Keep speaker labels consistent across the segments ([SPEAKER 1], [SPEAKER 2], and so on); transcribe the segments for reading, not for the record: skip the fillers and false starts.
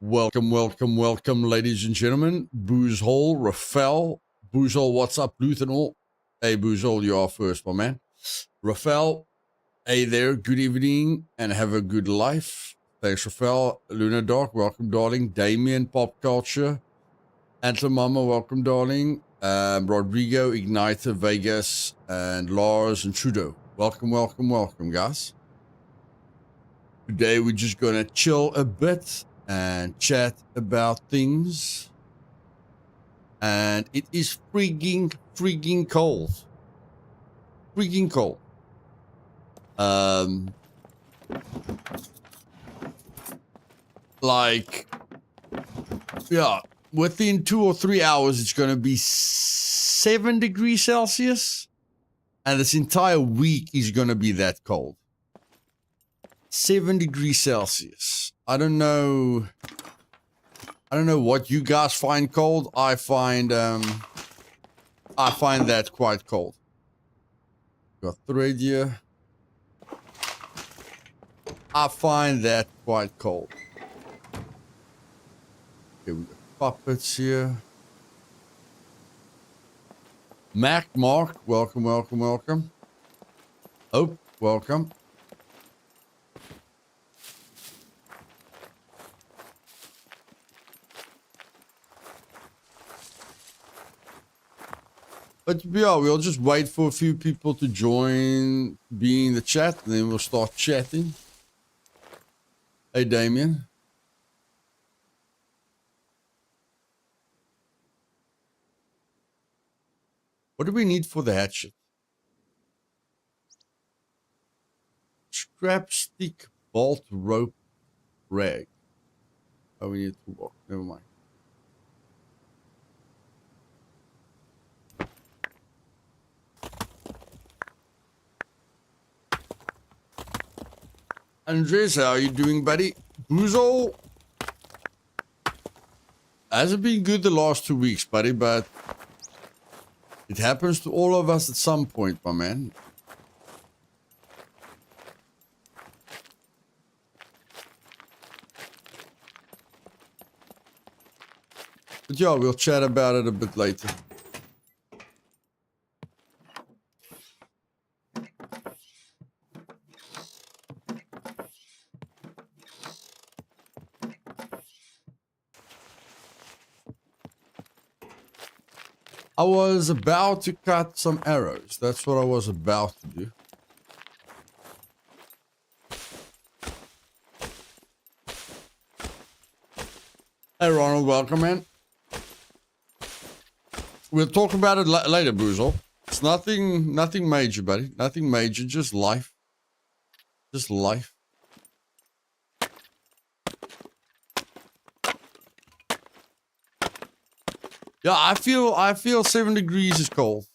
[SPEAKER 1] Welcome, ladies and gentlemen. Booze Hole, Rafael. Booze Hole, what's up, Luthais and all? Hey, Booze Hole, you are first, my man. Rafael, hey there, good evening, and have a good life. Thanks, Rafael. Luna Doc, welcome, darling. Damien, Pop Culture. Antler Mama, welcome, darling. Rodrigo, Igniter, Vegas, and Lars and Trudeau. Welcome, guys. Today, we're just gonna chill a bit and chat about things. And it is freaking cold. Freaking cold. Yeah, within 2 or 3 hours, it's going to be 7 degrees Celsius. And this entire week is going to be that cold. 7 degrees Celsius. I don't know what you guys find cold. I find that quite cold. Got thread here. I find that quite cold. Okay, we got puppets here. Mark, welcome. Oh, welcome. But yeah, we'll just wait for a few people to join, be in the chat, and then we'll start chatting. Hey, Damien. What do we need for the hatchet? Scrap stick, bolt, rope, rag. Oh, we need to walk. Never mind. Andres, how are you doing, buddy? Boozle hasn't been good the last 2 weeks, buddy, but it happens to all of us at some point, my man. But yeah, we'll chat about it a bit later. I was about to cut some arrows. That's what I was about to do. Hey, Ronald, welcome, man. We'll talk about it later, Boozle. It's nothing major, buddy. Nothing major, just life. Just life. Yeah, I feel 7 degrees is cold.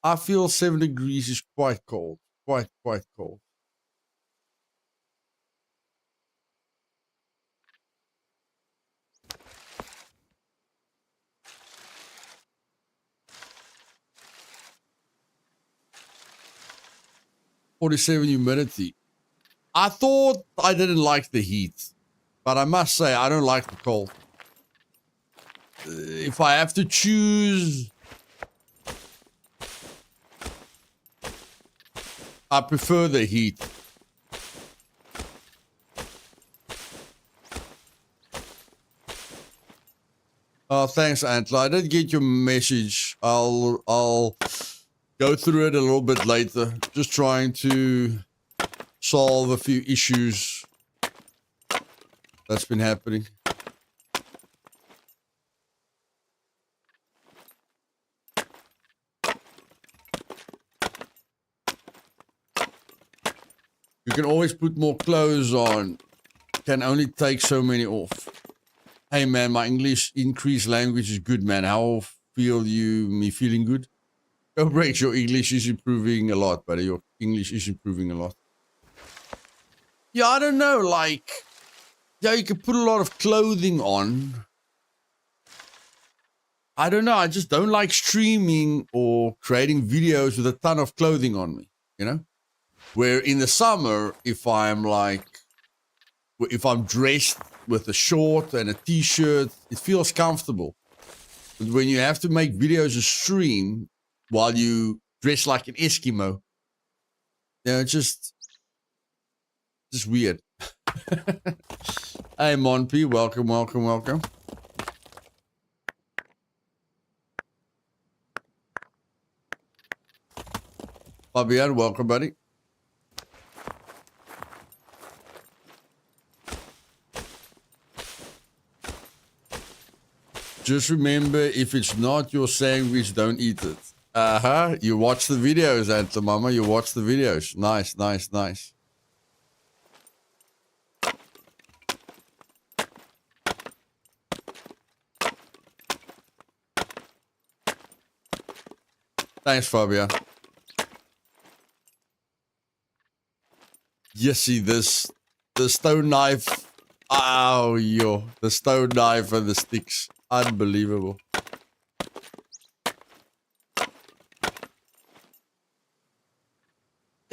[SPEAKER 1] I feel 7 degrees is quite cold. Quite cold. .47 humidity. I thought I didn't like the heat. But I must say, I don't like the cold. If I have to choose, I prefer the heat. Oh, thanks, Antler. I did get your message. I'll go through it a little bit later. Just trying to solve a few issues that's been happening. You can always put more clothes on. Can only take so many off. Hey man, my English increased language is good, man. How feel you? Me feeling good? Go break. Your English is improving a lot, buddy. Your English is improving a lot. Yeah, I don't know, like... Yeah, you can put a lot of clothing on. I don't know. I just don't like streaming or creating videos with a ton of clothing on me, you know? Where in the summer, if I'm like if I'm dressed with a short and a t-shirt, it feels comfortable. But when you have to make videos and stream while you dress like an Eskimo, it's just weird. Hey, Monty, welcome. Fabian, welcome, buddy. Just remember, if it's not your sandwich, don't eat it. You watch the videos, Antler Mama. You watch the videos. Nice. Thanks, Fabian. You see this, the stone knife. Oh, the stone knife and the sticks. Unbelievable.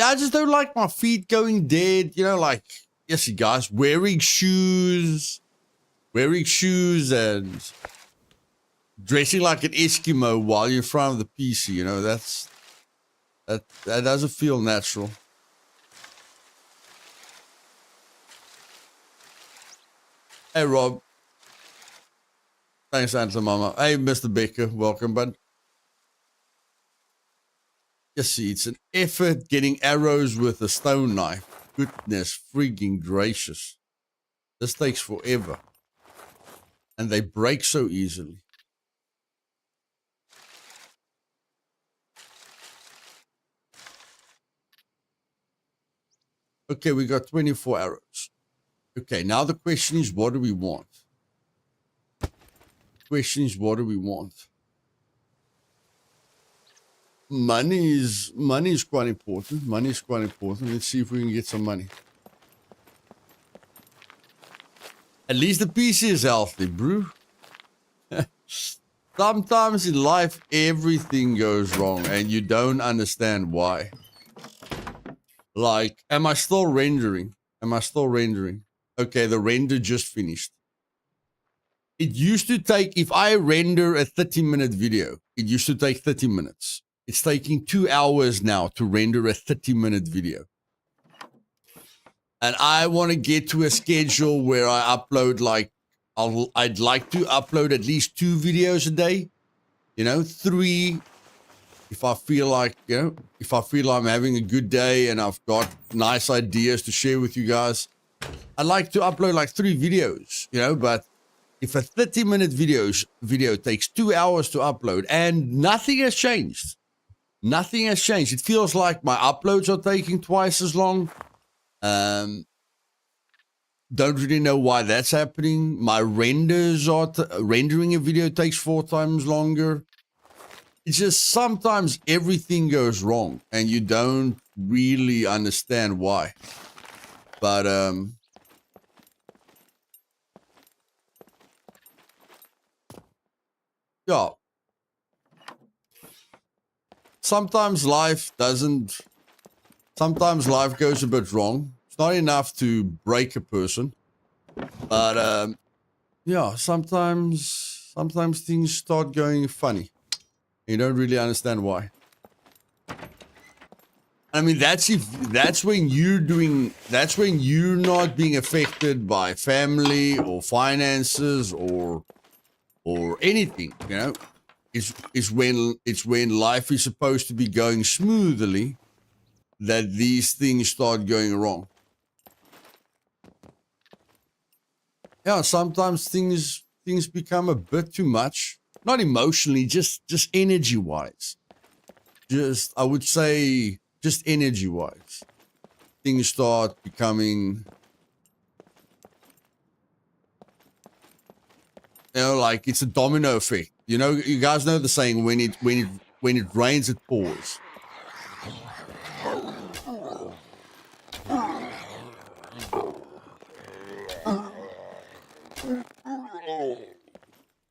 [SPEAKER 1] I just don't like my feet going dead. Like, yes, you guys, wearing shoes and dressing like an Eskimo while you're in front of the PC. That doesn't feel natural. Hey, Rob. Thanks, Antler Mama. Hey, Mr. Baker. Welcome, bud. You see, it's an effort getting arrows with a stone knife. Goodness freaking gracious. This takes forever. And they break so easily. Okay, we got 24 arrows. Okay, now the question is, what do we want? What do we want? Money is quite important. Let's see if we can get some money. At least the PC is healthy, bro. Sometimes in life, everything goes wrong and you don't understand why. Like, am I still rendering? Okay, the render just finished. It used to take, if I render a 30-minute video, it used to take 30 minutes. It's taking 2 hours now to render a 30-minute video. And I want to get to a schedule where I upload I'd like to upload at least 2 videos a day. 3 if I feel like, if I feel I'm having a good day and I've got nice ideas to share with you guys. I'd like to upload like 3 videos, but if a 30-minute video takes 2 hours to upload and nothing has changed. It feels like my uploads are taking twice as long. Don't really know why that's happening. My renders are rendering a video takes 4 times longer. It's just sometimes everything goes wrong and you don't really understand why. But yeah. Sometimes life goes a bit wrong. It's not enough to break a person. But yeah, sometimes things start going funny. You don't really understand why. I mean, that's when you're not being affected by family or finances or anything, It's when life is supposed to be going smoothly that these things start going wrong. Yeah, sometimes things become a bit too much. Not emotionally, just energy-wise. I would say, just energy-wise. Things start becoming, like it's a domino effect. You guys know the saying, when it rains, it pours.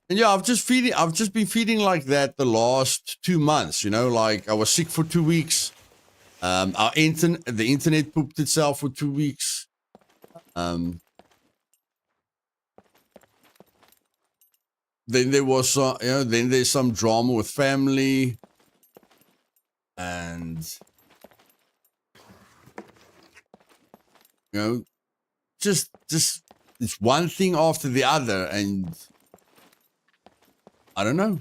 [SPEAKER 1] And yeah, I've just been feeling like that the last 2 months, like I was sick for 2 weeks. The internet pooped itself for 2 weeks. then there was then there's some drama with family, and just it's one thing after the other, and I don't know,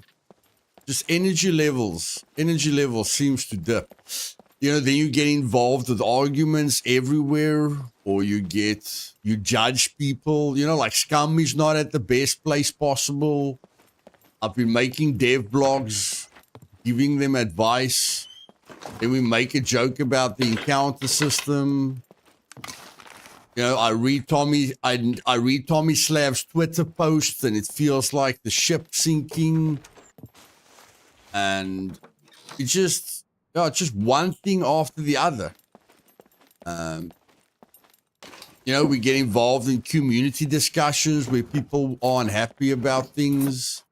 [SPEAKER 1] just energy levels seems to dip. Then you get involved with arguments everywhere, or you judge people, like Scum is not at the best place possible. I've been making dev blogs, giving them advice. Then we make a joke about the encounter system. I read Tommy Slav's Twitter posts, and it feels like the ship sinking. And it's just one thing after the other. We get involved in community discussions where people are unhappy about things.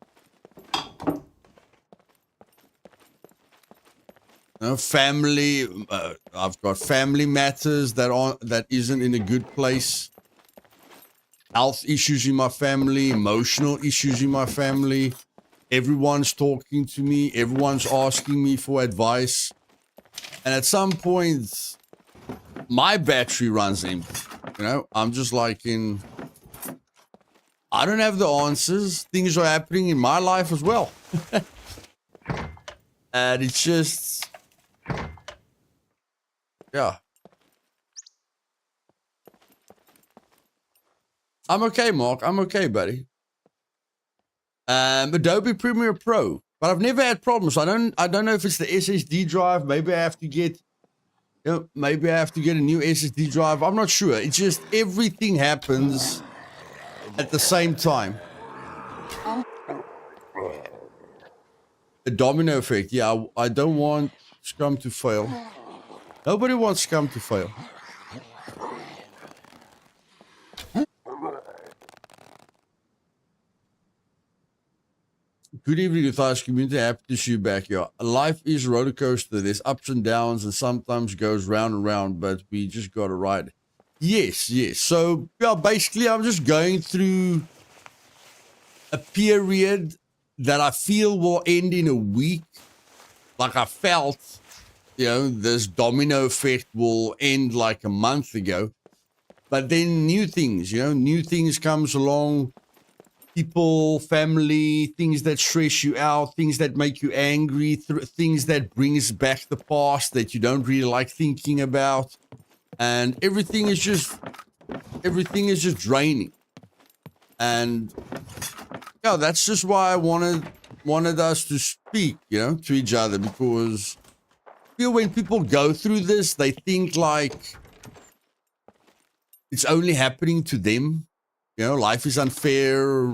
[SPEAKER 1] Family. I've got family matters that isn't in a good place. Health issues in my family, emotional issues in my family. Everyone's talking to me. Everyone's asking me for advice. And at some point, my battery runs empty. I'm just like I don't have the answers. Things are happening in my life as well. And it's just, yeah. I'm okay, Mark. I'm okay, buddy. Adobe Premiere Pro, but I've never had problems. I don't know if it's the SSD drive. Maybe I have to get a new SSD drive. I'm not sure. It's just everything happens at the same time. A domino effect. Yeah, I don't want Scum to fail. Nobody wants Scum to fail. Good evening, Luthais community. Happy to see you back here. Life is a roller coaster. There's ups and downs, and sometimes goes round and round, but we just got to ride it. Yes. So, basically, I'm just going through a period that I feel will end in a week. Like I felt, this domino effect will end like a month ago. But then new things comes along. People, family, things that stress you out, things that make you angry, things that brings back the past that you don't really like thinking about. And everything is just draining. And that's just why I wanted us to speak, to each other, because I feel when people go through this, they think like it's only happening to them. Life is unfair.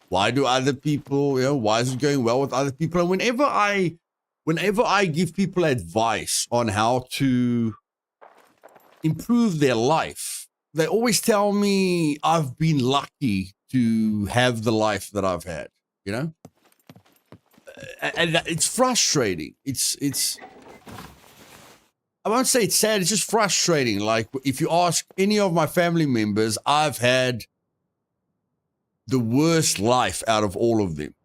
[SPEAKER 1] Why do other people, why is it going well with other people? And whenever I give people advice on how to improve their life, they always tell me I've been lucky to have the life that I've had, and it's frustrating. It's I won't say it's sad. It's just frustrating. Like if you ask any of my family members, I've had the worst life out of all of them,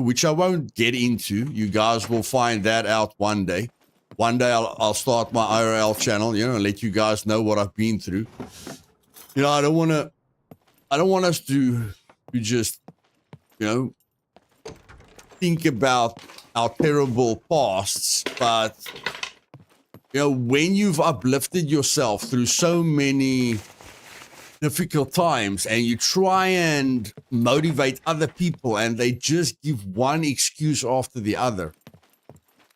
[SPEAKER 1] which I won't get into. You guys will find that out one day. One day I'll start my IRL channel, and let you guys know what I've been through. I don't want us to just, think about our terrible pasts, but when you've uplifted yourself through so many difficult times and you try and motivate other people and they just give one excuse after the other,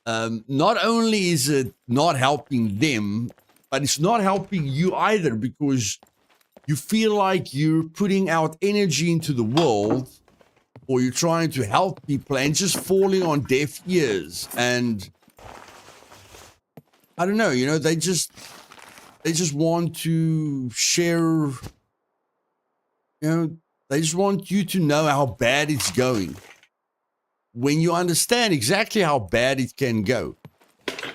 [SPEAKER 1] not only is it not helping them, but it's not helping you either, because you feel like you're putting out energy into the world, or you're trying to help people and just falling on deaf ears. And I don't know, they just want to share, they just want you to know how bad it's going, when you understand exactly how bad it can go.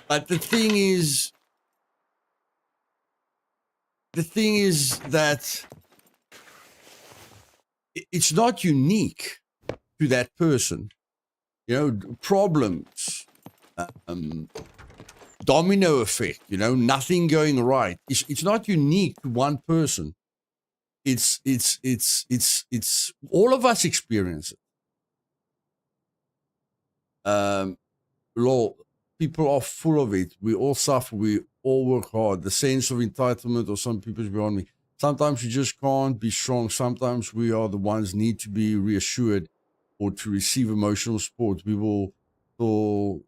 [SPEAKER 1] But the thing is that it's not unique to that person. Problems, domino effect, nothing going right. It's not unique to one person. It's all of us experience it. People are full of it. We all suffer. We all work hard. The sense of entitlement, or some people's beyond me. Sometimes you just can't be strong. Sometimes we are the ones need to be reassured or to receive emotional support. We will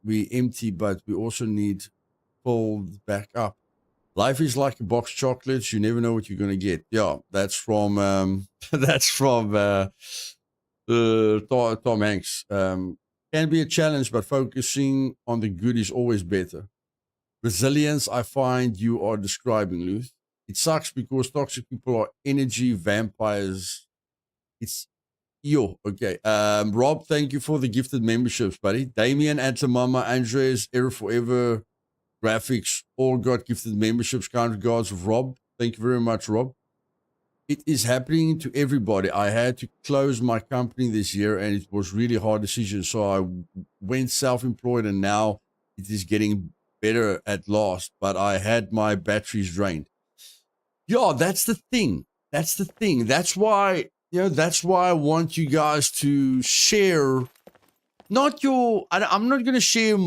[SPEAKER 1] be empty, but we also need pulled back up. Life is like a box of chocolates. You never know what you're going to get. Yeah, that's from Tom Hanks. Can be a challenge, but focusing on the good is always better. Resilience, I find you are describing, Luth. It sucks because toxic people are energy vampires. It's okay. Rob, thank you for the gifted memberships, buddy. Damien, Antamama, Andres, Error Forever, Graphics, all got gifted memberships. Kind regards of Rob. Thank you very much, Rob. It is happening to everybody. I had to close my company this year, and it was really hard decision. So I went self-employed, and now it is getting better at last. But I had my batteries drained. Yeah, that's the thing. That's the thing. That's why. That's why I want you guys to share, not your, I'm not going to share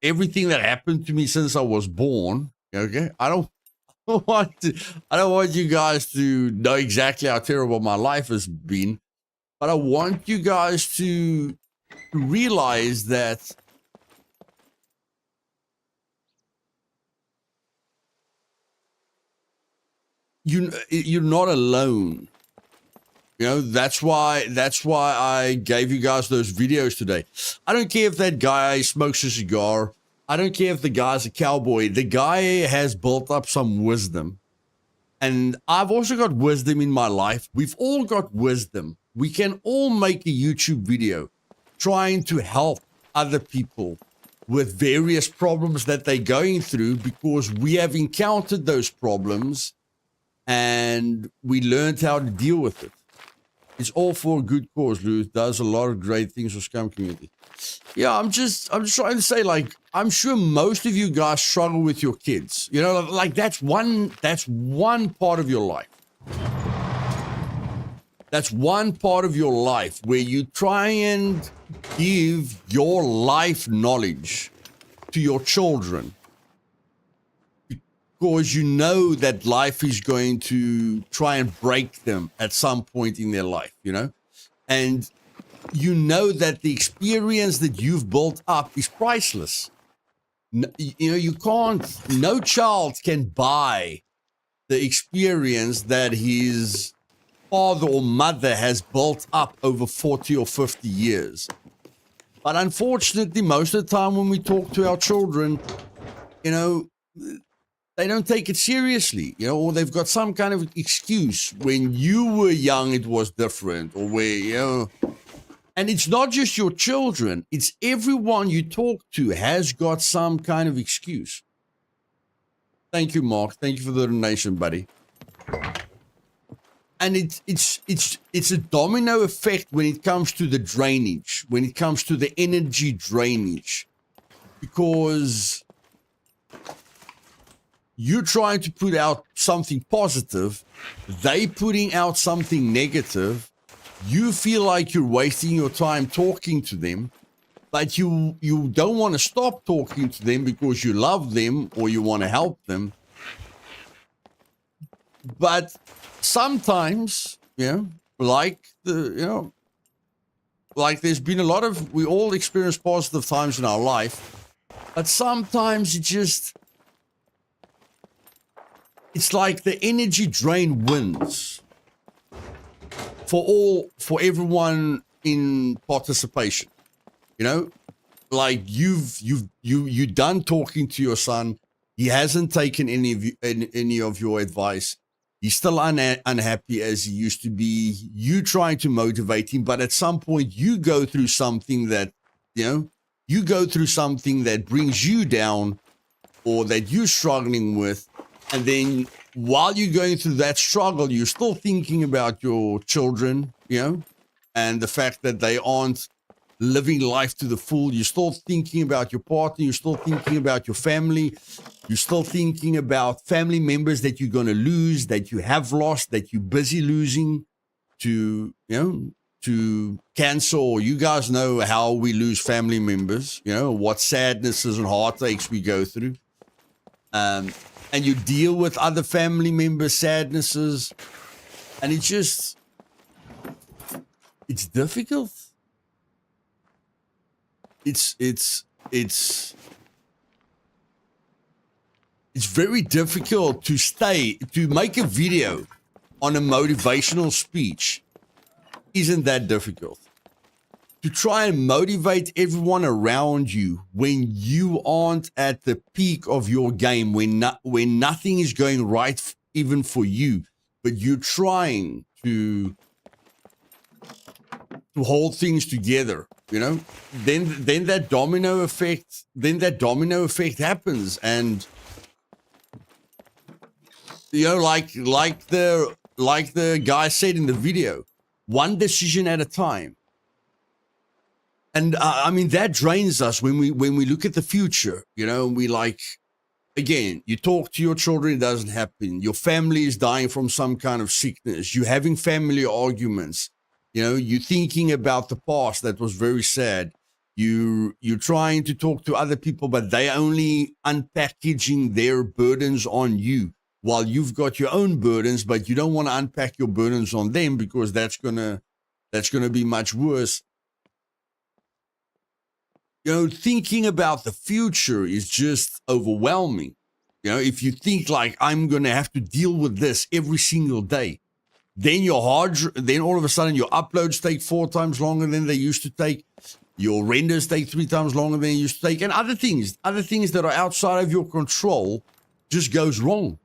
[SPEAKER 1] everything that happened to me since I was born. Okay. I don't want you guys to know exactly how terrible my life has been, but I want you guys to realize that you're not alone. That's why I gave you guys those videos today. I don't care if that guy smokes a cigar. I don't care if the guy's a cowboy. The guy has built up some wisdom. And I've also got wisdom in my life. We've all got wisdom. We can all make a YouTube video trying to help other people with various problems that they're going through, because we have encountered those problems and we learned how to deal with it. It's all for a good cause. Luth does a lot of great things for Scum community. Yeah, I'm just trying to say, like, I'm sure most of you guys struggle with your kids. Like that's one part of your life. That's one part of your life where you try and give your life knowledge to your children, because you know that life is going to try and break them at some point in their life, and you know that the experience that you've built up is priceless. You can't, no child can buy the experience that his father or mother has built up over 40 or 50 years. But unfortunately, most of the time when we talk to our children, they don't take it seriously, or they've got some kind of excuse. When you were young, it was different, or where, and it's not just your children, it's everyone you talk to has got some kind of excuse. Thank you, Mark. Thank you for the donation, buddy. And it's a domino effect when it comes to the drainage, when it comes to the energy drainage, because you're trying to put out something positive, they putting out something negative. You feel like you're wasting your time talking to them, but you don't want to stop talking to them because you love them or you want to help them. But sometimes, like there's been a lot of, we all experience positive times in our life, but sometimes it's like the energy drain wins for everyone in participation. Like you done talking to your son. He hasn't taken any of your advice. He's still unhappy as he used to be. You trying to motivate him, but at some point you go through something that, you go through something that brings you down or that you're struggling with. And then while you're going through that struggle, you're still thinking about your children, and the fact that they aren't living life to the full. You're still thinking about your partner. You're still thinking about your family. You're still thinking about family members that you're going to lose, that you have lost, that you're busy losing to, to cancer. Or you guys know how we lose family members, what sadnesses and heartaches we go through. And you deal with other family members' sadnesses. And it's difficult. It's very difficult to make a video on a motivational speech. Isn't that difficult? To try and motivate everyone around you when you aren't at the peak of your game, when nothing is going right even for you, but you're trying to hold things together, then that domino effect happens. And like the guy said in the video, one decision at a time. And I mean, that drains us when we look at the future. We like, again, you talk to your children, it doesn't happen. Your family is dying from some kind of sickness. You're having family arguments. You're thinking about the past that was very sad. You're trying to talk to other people, but they only unpackaging their burdens on you, while you've got your own burdens, but you don't want to unpack your burdens on them because that's gonna be much worse. Thinking about the future is just overwhelming. If you think like, I'm gonna have to deal with this every single day, then then all of a sudden your uploads take 4 times longer than they used to take. Your renders take 3 times longer than they used to take, and other things that are outside of your control just goes wrong.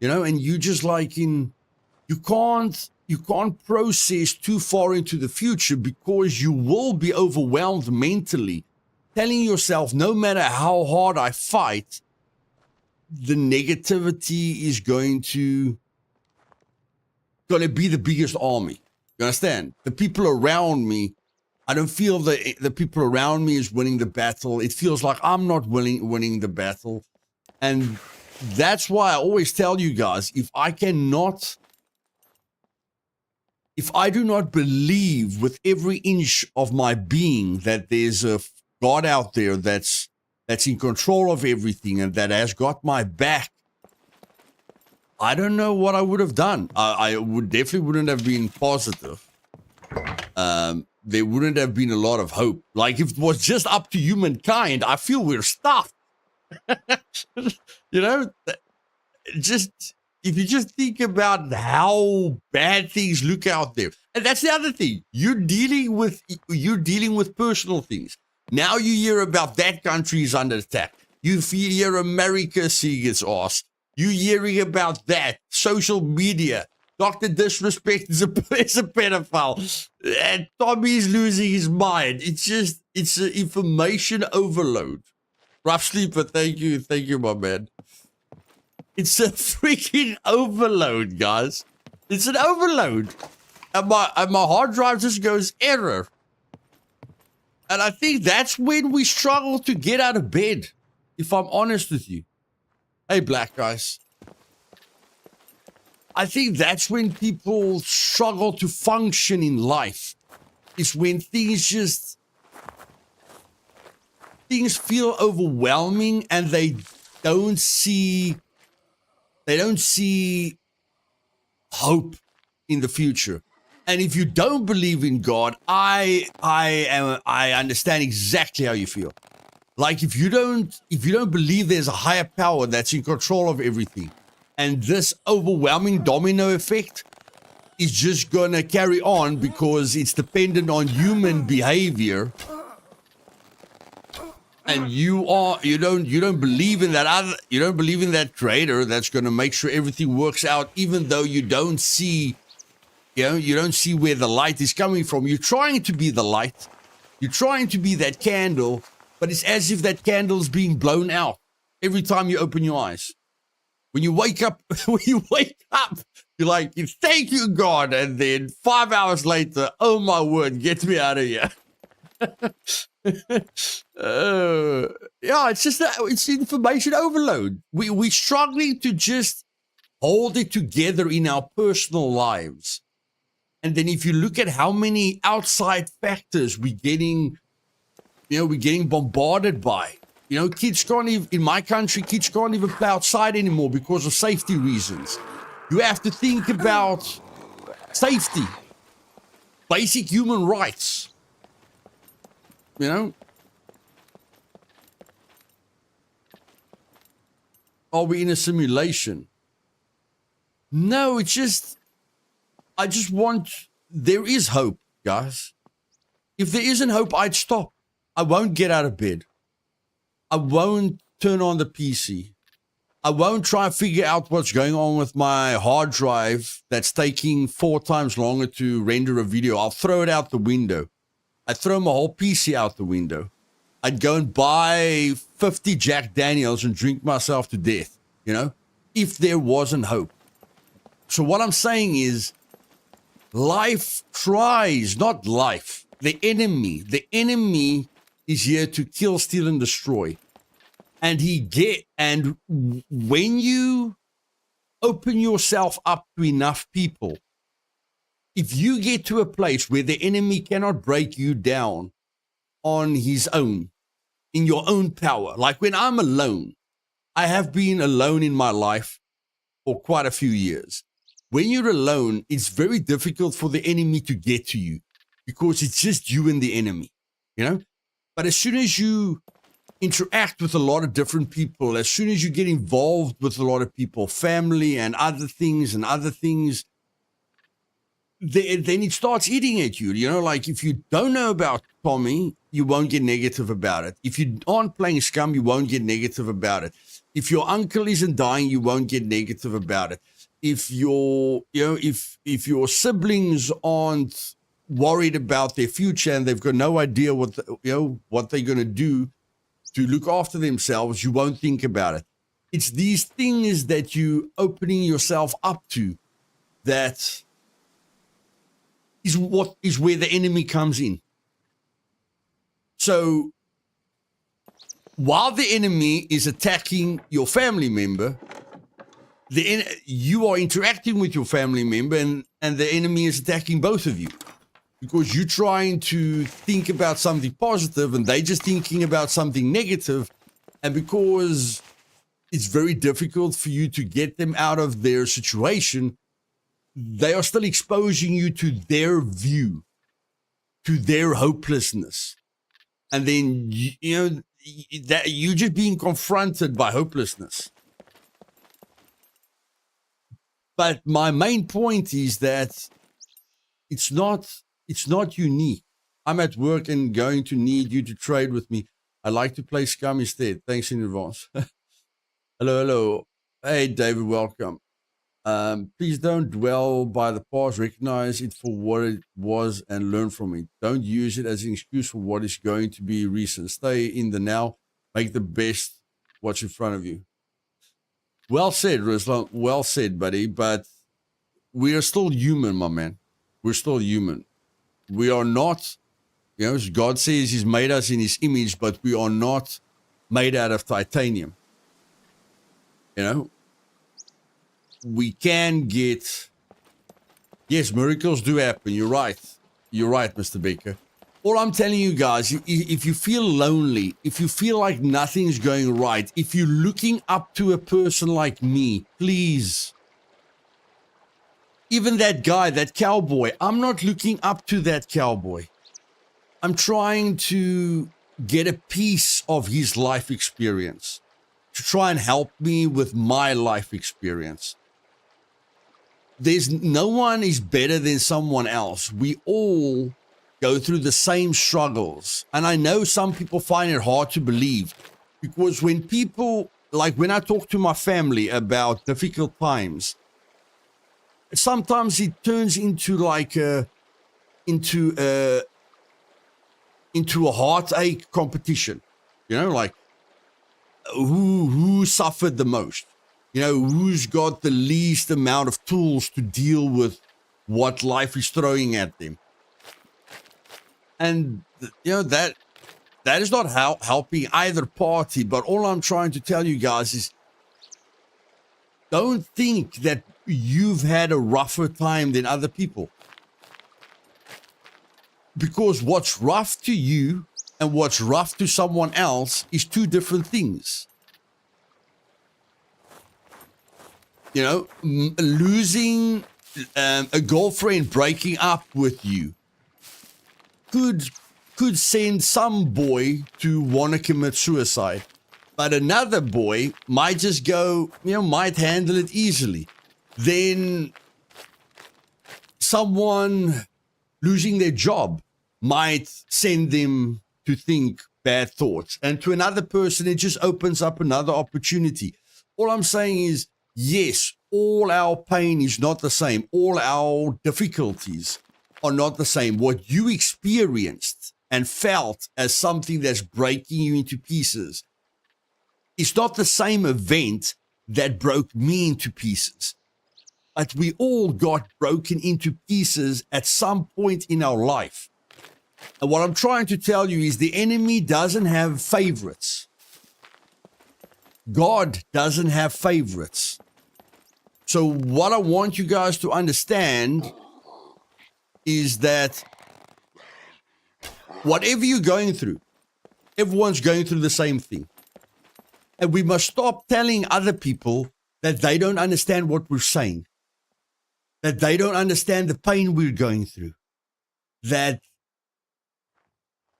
[SPEAKER 1] And you just you can't process too far into the future because you will be overwhelmed mentally, telling yourself, no matter how hard I fight, the negativity is going to be the biggest army. You understand? The people around me, I don't feel the people around me is winning the battle. It feels like I'm not winning the battle. And that's why I always tell you guys, if I do not believe with every inch of my being that there's a God out there that's in control of everything and that has got my back, I don't know what I would have done. I definitely wouldn't have been positive. There wouldn't have been a lot of hope. Like, if it was just up to humankind, I feel we're stuffed. Just if you just think about how bad things look out there. And that's the other thing. You're dealing with personal things. Now you hear about that country is under attack. You hear America seeing its ass. You're hearing about that. Social media. Dr. Disrespect is a pedophile. And Tommy's losing his mind. It's an information overload. Rough sleeper, thank you, my man. It's a freaking overload, guys. It's an overload. And my hard drive just goes error. And I think that's when we struggle to get out of bed, if I'm honest with you. Hey, black guys. I think that's when people struggle to function in life. It's when things feel overwhelming and they don't see hope in the future. And if you don't believe in God, I understand exactly how you feel. Like, if you don't believe there's a higher power that's in control of everything, and this overwhelming domino effect is just gonna carry on because it's dependent on human behavior, and you don't believe in that creator that's gonna make sure everything works out, even though you don't see where the light is coming from. You're trying to be the light. You're trying to be that candle, but it's as if that candle is being blown out every time you open your eyes. When you wake up, you're like, thank you, God. And then 5 hours later, oh my word, get me out of here. Yeah, it's just that it's information overload. We're struggling to just hold it together in our personal lives. And then if you look at how many outside factors we're getting bombarded by. Kids can't even, in my country, kids can't even play outside anymore because of safety reasons. You have to think about safety, basic human rights. Are we in a simulation? No, I just want, there is hope, guys. If there isn't hope, I'd stop. I won't get out of bed. I won't turn on the PC. I won't try and figure out what's going on with my hard drive that's taking 4 times longer to render a video. I'll throw it out the window. I'd throw my whole PC out the window. I'd go and buy 50 Jack Daniels and drink myself to death, if there wasn't hope. So what I'm saying is, life tries, not life. The enemy is here to kill, steal, and destroy. And when you open yourself up to enough people, if you get to a place where the enemy cannot break you down on his own, in your own power, like when I'm alone, I have been alone in my life for quite a few years. When you're alone, it's very difficult for the enemy to get to you because it's just you and the enemy, But as soon as you interact with a lot of different people, as soon as you get involved with a lot of people, family and other things, then it starts eating at you. Like if you don't know about Tommy, you won't get negative about it. If you aren't playing Scum, you won't get negative about it. If your uncle isn't dying, you won't get negative about it. If your siblings aren't worried about their future and they've got no idea what they're going to do to look after themselves, you won't think about it. It's these things that you opening yourself up to that is where the enemy comes in. So while the enemy is attacking your family member, you are interacting with your family member and the enemy is attacking both of you. Because you're trying to think about something positive and they're just thinking about something negative. And because it's very difficult for you to get them out of their situation, they are still exposing you to their view, to their hopelessness. And then, that you're just being confronted by hopelessness. But my main point is that it's not unique. I'm at work and going to need you to trade with me. I like to play Scum instead. Thanks in advance. Hello. Hey, David, welcome. Please don't dwell by the past. Recognize it for what it was and learn from it. Don't use it as an excuse for what is going to be recent. Stay in the now. Make the best what's in front of you. Well said, Ruslan. Well said, buddy. But we are still human, my man. We're still human. We are not, God says he's made us in his image, but we are not made out of titanium. We can get, yes, miracles do happen. You're right. You're right, Mr. Baker. All I'm telling you guys, if you feel lonely, if you feel like nothing's going right, if you're looking up to a person like me, please, even that guy, that cowboy, I'm not looking up to that cowboy. I'm trying to get a piece of his life experience to try and help me with my life experience. There's no one is better than someone else. We all go through the same struggles. And I know some people find it hard to believe because when people, like when I talk to my family about difficult times, sometimes it turns into like into a heartache competition, like who suffered the most. You know, who's got the least amount of tools to deal with what life is throwing at them. And, you know, that is not helping either party. But all I'm trying to tell you guys is don't think that you've had a rougher time than other people. Because what's rough to you and what's rough to someone else is two different things. You know, losing a girlfriend breaking up with you could send some boy to want to commit suicide. But another boy might just go, you know, might handle it easily. Then someone losing their job might send them to think bad thoughts. And to another person, it just opens up another opportunity. All I'm saying is, yes, all our pain is not the same. All our difficulties are not the same. What you experienced and felt as something that's breaking you into pieces is not the same event that broke me into pieces. But we all got broken into pieces at some point in our life. And what I'm trying to tell you is the enemy doesn't have favorites. God doesn't have favorites. So what I want you guys to understand is that whatever you're going through, everyone's going through the same thing. And we must stop telling other people that they don't understand what we're saying, that they don't understand the pain we're going through, that,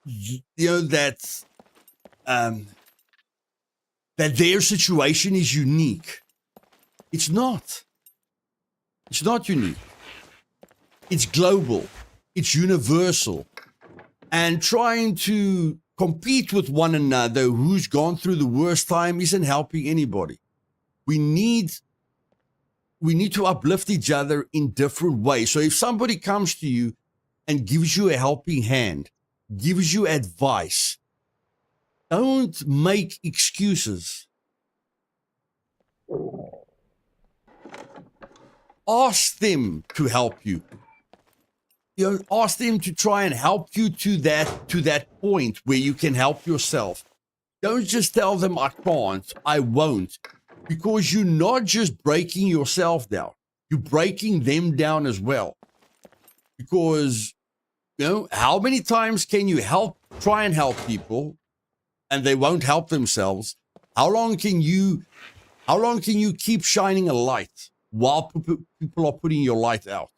[SPEAKER 1] you know, that their situation is unique. It's not. It's not unique. It's global. It's universal. And trying to compete with one another who's gone through the worst time isn't helping anybody. We need to uplift each other in different ways. So if somebody comes to you and gives you a helping hand, gives you advice, don't make excuses. Ask them to help you. You know, ask them to try and help you to that point where you can help yourself. Don't just tell them, I can't, I won't, because you're not just breaking yourself down. You're breaking them down as well. Because, you know, how many times can you try and help people and they won't help themselves? How long can you keep shining a light while people are putting your light out?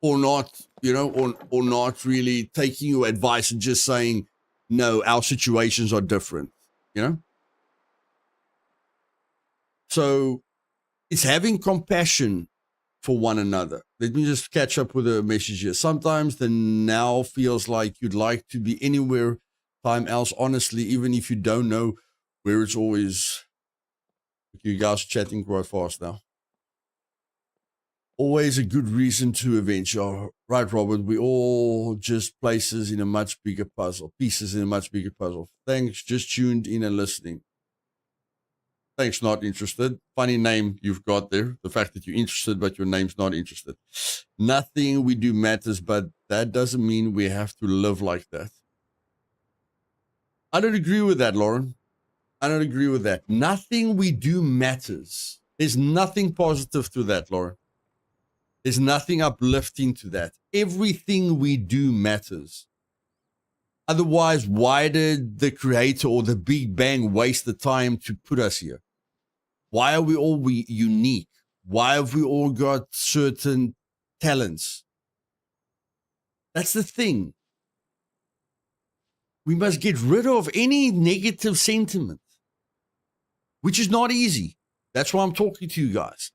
[SPEAKER 1] Or not, you know, or not really taking your advice and just saying, no, our situations are different, you know? So it's having compassion for one another. Let me just catch up with a message here. Sometimes the now feels like you'd like to be anywhere, time else, honestly, even if you don't know where it's always. You guys are chatting quite fast now. Always a good reason to avenge. Oh, right, Robert. We all just pieces in a much bigger puzzle. Thanks. Just tuned in and listening. Thanks, not interested. Funny name you've got there. The fact that you're interested, but your name's not interested. Nothing we do matters, but that doesn't mean we have to live like that. I don't agree with that, Lauren. I don't agree with that. Nothing we do matters. There's nothing positive to that, Lauren. There's nothing uplifting to that. Everything we do matters. Otherwise, why did the creator or the Big Bang waste the time to put us here? Why are we all unique? Why have we all got certain talents? That's the thing. We must get rid of any negative sentiment, which is not easy. That's why I'm talking to you guys.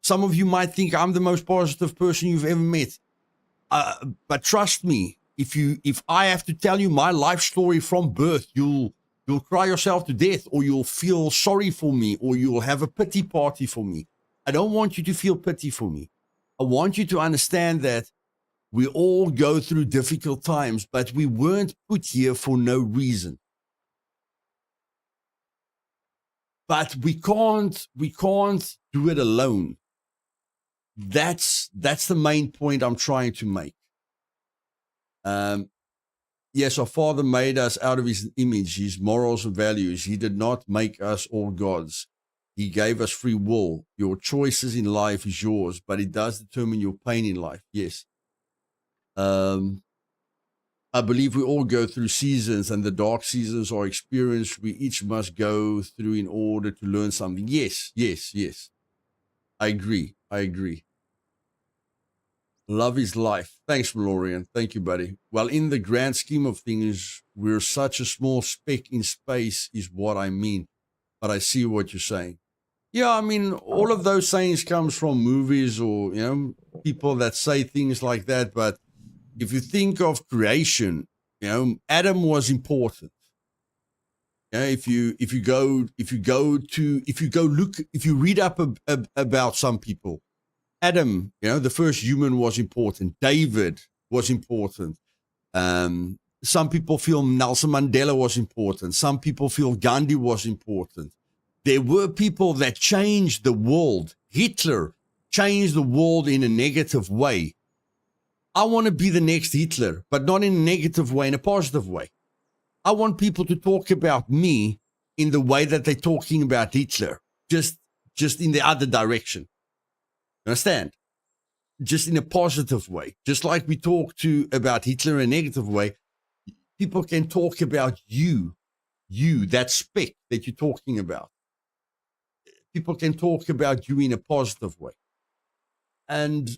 [SPEAKER 1] Some of you might think I'm the most positive person you've ever met. But trust me, if I have to tell you my life story from birth, you'll cry yourself to death, or you'll feel sorry for me, or you'll have a pity party for me. I don't want you to feel pity for me. I want you to understand that we all go through difficult times, but we weren't put here for no reason. but we can't do it alone. That's the main point I'm trying to make. Yes, our Father made us out of his image, his morals and values. He did not make us all gods. He gave us free will. Your choices in life is yours, but it does determine your pain in life. Yes. I believe we all go through seasons, and the dark seasons are experience we each must go through in order to learn something. Yes. I agree. Love is life. Thanks, Malorian. Thank you, buddy. Well, in the grand scheme of things, we're such a small speck in space is what I mean. But I see what you're saying. Yeah, I mean, all of those sayings comes from movies or, people that say things like that. But if you think of creation, Adam was important. If you read up about some people, Adam, the first human was important. David was important. Some people feel Nelson Mandela was important. Some people feel Gandhi was important. There were people that changed the world. Hitler changed the world in a negative way. I want to be the next Hitler, but not in a negative way, in a positive way. I want people to talk about me in the way that they're talking about Hitler, just in the other direction. Understand? Just in a positive way. Just like we talk about Hitler in a negative way, people can talk about you, that speck that you're talking about. People can talk about you in a positive way. And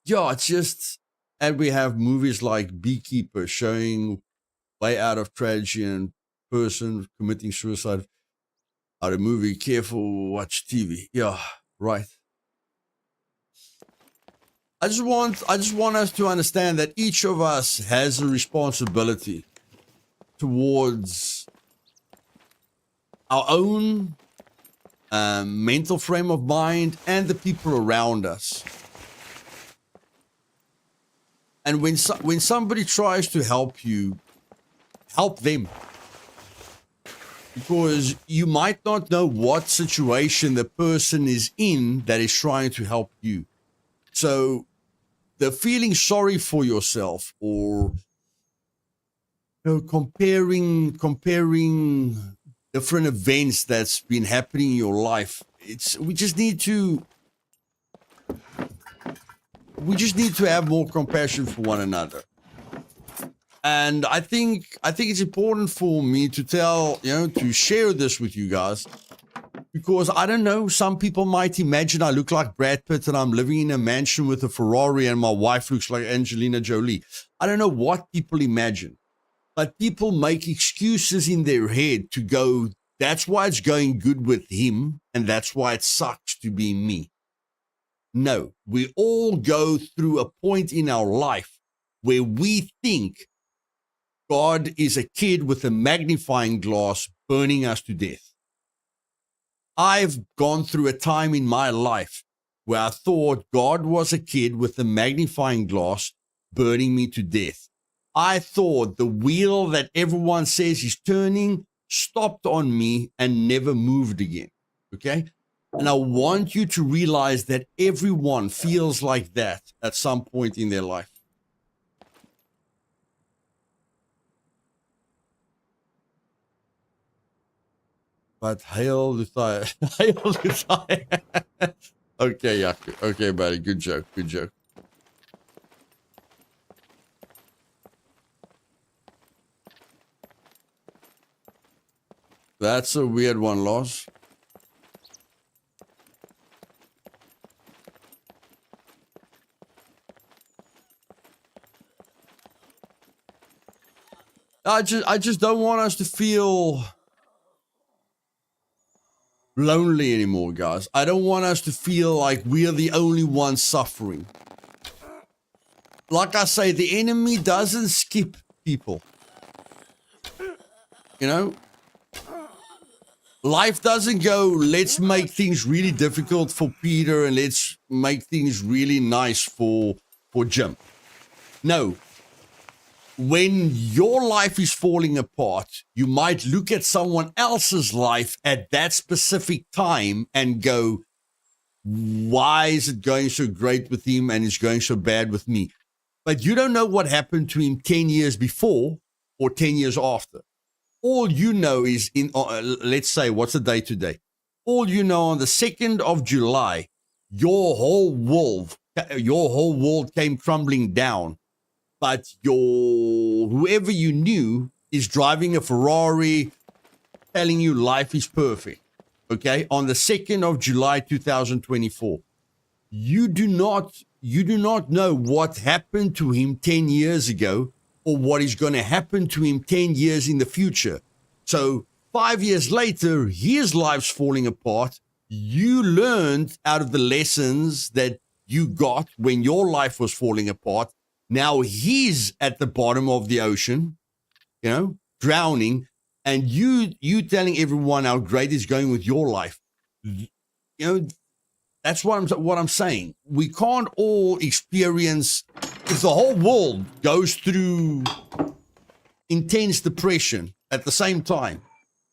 [SPEAKER 1] yeah, it's just, and we have movies like Beekeeper showing way out of tragedy and person committing suicide out of movie. Careful, watch TV. Yeah, right. I just want us to understand that each of us has a responsibility towards our own mental frame of mind and the people around us. And when somebody tries to help you, help them. Because you might not know what situation the person is in that is trying to help you. So the feeling sorry for yourself or comparing different events that's been happening in your life, we just need to have more compassion for one another. And I think it's important for me to to share this with you guys, because I don't know, some people might imagine I look like Brad Pitt and I'm living in a mansion with a Ferrari and my wife looks like Angelina Jolie. I don't know what people imagine, but people make excuses in their head to go, that's why it's going good with him and that's why it sucks to be me. No, we all go through a point in our life where we think God is a kid with a magnifying glass burning us to death. I've gone through a time in my life where I thought God was a kid with a magnifying glass burning me to death. I thought the wheel that everyone says is turning stopped on me and never moved again. Okay? And I want you to realize that everyone feels like that at some point in their life. But hail Luthais. Hail Luthais. Okay, Yaku. Okay, buddy. Good joke. Good joke. That's a weird one, Loz. I just don't want us to feel lonely anymore, guys. I don't want us to feel like we are the only ones suffering. Like I say, the enemy doesn't skip people. Life doesn't go, let's make things really difficult for Peter and let's make things really nice for Jim. No. when your life is falling apart, you might look at someone else's life at that specific time and go, why is it going so great with him and it's going so bad with me? But you don't know what happened to him 10 years before or 10 years after. All you know is let's say, what's the day today? All you know, on the 2nd of July, your whole world came crumbling down. But whoever you knew is driving a Ferrari, telling you life is perfect. Okay, on the 2nd of July, 2024, you do not know what happened to him 10 years ago or what is going to happen to him 10 years in the future. So 5 years later, his life's falling apart. You learned out of the lessons that you got when your life was falling apart. Now he's at the bottom of the ocean, drowning, and you telling everyone how great is going with your life. That's what I'm saying. We can't all experience, if the whole world goes through intense depression at the same time,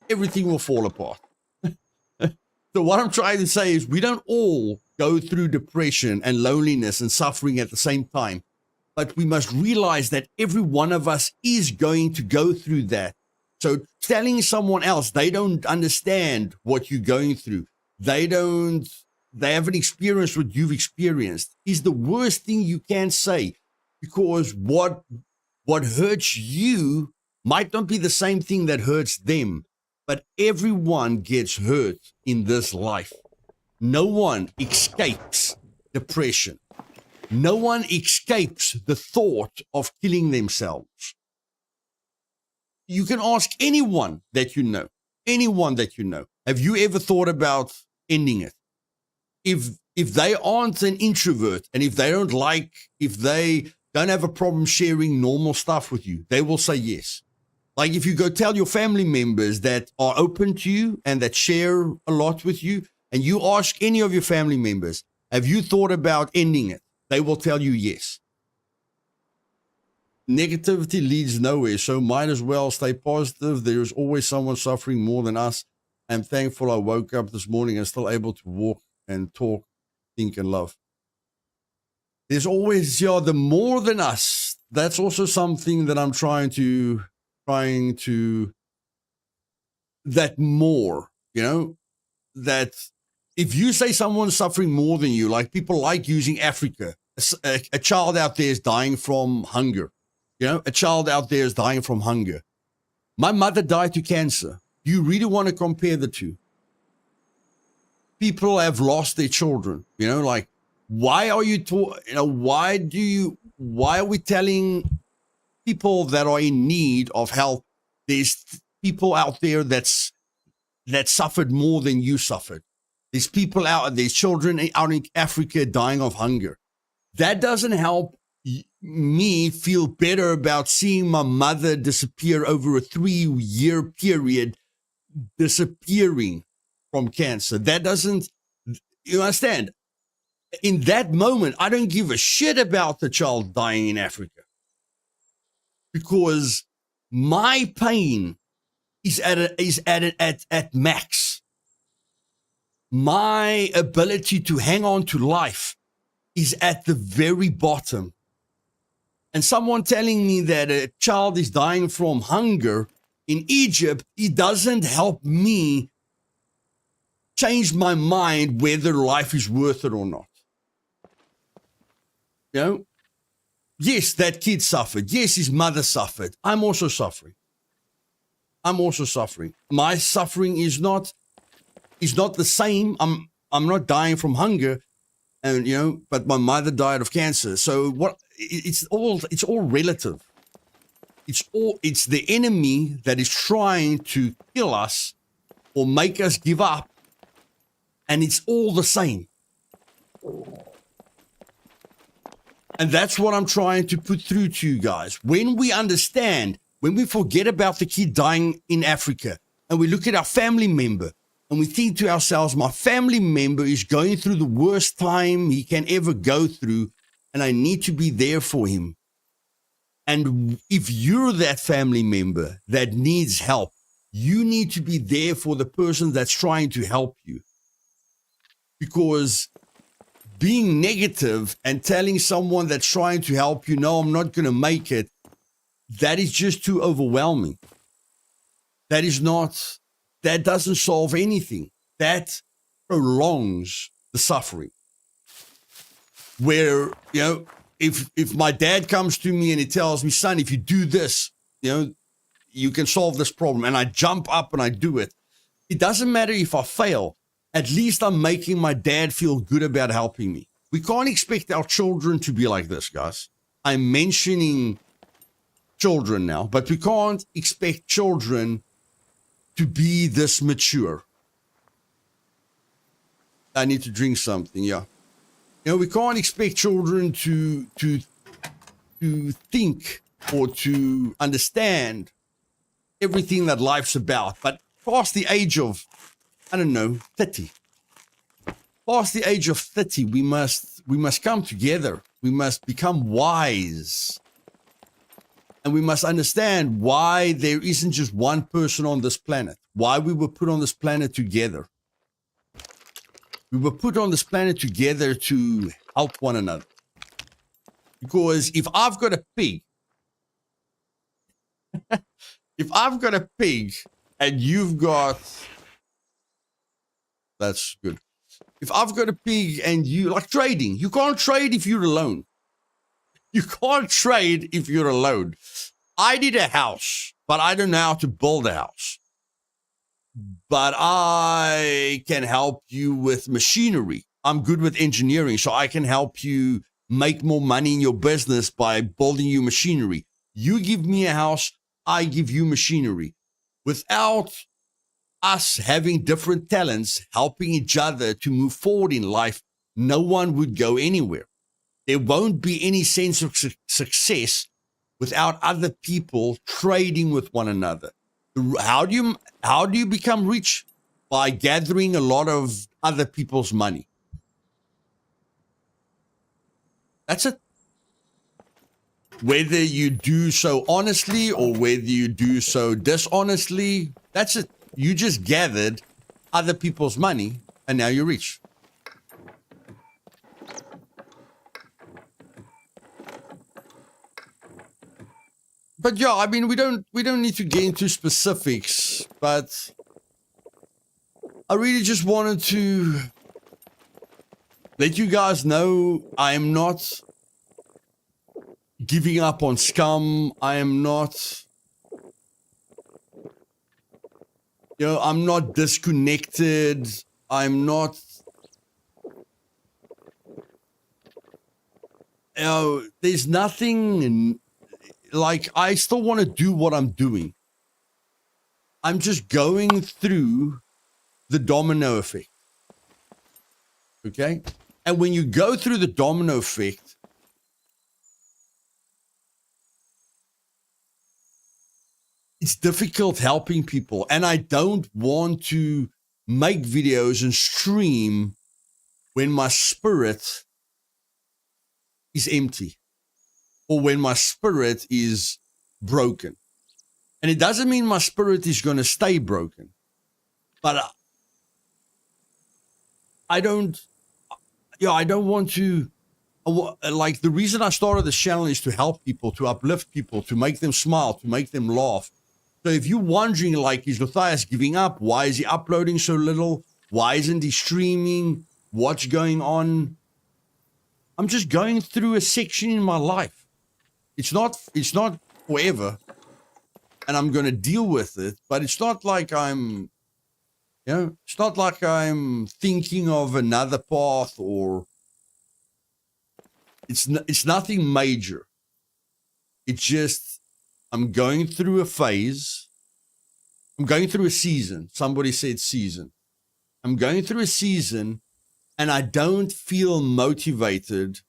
[SPEAKER 1] everything will fall apart. So what I'm trying to say is we don't all go through depression and loneliness and suffering at the same time. But we must realize that every one of us is going to go through that. So telling someone else they don't understand what you're going through, they haven't experienced what you've experienced, is the worst thing you can say, because what hurts you might not be the same thing that hurts them. But everyone gets hurt in this life. No one escapes depression. No one escapes the thought of killing themselves. You can ask anyone that you know. Have you ever thought about ending it? If they aren't an introvert and if they don't have a problem sharing normal stuff with you, they will say yes. Like if you go tell your family members that are open to you and that share a lot with you, and you ask any of your family members, have you thought about ending it? They will tell you yes. Negativity leads nowhere, so might as well stay positive. There is always someone suffering more than us. I'm thankful I woke up this morning and still able to walk and talk, think and love. There's always, the more than us. That's also something that I'm trying to, that more, that if you say someone's suffering more than you, like people like using Africa, a child out there is dying from hunger. A child out there is dying from hunger. My mother died to cancer. Do you really want to compare the two? People have lost their children, like, why are you, why are we telling people that are in need of help? There's people out there that suffered more than you suffered. There's children out in Africa dying of hunger. That doesn't help me feel better about seeing my mother disappear over a 3-year period, disappearing from cancer. That doesn't, you understand? In that moment, I don't give a shit about the child dying in Africa, because my pain is at max. My ability to hang on to life is at the very bottom. And someone telling me that a child is dying from hunger in Egypt, it doesn't help me change my mind whether life is worth it or not. Yes, that kid suffered. Yes, his mother suffered. I'm also suffering. My suffering is not the same. I'm not dying from hunger, and but my mother died of cancer. So what? It's all relative. It's the enemy that is trying to kill us or make us give up, and it's all the same. And that's what I'm trying to put through to you guys. When we understand, when we forget about the kid dying in Africa, and we look at our family member, and we think to ourselves, my family member is going through the worst time he can ever go through, and I need to be there for him. And if you're that family member that needs help, you need to be there for the person that's trying to help you. Because being negative and telling someone that's trying to help you, no, I'm not going to make it, that is just too overwhelming. That doesn't solve anything. That prolongs the suffering. Where, if my dad comes to me and he tells me, son, if you do this, you can solve this problem. And I jump up and I do it. It doesn't matter if I fail. At least I'm making my dad feel good about helping me. We can't expect our children to be like this, guys. I'm mentioning children now, but we can't expect children to be this mature. I need to drink something, yeah. We can't expect children to think or to understand everything that life's about. But past the age of, 30. Past the age of 30, we must come together. We must become wise. And we must understand why there isn't just one person on this planet. Why we were put on this planet together. We were put on this planet together to help one another. Because if I've got a pig, and you've got, that's good. If I've got a pig and you, like trading, you can't trade if you're alone. You can't trade if you're alone. I need a house, but I don't know how to build a house. But I can help you with machinery. I'm good with engineering, so I can help you make more money in your business by building you machinery. You give me a house, I give you machinery. Without us having different talents, helping each other to move forward in life, no one would go anywhere. There won't be any sense of success without other people trading with one another. How do you become rich? By gathering a lot of other people's money. That's it. Whether you do so honestly or whether you do so dishonestly, that's it. You just gathered other people's money and now you're rich. But yeah, I mean, we don't need to get into specifics, but I really just wanted to let you guys know I am not giving up on Scum. I am not, I'm not disconnected. I'm not, there's nothing. Like, I still want to do what I'm doing. I'm just going through the domino effect. Okay? And when you go through the domino effect, it's difficult helping people. And I don't want to make videos and stream when my spirit is empty. Or when my spirit is broken. And it doesn't mean my spirit is going to stay broken. But I don't want to, like, the reason I started this channel is to help people, to uplift people, to make them smile, to make them laugh. So if you're wondering, like, is Luthais giving up? Why is he uploading so little? Why isn't he streaming? What's going on? I'm just going through a section in my life. It's not forever, and I'm going to deal with it, but it's not like I'm, it's not like I'm thinking of another path, or it's nothing major. It's just, I'm going through a phase. I'm going through a season. Somebody said season. I'm going through a season, and I don't feel motivated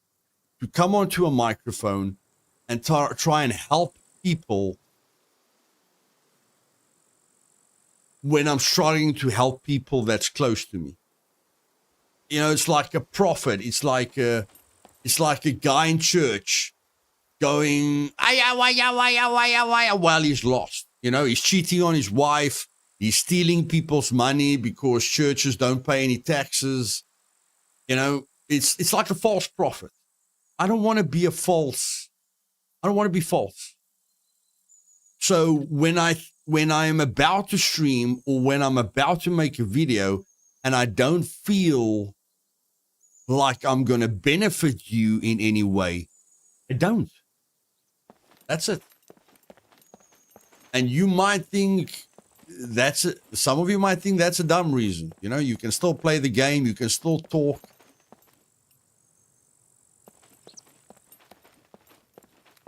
[SPEAKER 1] to come onto a microphone and try and help people when I'm struggling to help people that's close to me. It's like a prophet. It's like a guy in church going, while he's lost. You know, he's cheating on his wife. He's stealing people's money because churches don't pay any taxes. You know, it's like a false prophet. I don't want to be false. So when I am about to stream or when I'm about to make a video and I don't feel like I'm going to benefit you in any way, I don't. That's it. And you might think that's it. Some of you might think that's a dumb reason. You know, you can still play the game. You can still talk.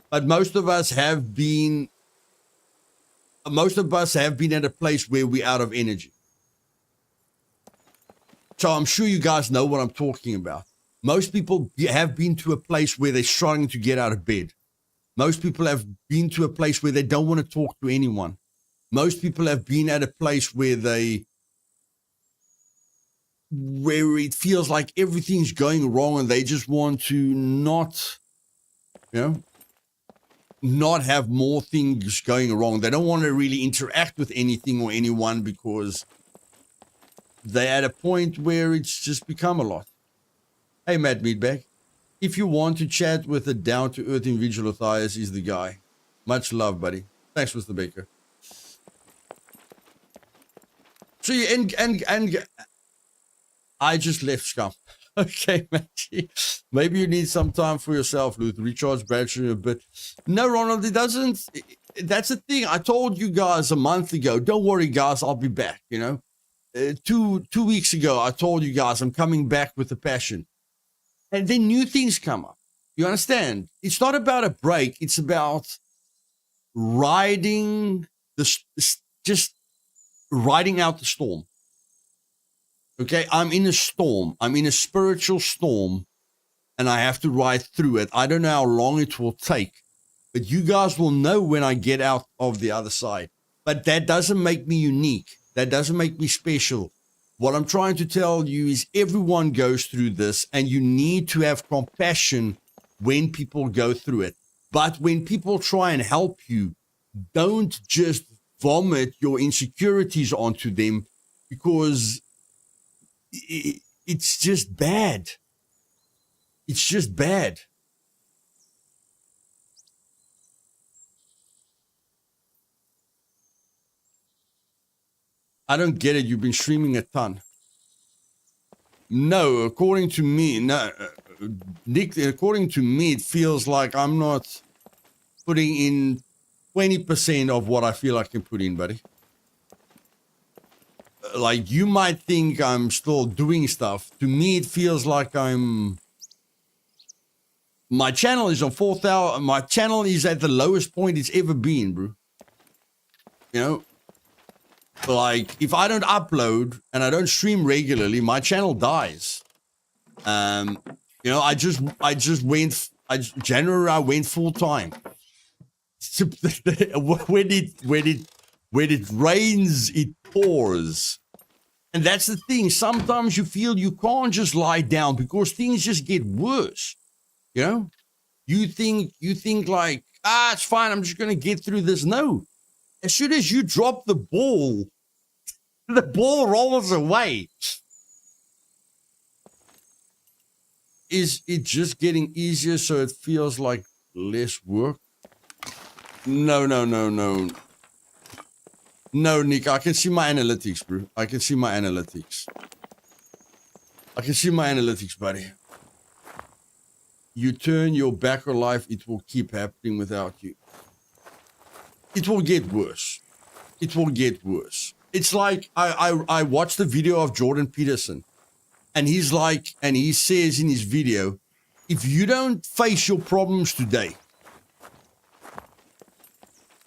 [SPEAKER 1] But most of us have been at a place where we're out of energy. So I'm sure you guys know what I'm talking about. Most people have been to a place where they're struggling to get out of bed. Most people have been to a place where they don't want to talk to anyone. Most people have been at a place where it feels like everything's going wrong and they just want to not have more things going wrong. They don't want to really interact with anything or anyone because they're at a point where it's just become a lot. Hey, Matt Meatbag. If you want to chat with a down-to-earth individual, Luthais is the guy. Much love, buddy. Thanks, Mr. Baker. So, and I just left Scum. Okay, Matty. Maybe you need some time for yourself, Luth. Recharge battery a bit. No, Ronald, it doesn't. That's the thing. I told you guys a month ago, don't worry, guys, I'll be back, you know. 2 weeks ago, I told you guys I'm coming back with a passion. And then new things come up. You understand? It's not about a break. It's about riding just riding out the storm. Okay, I'm in a storm. I'm in a spiritual storm, and I have to ride through it. I don't know how long it will take, but you guys will know when I get out of the other side. But that doesn't make me unique. That doesn't make me special. What I'm trying to tell you is everyone goes through this, and you need to have compassion when people go through it. But when people try and help you, don't just vomit your insecurities onto them, because it's just bad. It's just bad. I don't get it. You've been streaming a ton. No, according to me, Nick, according to me, it feels like I'm not putting in 20% of what I feel I can put in, buddy. Like, you might think I'm still doing stuff. To me, it feels like my channel is on 4,000. My channel is at the lowest point it's ever been, bro. You know? Like, if I don't upload and I don't stream regularly, my channel dies. You know, January I went full time. When it rains, it pours. And that's the thing. Sometimes you feel you can't just lie down because things just get worse. You know? You think like, it's fine, I'm just gonna get through this. No. As soon as you drop the ball rolls away. Is it just getting easier so it feels like less work? No. No, Nick, I can see my analytics, bro. I can see my analytics, buddy. You turn your back on life, it will keep happening without you. It will get worse. It's like I watched the video of Jordan Peterson, and he says in his video, if you don't face your problems today,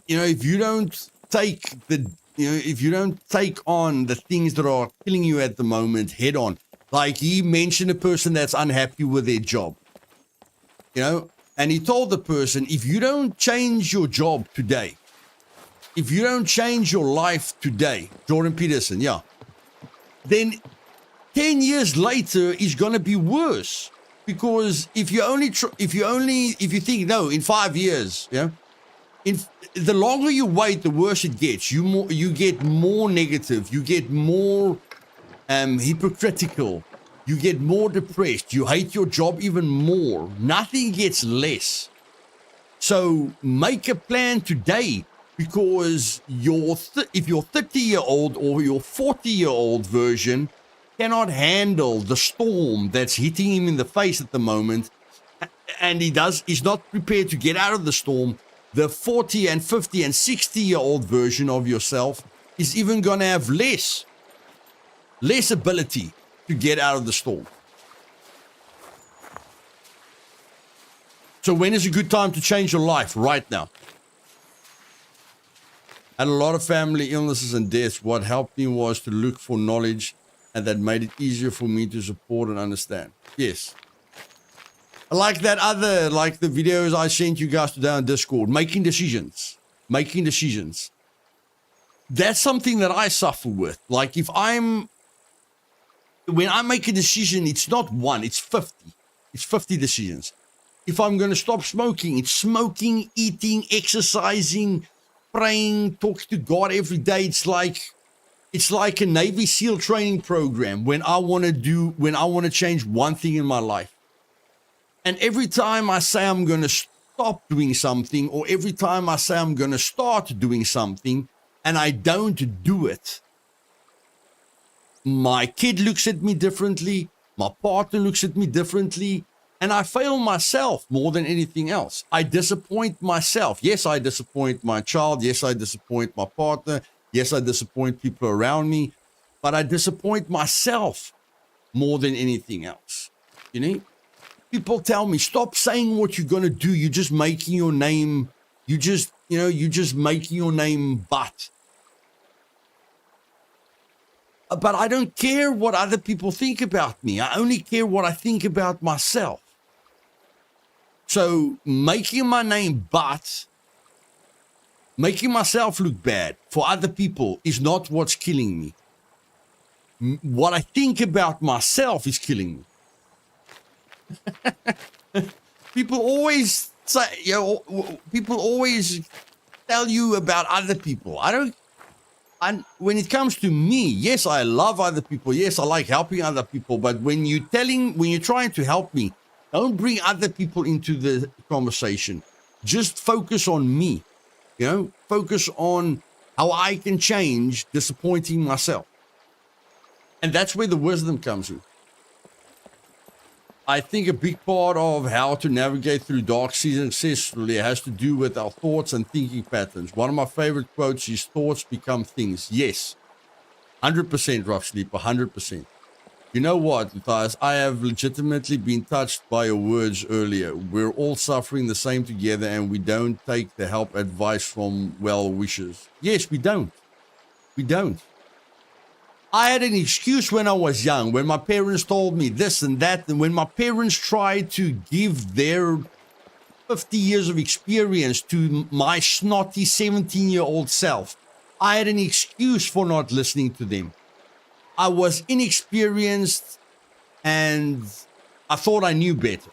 [SPEAKER 1] you know, if you don't take on the things that are killing you at the moment head on, like he mentioned a person that's unhappy with their job, you know, and he told the person, if you don't change your job today, if you don't change your life today, Jordan Peterson, yeah, then 10 years later is going to be worse Because if you think, no, in 5 years, the longer you wait, the worse it gets. You get more negative, you get more hypocritical, you get more depressed, you hate your job even more. Nothing gets less. So make a plan today, because if your 30-year-old or your 40-year-old version cannot handle the storm that's hitting him in the face at the moment, and he's not prepared to get out of the storm, the 40 and 50 and 60-year-old version of yourself is even going to have less ability to get out of the storm. So when is a good time to change your life? Right now. Had a lot of family illnesses and deaths. What helped me was to look for knowledge, and that made it easier for me to support and understand. Yes. Like the videos I sent you guys today on Discord, making decisions. That's something that I suffer with. Like when I make a decision, it's not one, it's 50. It's 50 decisions. If I'm going to stop smoking, it's smoking, eating, exercising, praying, talking to God every day. It's like a Navy SEAL training program when I want to change one thing in my life. And every time I say I'm going to stop doing something, or every time I say I'm going to start doing something and I don't do it, my kid looks at me differently, my partner looks at me differently, and I fail myself more than anything else. I disappoint myself. Yes, I disappoint my child. Yes, I disappoint my partner. Yes, I disappoint people around me, but I disappoint myself more than anything else. You know, people tell me, stop saying what you're going to do. You're just making your name. You're just making your name but. But I don't care what other people think about me. I only care what I think about myself. So making my name but, making myself look bad for other people is not what's killing me. What I think about myself is killing me. People always say, people always tell you about other people. And when it comes to me, yes, I love other people. Yes, I like helping other people. But when you're trying to help me, don't bring other people into the conversation. Just focus on me. Focus on how I can change disappointing myself. And that's where the wisdom comes in. I think a big part of how to navigate through dark seasons successfully has to do with our thoughts and thinking patterns. One of my favorite quotes is, thoughts become things. Yes. 100%, Rough Sleeper, 100%. You know what, Luthais? I have legitimately been touched by your words earlier. We're all suffering the same together, and we don't take the help advice from well wishers. Yes, we don't. We don't. I had an excuse when I was young, when my parents told me this and that, and when my parents tried to give their 50 years of experience to my snotty 17-year-old self. I had an excuse for not listening to them. I was inexperienced and I thought I knew better.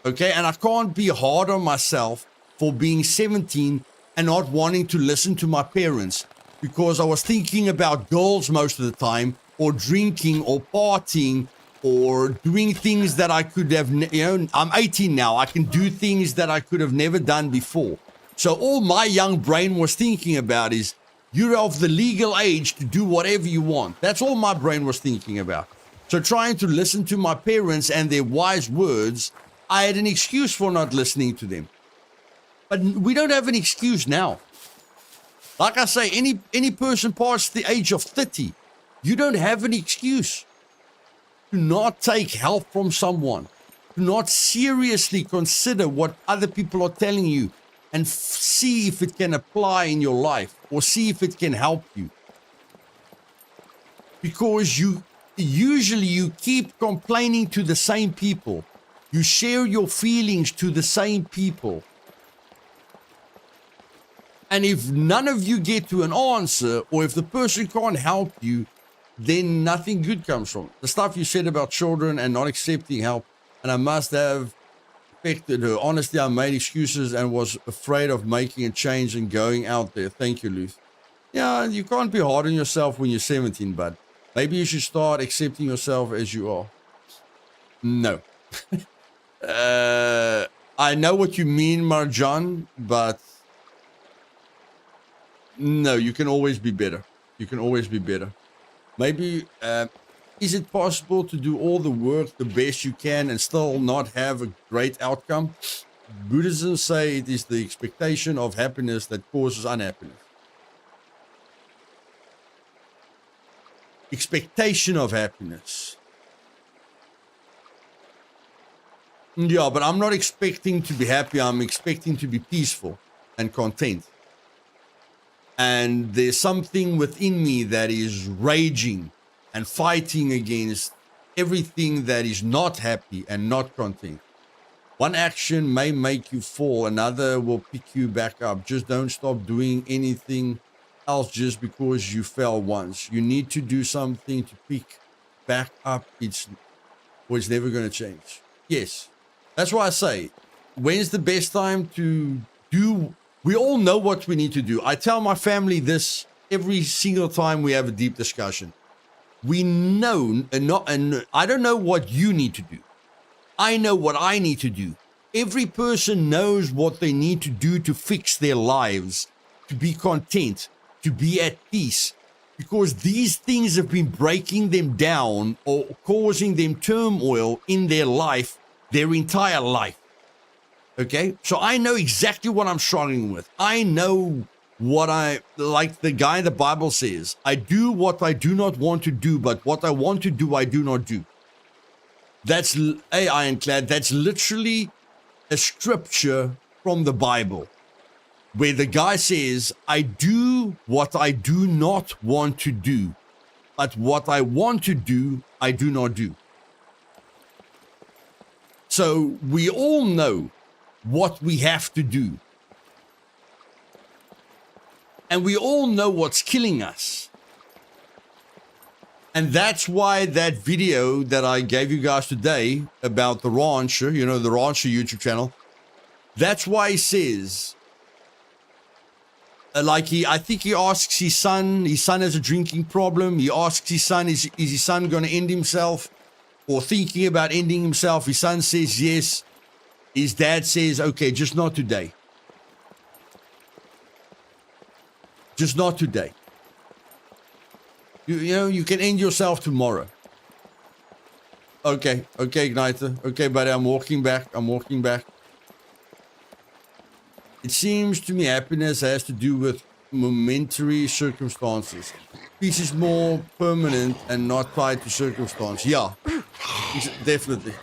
[SPEAKER 1] Okay, and I can't be hard on myself for being 17 and not wanting to listen to my parents, because I was thinking about girls most of the time, or drinking or partying or doing things that I could have, I'm 18 now. I can do things that I could have never done before. So all my young brain was thinking about is, you're of the legal age to do whatever you want. That's all my brain was thinking about. So trying to listen to my parents and their wise words, I had an excuse for not listening to them. But we don't have an excuse now. Like I say, any person past the age of 30, you don't have an excuse to not take help from someone, to not seriously consider what other people are telling you and see if it can apply in your life or see if it can help you. Because you keep complaining to the same people. You share your feelings to the same people. And if none of you get to an answer, or if the person can't help you, then nothing good comes from it. The stuff you said about children and not accepting help, and I must have affected her. Honestly, I made excuses and was afraid of making a change and going out there. Thank you, Luth. Yeah, you can't be hard on yourself when you're 17, bud. Maybe you should start accepting yourself as you are. No. I know what you mean, Marjan, but no, you can always be better. You can always be better. Maybe, is it possible to do all the work the best you can and still not have a great outcome? Buddhism say it is the expectation of happiness that causes unhappiness. Expectation of happiness. Yeah, but I'm not expecting to be happy. I'm expecting to be peaceful and content. And there's something within me that is raging and fighting against everything that is not happy and not content. One action may make you fall, another will pick you back up. Just don't stop doing anything else just because you fell once. You need to do something to pick back up. It's never going to change. Yes. That's why I say, when's the best time to do? We all know what we need to do. I tell my family this every single time we have a deep discussion. We know, and I don't know what you need to do. I know what I need to do. Every person knows what they need to do to fix their lives, to be content, to be at peace, because these things have been breaking them down or causing them turmoil in their life, their entire life. Okay? So I know exactly what I'm struggling with. I know what like the guy in the Bible says, I do what I do not want to do, but what I want to do, I do not do. That's Ironclad. That's literally a scripture from the Bible where the guy says, I do what I do not want to do, but what I want to do, I do not do. So we all know what we have to do. And we all know what's killing us. And that's why that video that I gave you guys today about the rancher, you know, the rancher YouTube channel, that's why he says, I think he asks his son has a drinking problem. He asks his son, is his son going to end himself or thinking about ending himself? His son says yes. His dad says, okay, just not today. Just not today. You know, you can end yourself tomorrow. Okay, Igniter. Okay, buddy, I'm walking back. It seems to me happiness has to do with momentary circumstances. Peace is more permanent and not tied to circumstance. Yeah, definitely.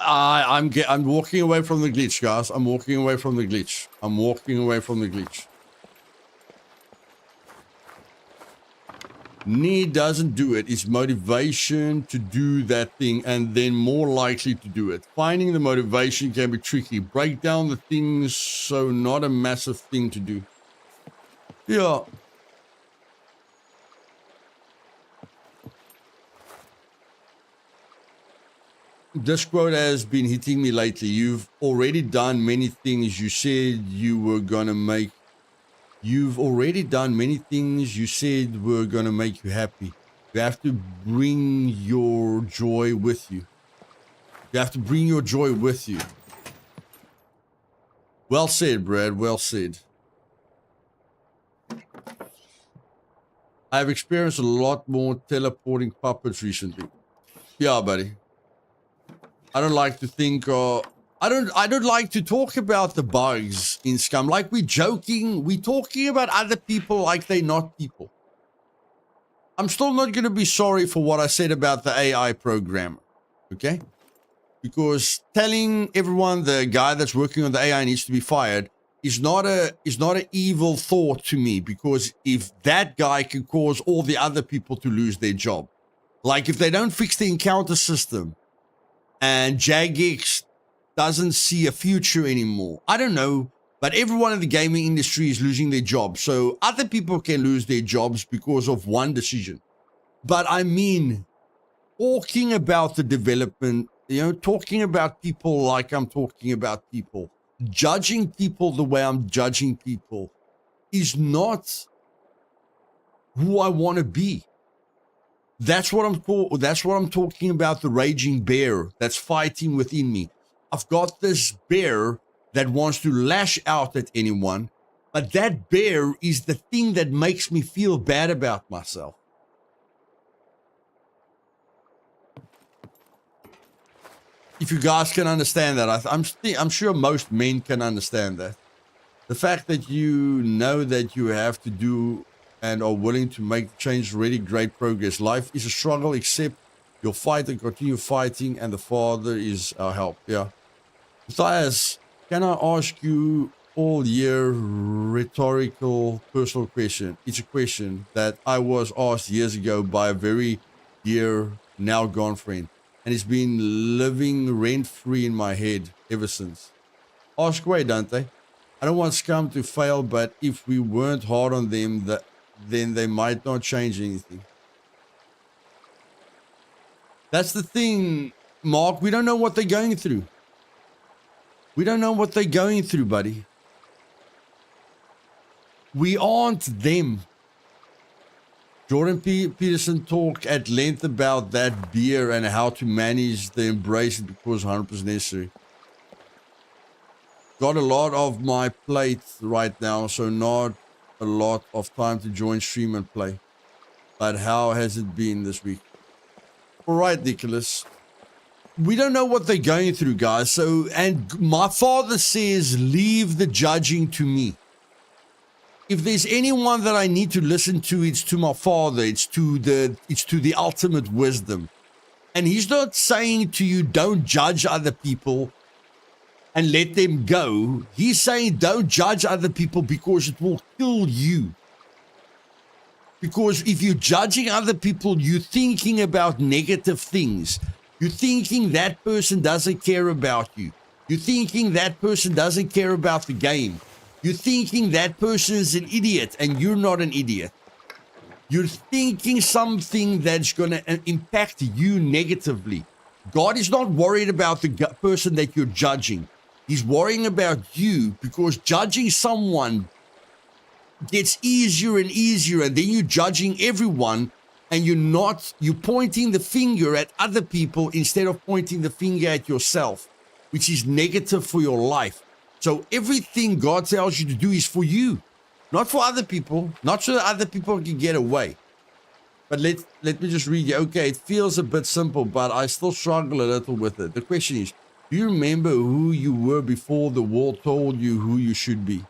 [SPEAKER 1] I'm walking away from the glitch, guys. I'm walking away from the glitch. Need doesn't do it. It's motivation to do that thing and then more likely to do it. Finding the motivation can be tricky. Break down the things so not a massive thing to do. Yeah. This quote has been hitting me lately. You've already done many things you said you were going to make. You've already done many things you said were going to make you happy. You have to bring your joy with you. Well said, Brad. Well said. I've experienced a lot more teleporting puppets recently. Yeah, buddy. I don't like to think I don't like to talk about the bugs in Scum. Like we're talking about other people like they're not people. I'm still not going to be sorry for what I said about the AI programmer. Okay? Because telling everyone the guy that's working on the AI needs to be fired is not an evil thought to me, because if that guy can cause all the other people to lose their job, like if they don't fix the encounter system and Jagex doesn't see a future anymore. I don't know. But everyone in the gaming industry is losing their jobs. So other people can lose their jobs because of one decision. But I mean, talking about the development, talking about people like I'm talking about people, judging people the way I'm judging people is not who I want to be. That's what I'm talking about, the raging bear that's fighting within me. I've got this bear that wants to lash out at anyone, but that bear is the thing that makes me feel bad about myself. If you guys can understand that, I'm sure most men can understand that. The fact that you know that you have to do and are willing to make the change is really great progress. Life is a struggle, except you'll fight and continue fighting, and the Father is our help. Yeah. Luthais, can I ask you all year rhetorical personal question? It's a question that I was asked years ago by a very dear, now gone friend, and it's been living rent-free in my head ever since. Ask away, Dante. I don't want Scum to fail, but if we weren't hard on them, then they might not change anything. That's the thing, Mark. We don't know what they're going through. We don't know what they're going through, buddy. We aren't them. Jordan Peterson talked at length about that beer and how to manage the embrace it because 100% necessary. Got a lot of my plate right now, so not a lot of time to join stream and play. But how has it been this week? All right, Nicholas. We don't know what they're going through, guys. So, and my father says, leave the judging to me. If there's anyone that I need to listen to, it's to my father. It's to the ultimate wisdom. And he's not saying to you, don't judge other people and let them go. He's saying don't judge other people because it will kill you. Because if you're judging other people, you're thinking about negative things. You're thinking that person doesn't care about you. You're thinking that person doesn't care about the game. You're thinking that person is an idiot and you're not an idiot. You're thinking something that's going to impact you negatively. God is not worried about the person that you're judging. He's worrying about you because judging someone gets easier and easier, and then you're judging everyone and you're pointing the finger at other people instead of pointing the finger at yourself, which is negative for your life. So everything God tells you to do is for you, not for other people, not so that other people can get away. But let me just read you. Okay, it feels a bit simple, but I still struggle a little with it. The question is, do you remember who you were before the world told you who you should be?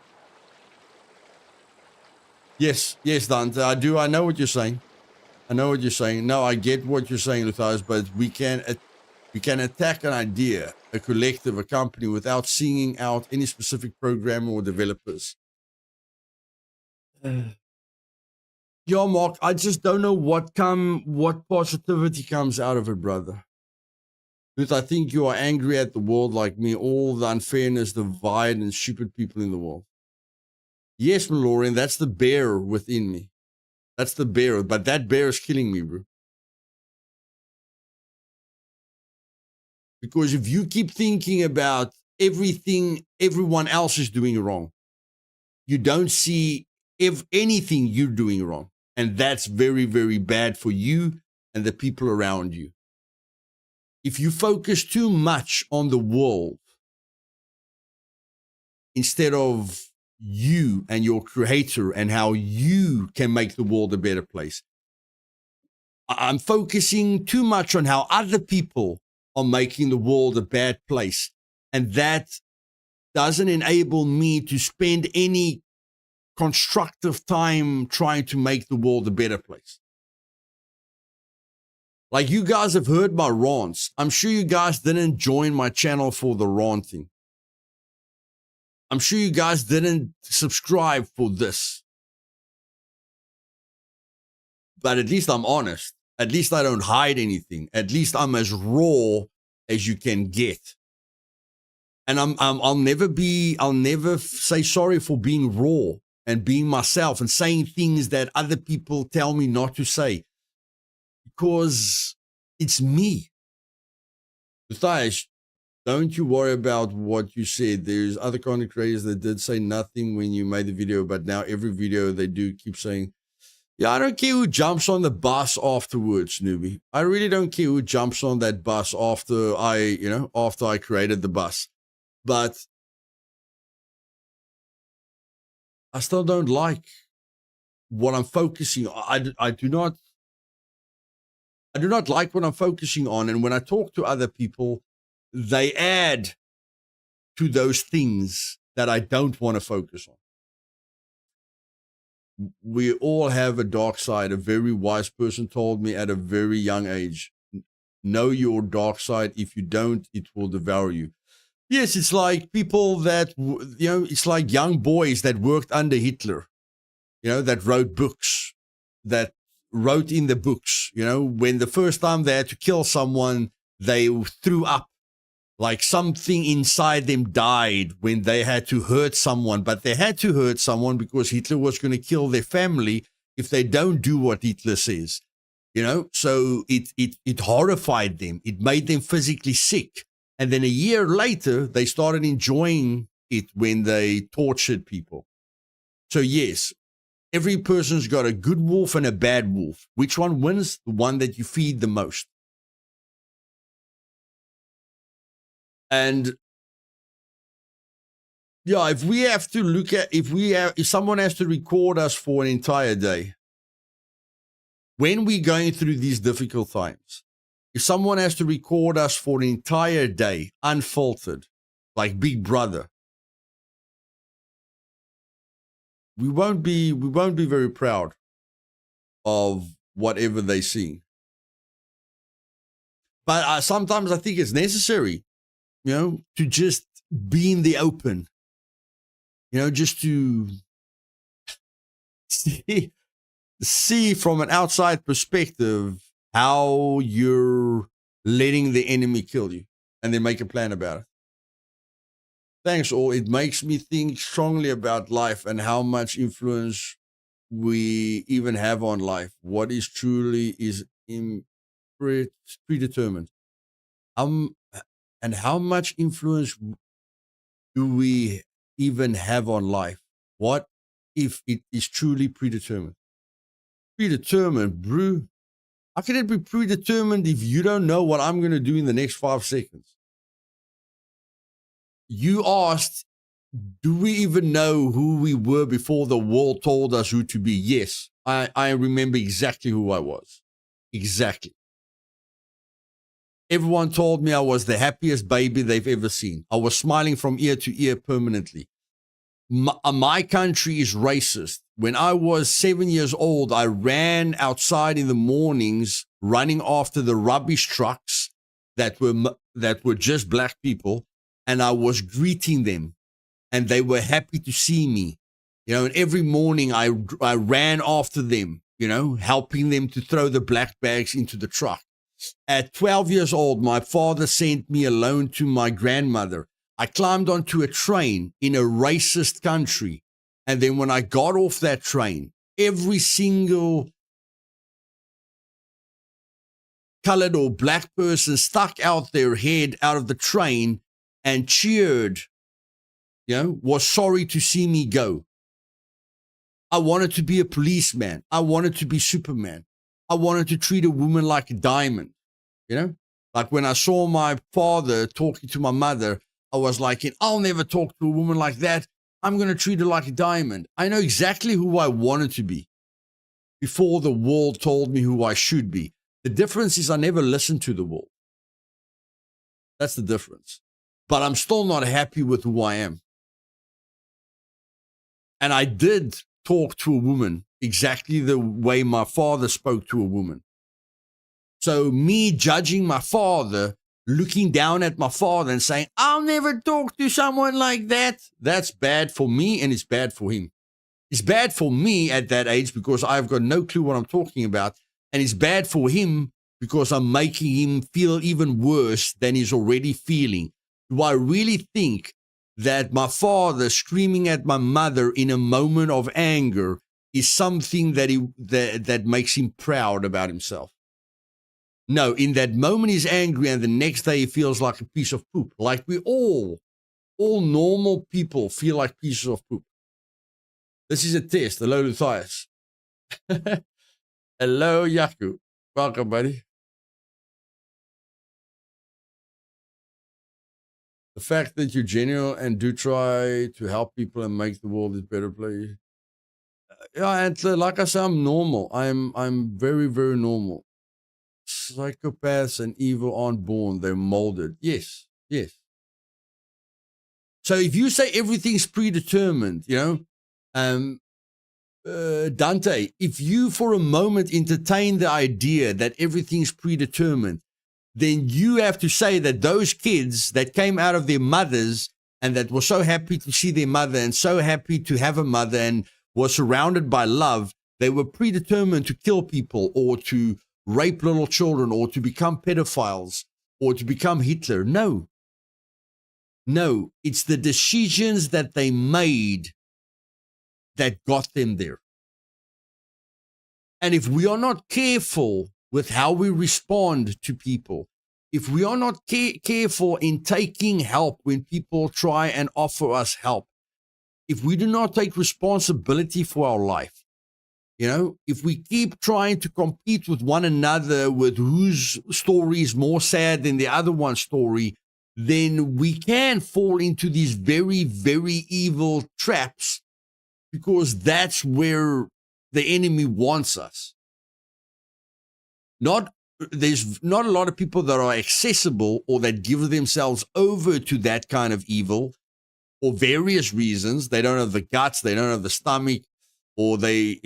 [SPEAKER 1] Yes, Dante, I do. I know what you're saying. No, I get what you're saying, Luthais, but we can attack an idea, a collective, a company without singing out any specific programmer or developers. Yeah, Mark, I just don't know what positivity comes out of it, brother. Because I think you are angry at the world like me, all the unfairness, the divide, and stupid people in the world. Yes, Malorian, that's the bear within me. That's the bear, but that bear is killing me, bro. Because if you keep thinking about everything everyone else is doing wrong, you don't see anything you're doing wrong. And that's very, very bad for you and the people around you. If you focus too much on the world instead of you and your creator and how you can make the world a better place, I'm focusing too much on how other people are making the world a bad place. And that doesn't enable me to spend any constructive time trying to make the world a better place. Like, you guys have heard my rants. I'm sure you guys didn't join my channel for the ranting. I'm sure you guys didn't subscribe for this. But at least I'm honest. At least I don't hide anything. At least I'm as raw as you can get. And I'll never say sorry for being raw and being myself and saying things that other people tell me not to say, because it's me. Luthais, don't you worry about what you said. There's other content creators that did say nothing when you made the video, but now every video they do keep saying, yeah, I don't care who jumps on the bus afterwards, newbie. I really don't care who jumps on that bus after I created the bus. But I still don't like what I'm focusing on. I do not like what I'm focusing on. And when I talk to other people, they add to those things that I don't want to focus on. We all have a dark side. A very wise person told me at a very young age, know your dark side. If you don't, it will devour you. Yes, it's like people that, it's like young boys that worked under Hitler, that wrote books, that wrote in the books, when the first time they had to kill someone, they threw up. Like something inside them died when they had to hurt someone, but they had to hurt someone because Hitler was going to kill their family if they don't do what Hitler says, so it horrified them. It made them physically sick. And then a year later, they started enjoying it when they tortured people. So yes, every person's got a good wolf and a bad wolf. Which one wins? The one that you feed the most. And yeah, if someone has to record us for an entire day, when we're going through these difficult times, if someone has to record us for an entire day, unfiltered, like Big Brother, we won't be very proud of whatever they see. But sometimes I think it's necessary, to just be in the open, just to see from an outside perspective how you're letting the enemy kill you, and then make a plan about it. Thanks all. It makes me think strongly about life and how much influence we even have on life. What is truly is predetermined. And how much influence do we even have on life? What if it is truly predetermined? Predetermined, bro. How can it be predetermined if you don't know what I'm going to do in the next 5 seconds? You asked, do we even know who we were before the world told us who to be? Yes, I remember exactly who I was. Exactly. Everyone told me I was the happiest baby they've ever seen. I was smiling from ear to ear permanently. My country is racist. When I was 7 years old, I ran outside in the mornings, running after the rubbish trucks that were just black people, and I was greeting them, and they were happy to see me. And every morning I ran after them, helping them to throw the black bags into the truck. At 12 years old, my father sent me alone to my grandmother. I climbed onto a train in a racist country. And then when I got off that train, every single colored or black person stuck out their head out of the train and cheered, was sorry to see me go. I wanted to be a policeman. I wanted to be Superman. I wanted to treat a woman like a diamond, Like when I saw my father talking to my mother, I was like, I'll never talk to a woman like that. I'm going to treat her like a diamond. I know exactly who I wanted to be before the world told me who I should be. The difference is I never listened to the world. That's the difference. But I'm still not happy with who I am. And I did talk to a woman exactly the way my father spoke to a woman. So me judging my father, looking down at my father and saying, I'll never talk to someone like that, that's bad for me and it's bad for him. It's bad for me at that age because I've got no clue what I'm talking about. And it's bad for him because I'm making him feel even worse than he's already feeling. Do I really think that my father screaming at my mother in a moment of anger is something that makes him proud about himself? No, in that moment he's angry, and the next day he feels like a piece of poop. Like we all normal people feel like pieces of poop. This is a test. Hello, Luthais. Hello, Yaku. Welcome, buddy. The fact that you're genuine and do try to help people and make the world a better place. Yeah, and like I said, I'm normal. I'm very, very normal. Psychopaths and evil aren't born; they're molded. Yes, yes. So if you say everything's predetermined, Dante, if you for a moment entertain the idea that everything's predetermined, then you have to say that those kids that came out of their mothers and that were so happy to see their mother and so happy to have a mother and were surrounded by love, they were predetermined to kill people or to rape little children or to become pedophiles or to become Hitler. No, it's the decisions that they made that got them there. And if we are not careful with how we respond to people, if we are not careful in taking help when people try and offer us help, if we do not take responsibility for our life, if we keep trying to compete with one another with whose story is more sad than the other one's story, then we can fall into these very, very evil traps, because that's where the enemy wants us. There's not a lot of people that are accessible or that give themselves over to that kind of evil for various reasons. They don't have the guts, they don't have the stomach, or they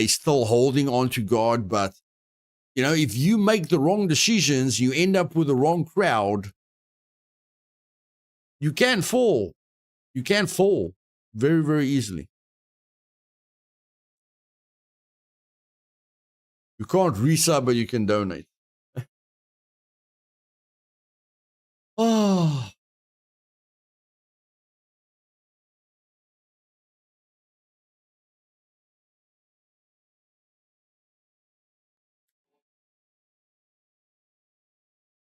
[SPEAKER 1] still holding on to God. But, if you make the wrong decisions, you end up with the wrong crowd, you can fall. You can fall very, very easily. You can't resub, but you can donate. Oh.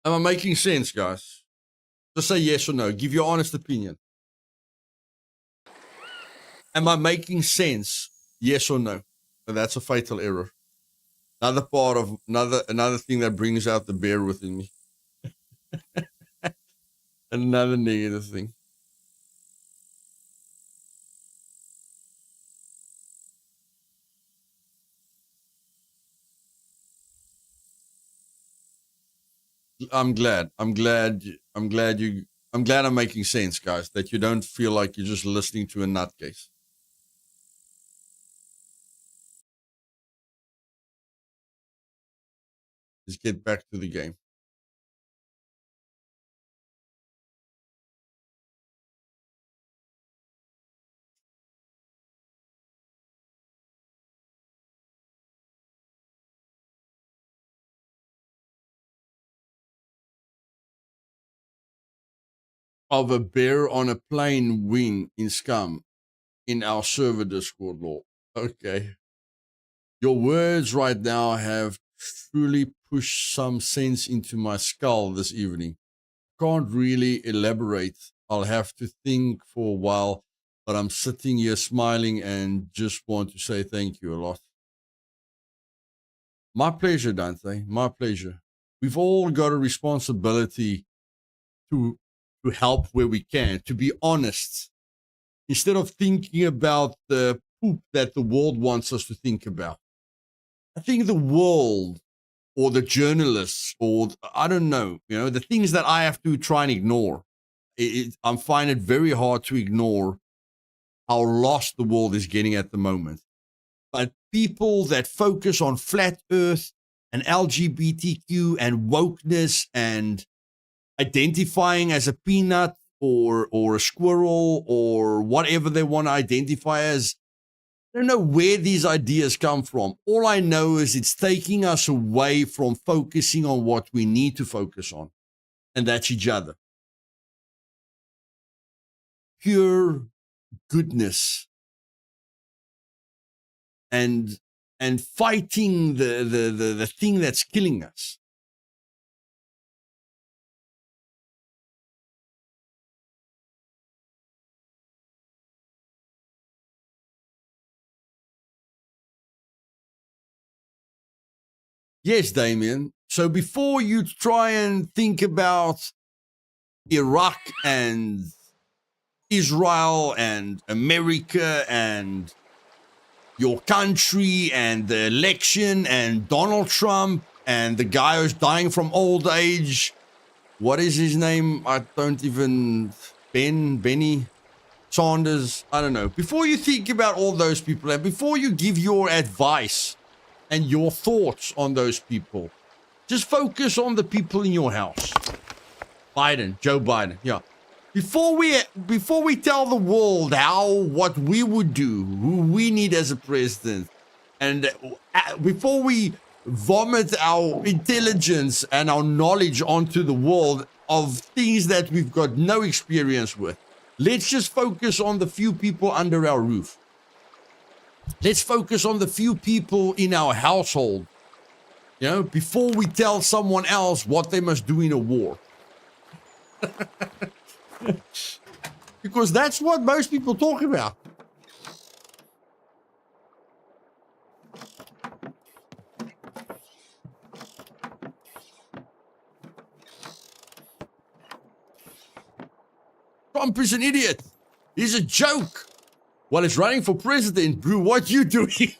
[SPEAKER 1] Am I making sense, guys? Just say yes or no. Give your honest opinion. Am I making sense? Yes or no? And that's a fatal error. Another part of another thing that brings out the bear within me. Another negative thing. I'm glad I'm making sense, guys, that you don't feel like you're just listening to a nutcase. Let's get back to the game. Of a bear on a plane wing in Scum in our server Discord law. Okay. Your words right now have truly pushed some sense into my skull this evening. Can't really elaborate. I'll have to think for a while, but I'm sitting here smiling and just want to say thank you a lot. My pleasure, Dante. My pleasure. We've all got a responsibility to help where we can, to be honest, instead of thinking about the poop that the world wants us to think about. I think the world or the journalists or I don't know, the things that I have to try and ignore. I find it very hard to ignore how lost the world is getting at the moment. But people that focus on flat earth and LGBTQ and wokeness and identifying as a peanut or a squirrel or whatever they want to identify as, I don't know where these ideas come from. All I know is it's taking us away from focusing on what we need to focus on, and that's each other. pure goodness and fighting the thing that's killing us. Yes, Damien. So before you try and think about Iraq and Israel and America and your country and the election and Donald Trump and the guy who's dying from old age, what is his name? I don't even... Benny Sanders? I don't know. Before you think about all those people and before you give your advice and your thoughts on those people, just focus on the people in your house. Joe Biden, yeah. Before we tell the world what we would do, who we need as a president, and before we vomit our intelligence and our knowledge onto the world of things that we've got no experience with, let's just focus on the few people under our roof. Let's focus on the few people in our household, before we tell someone else what they must do in a war. Because that's what most people talk about. Trump is an idiot. He's a joke. Well, it's running for president, Brew. What you doing?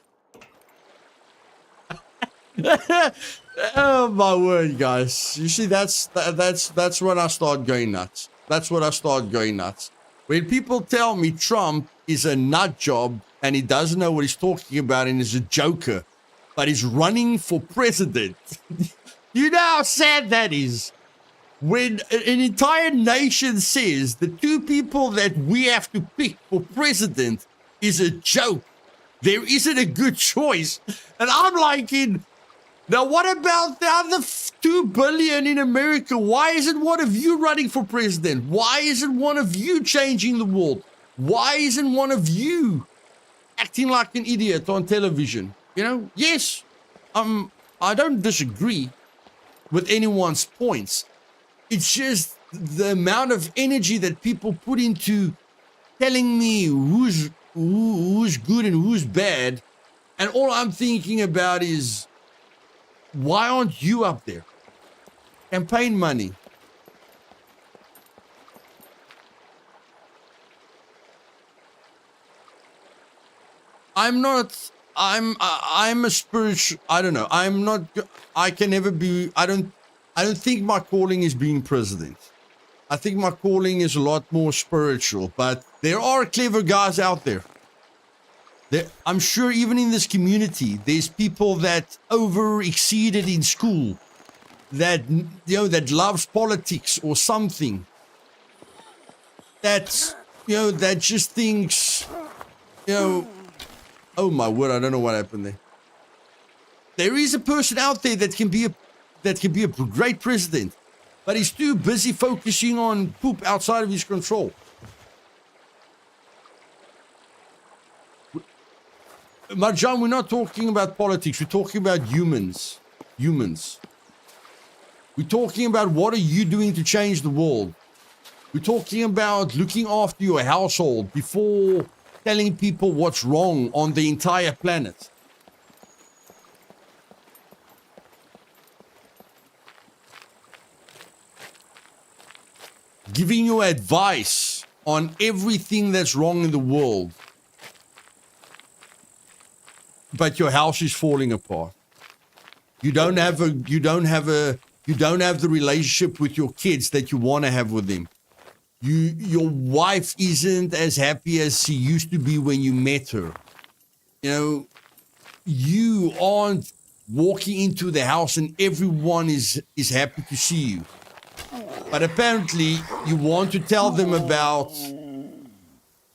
[SPEAKER 1] Oh my word, guys! You see, that's when I start going nuts. That's when I start going nuts. When people tell me Trump is a nut job and he doesn't know what he's talking about and is a joker, but he's running for president. You know how sad that is? When an entire nation says the two people that we have to pick for president is a joke, there isn't a good choice. And I'm like, now what about the other 2 billion in America? Why isn't one of you running for president? Why isn't one of you changing the world? Why isn't one of you acting like an idiot on television? Yes, I don't disagree with anyone's points. It's just the amount of energy that people put into telling me who's good and who's bad. And all I'm thinking about is, why aren't you up there? Campaign money. I'm a spiritual, I don't know. I can never be, I don't think my calling is being president. I think my calling is a lot more spiritual, but there are clever guys out there. I'm sure even in this community, there's people that over-exceeded in school, that loves politics or something, that just thinks, oh my word, I don't know what happened there. There is a person out there that can be a great president, but he's too busy focusing on poop outside of his control. Marjan, we're not talking about politics. We're talking about humans. We're talking about what are you doing to change the world. We're talking about looking after your household before telling people what's wrong on the entire planet. Giving you advice on everything that's wrong in the world. But your house is falling apart. You don't have the relationship with your kids that you want to have with them. Your wife isn't as happy as she used to be when you met her. You aren't walking into the house and everyone is happy to see you. But apparently you want to tell them about,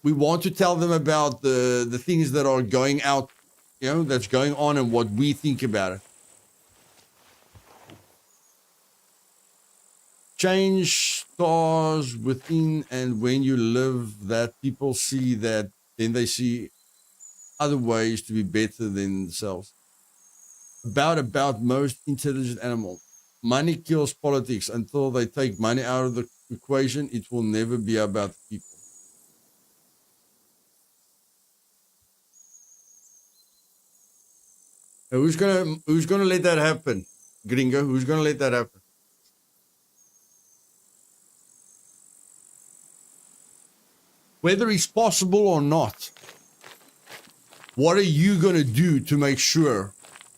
[SPEAKER 1] the things that are going out, that's going on and what we think about it. change stars within, and when you live that, people see that, then they see other ways to be better than themselves. About most intelligent animals. Money kills politics. Until they take money out of the equation, it will never be about the people. Now, who's gonna let that happen? Gringo, who's gonna let that happen? Whether it's possible or not, what are you gonna do to make sure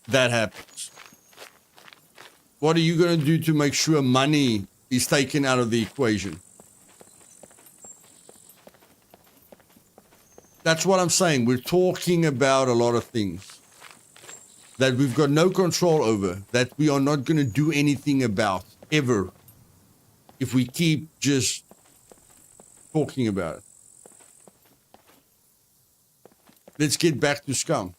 [SPEAKER 1] that happens? What are you gonna do to make sure money is taken out of the equation? That's what I'm saying. We're talking about a lot of things that we've got no control over, that we are not going to do anything about ever if we keep just talking about it. Let's get back to Scum.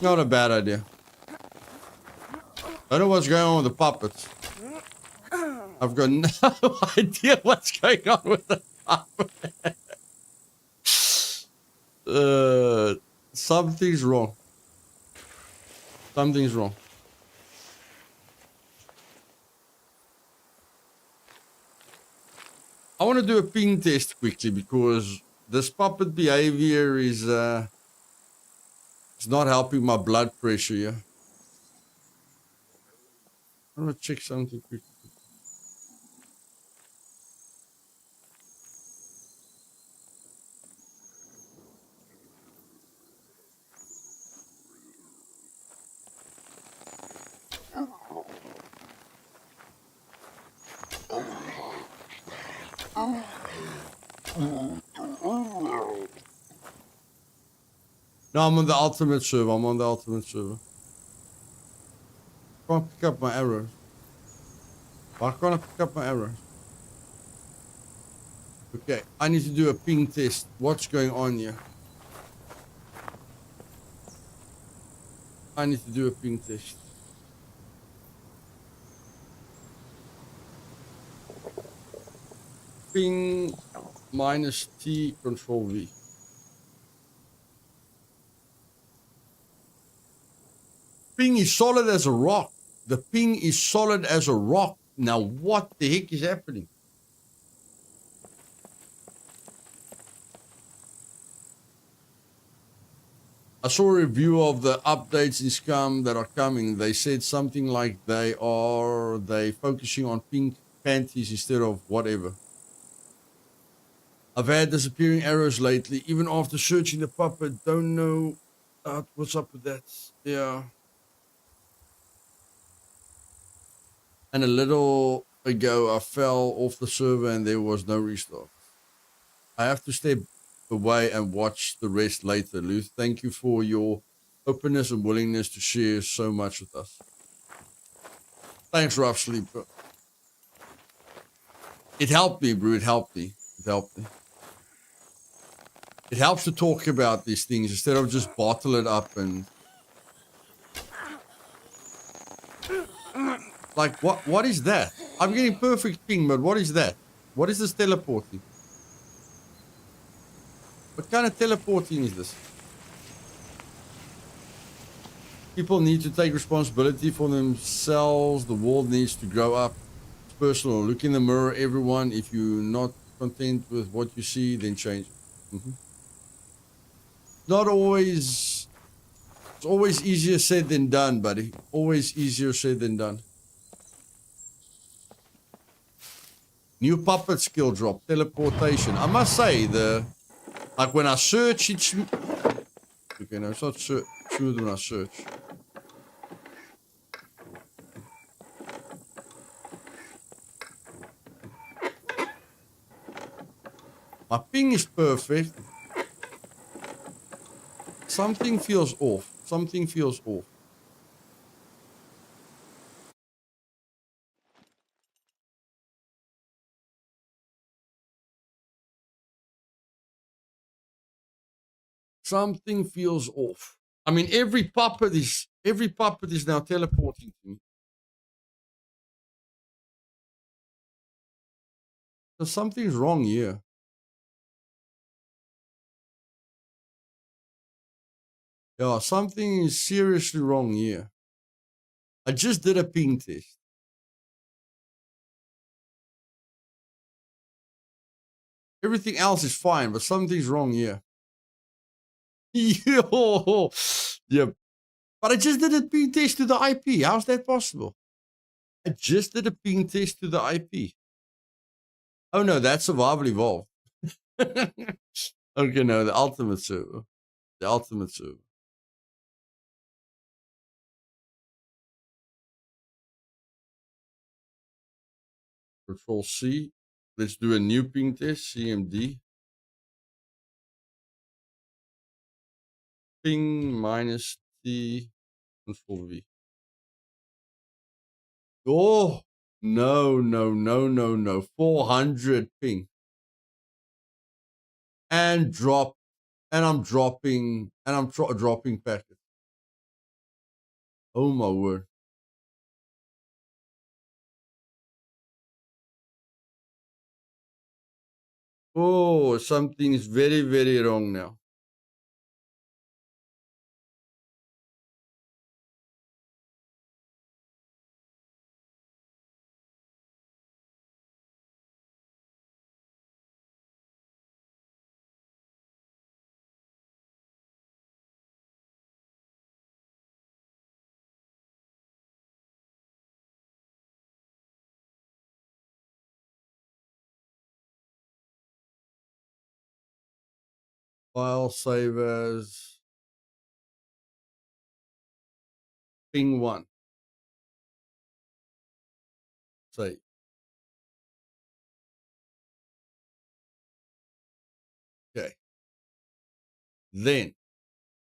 [SPEAKER 1] Not a bad idea. I don't know what's going on with the puppets. I've got no idea what's going on with the puppet. Something's wrong. Something's wrong. I want to do a ping test quickly because this puppet behavior is it's not helping my blood pressure here. I want to check something quickly. No, I'm on the ultimate server. I'm on the ultimate server. I can't pick up my arrows. Why can't I pick up my arrows? Okay, I need to do a ping test. What's going on here? I need to do a ping test. Ping minus T, control V. Ping is solid as a rock. The ping is solid as a rock. Now what the heck is happening? I saw a review of the updates in Scum that are coming. They said something like they focusing on pink panties instead of whatever. I've had disappearing arrows lately, even after searching the puppet. Don't know what's up with that. Yeah. And a little ago, I fell off the server and there was no restart. I have to step away and watch the rest later. Luth, thank you for your openness and willingness to share so much with us. Thanks, Rough Sleeper. It helped me, bro. It helped me. It helped me. It helps to talk about these things instead of just bottle it up and... Like, what is that? I'm getting perfect ping, but what is that? What is this teleporting? What kind of teleporting is this? People need to take responsibility for themselves. The world needs to grow up. It's personal. Look in the mirror, everyone. If you're not content with what you see, then change it. Not always... It's always easier said than done, buddy. Always easier said than done. New puppet skill drop, teleportation. I must say, like when I search, it's... Okay, no, it's not smooth when I search. My ping is perfect. Something feels off. Something feels off. Something feels off. I mean, every puppet is now teleporting to me. So something's wrong here. Yeah, something is seriously wrong here. I just did a ping test. Everything else is fine, but something's wrong here. Yo, yep. But I just did a ping test to the IP. How's that possible? I just did a ping test to the IP. Oh no, that's Survival Evolved. Okay, no, the ultimate server. The ultimate server. Control C. Let's do a new ping test. CMD. Ping minus T. Control V. Oh, no. 400 ping. And drop. And I'm dropping. And I'm dropping packets. Oh, my word. Oh, something is very, very wrong now. File save as ping 1. Save. Okay. Then,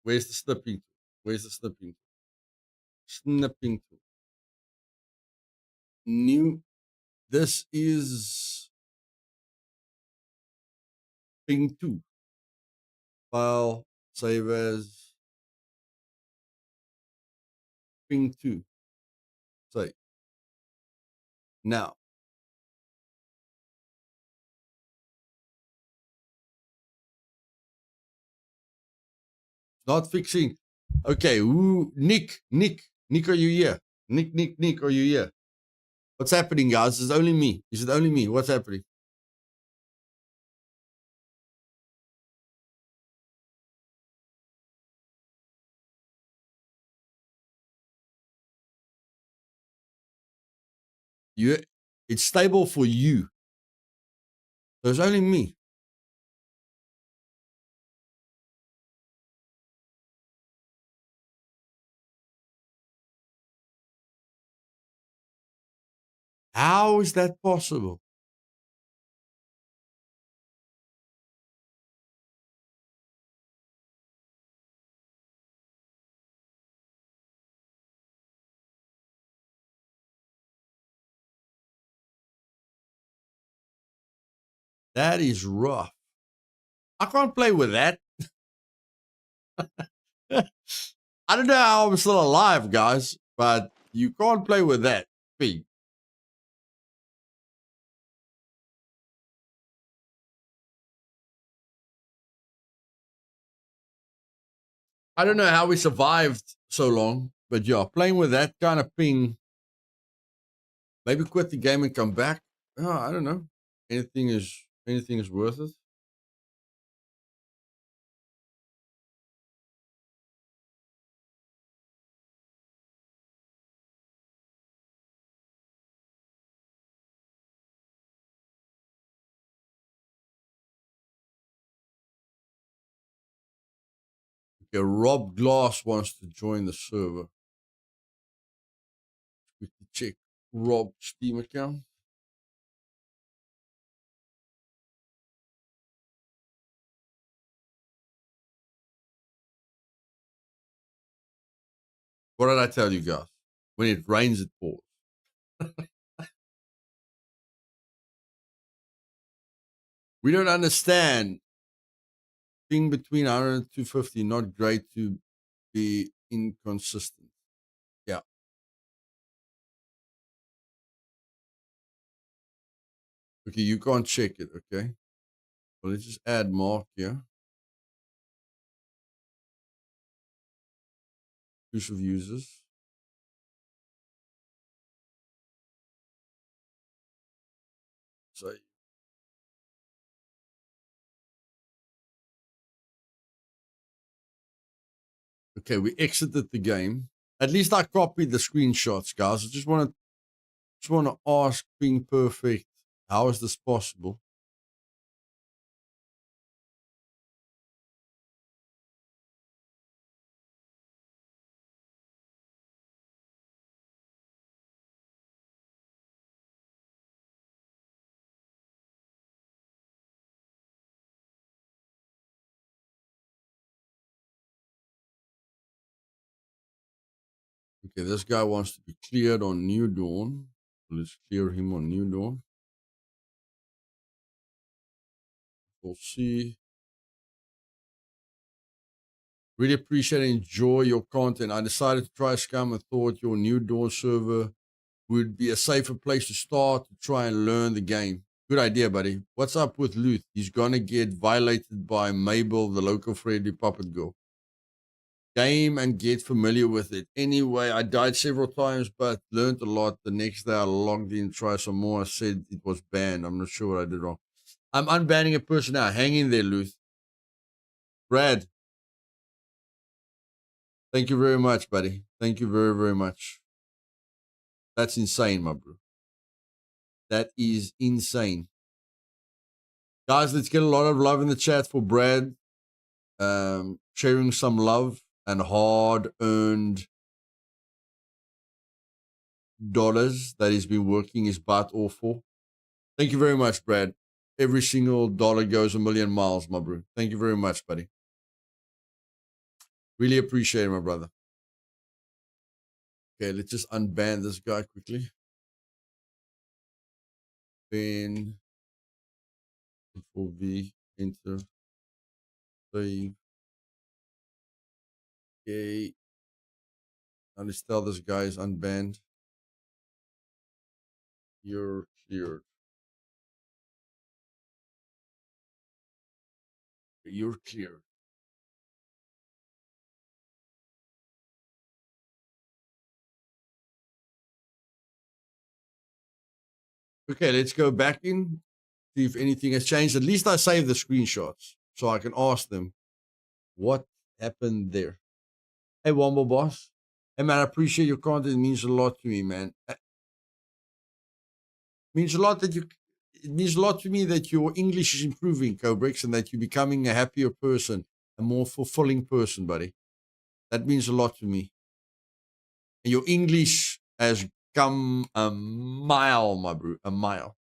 [SPEAKER 1] where's the snipping tool? Where's the snipping tool? Snipping tool. New. This is ping 2. File save as ping 2. Save. Now, not fixing. Okay, Nick, are you here? Nick, are you here? What's happening, guys? Is it only me? Is it only me? What's happening? It's stable for you. So it's only me. How is that possible? That is rough. I can't play with that. I don't know how I'm still alive, guys, but you can't play with that. Big. I don't know how we survived so long, but yeah, playing with that kind of ping. Maybe quit the game and come back. Oh, I don't know. Anything is worth it. Okay, Rob Glass wants to join the server. We can check Rob's Steam account. What did I tell you guys? When it rains, it pours. We don't understand Ping between 100 and 250, not great to be inconsistent. Yeah. Okay, you can't check it, okay? Well, let's just add Mark here. Exclusive users. So, okay, we exited the game. At least I copied the screenshots, guys. I just want to ask, being perfect, how is this possible? Okay, this guy wants to be cleared on New Dawn. Let's clear him on New Dawn. We'll see. Really appreciate and enjoy your content. I decided to try Scum and thought your New Dawn server would be a safer place to start to try and learn the game. Good idea, buddy. What's up with Luth? He's gonna get violated by Mabel, the local friendly puppet girl. Game and get familiar with it. Anyway, I died several times, but learned a lot. The next day I logged in, tried some more. I said it was banned. I'm not sure what I did wrong. I'm unbanning a person now. Hang in there, Luth. Brad, thank you very much, buddy. Thank you very, very much. That's insane, my bro. That is insane. Guys, let's get a lot of love in the chat for Brad. Sharing some love and hard-earned dollars that he's been working his butt off for. Thank you very much, Brad. Every single dollar goes a million miles, my bro. Thank you very much, buddy. Really appreciate it, my brother. Okay, let's just unban this guy quickly. Ban. Control V. Enter. Save. Okay. Now let's tell this guy is unbanned. You're cleared. You're cleared. Okay, let's go back in, see if anything has changed. At least I saved the screenshots so I can ask them what happened there. Hey, Womble Boss. Hey, man, I appreciate your content. It means a lot to me, man. It means a lot that it means a lot to me that your English is improving, Cobrix, and that you're becoming a happier person, a more fulfilling person, buddy. That means a lot to me. And your English has come a mile, my bro, a mile.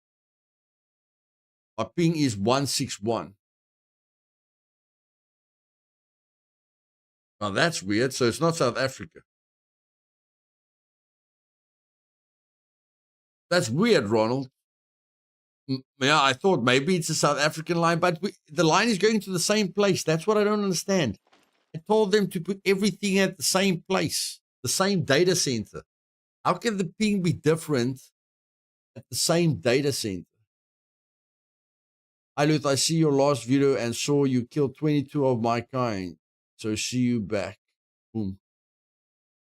[SPEAKER 1] My ping is 161. Now that's weird. So it's not South Africa. That's weird, Ronald. Yeah, I thought maybe it's a South African line, but the line is going to the same place. That's what I don't understand. I told them to put everything at the same place, the same data center. How can the ping be different at the same data center? Hi, Luth, I see your last video and saw you kill 22 of my kind. So see you back. Boom.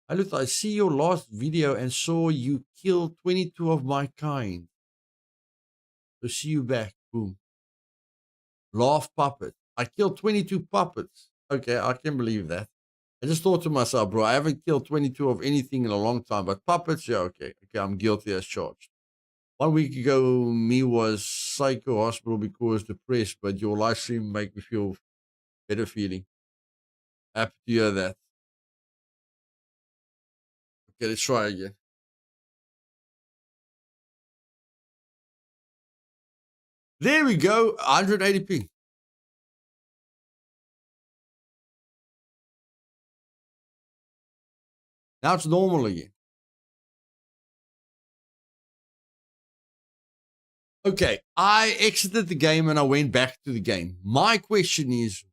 [SPEAKER 1] Hi, Luth, I see your last video and saw you kill 22 of my kind. So see you back. Boom. Laugh puppet. I killed 22 puppets. Okay, I can believe that. I just thought to myself, bro, I haven't killed 22 of anything in a long time, but puppets, yeah, okay. Okay, I'm guilty as charged. 1 week ago, me was psycho hospital because depressed, but your live stream make me feel better feeling. Happy to hear that. Okay, let's try again. There we go, 180p. Now it's normal again. Okay, I exited the game and I went back to the game. My question is,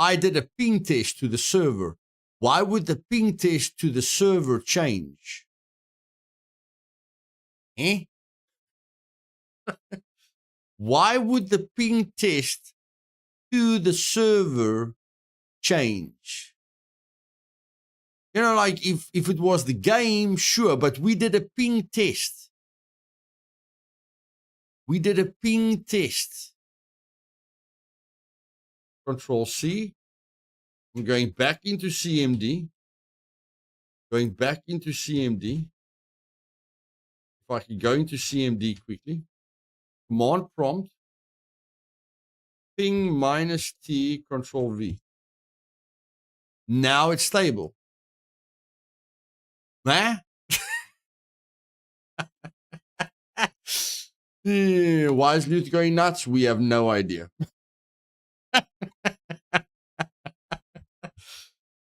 [SPEAKER 1] I did a ping test to the server. Why would the ping test to the server change? Eh? Why would the ping test to the server change? You know, like if it was the game, sure, but we did a ping test. We did a ping test. Control C. I'm going back into CMD. Going back into CMD. If I can go into CMD quickly. Command prompt. Ping -T, Control V. Now it's stable. Huh? Why is Luthais going nuts? We have no idea.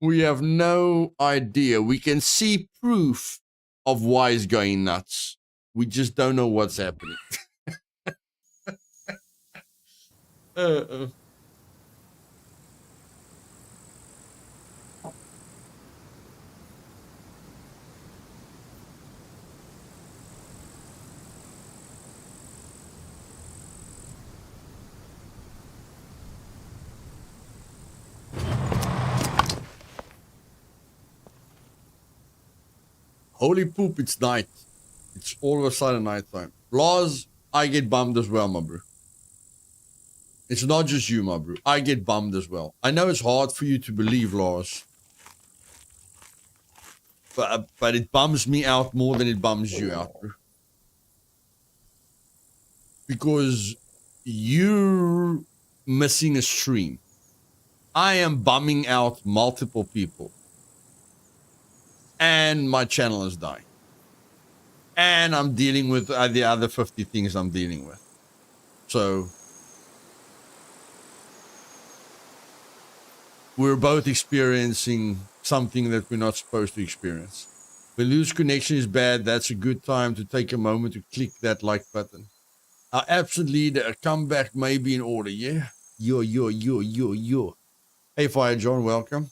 [SPEAKER 1] We have no idea. We can see proof of why he's going nuts. We just don't know what's happening. Holy poop, it's night. It's all of a sudden nighttime. Lars, I get bummed as well, my bro. It's not just you, my bro. I get bummed as well. I know it's hard for you to believe, Lars. But it bums me out more than it bums you out, bro. Because you're missing a stream. I am bumming out multiple people. And my channel is dying. And I'm dealing with the other 50 things I'm dealing with. So we're both experiencing something that we're not supposed to experience. When lose connection is bad, that's a good time to take a moment to click that like button. Our absent leader, a comeback may be in order, yeah? Yo. Hey, Fire John, welcome.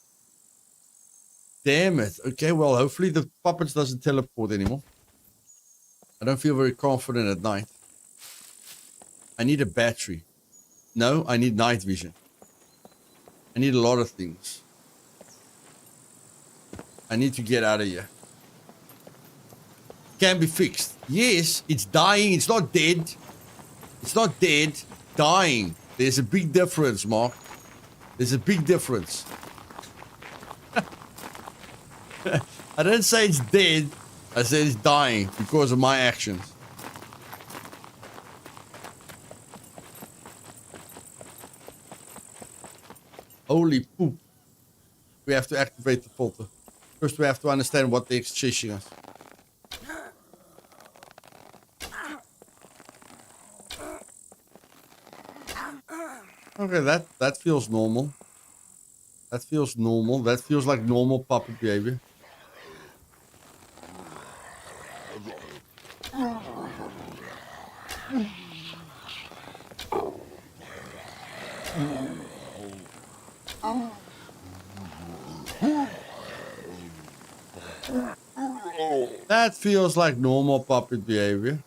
[SPEAKER 1] Damn it. Okay, well, hopefully the puppets doesn't teleport anymore. I don't feel very confident at night. I need a battery. No, I need night vision. I need a lot of things. I need to get out of here. Can be fixed. Yes, it's dying. It's not dead. It's not dead. Dying. There's a big difference, Mark. There's a big difference. I didn't say it's dead. I said it's dying because of my actions. Holy poop. We have to activate the filter. First we have to understand what they're chasing us. Okay, that feels normal. That feels normal. That feels like normal puppet behavior. That feels like normal puppet behavior.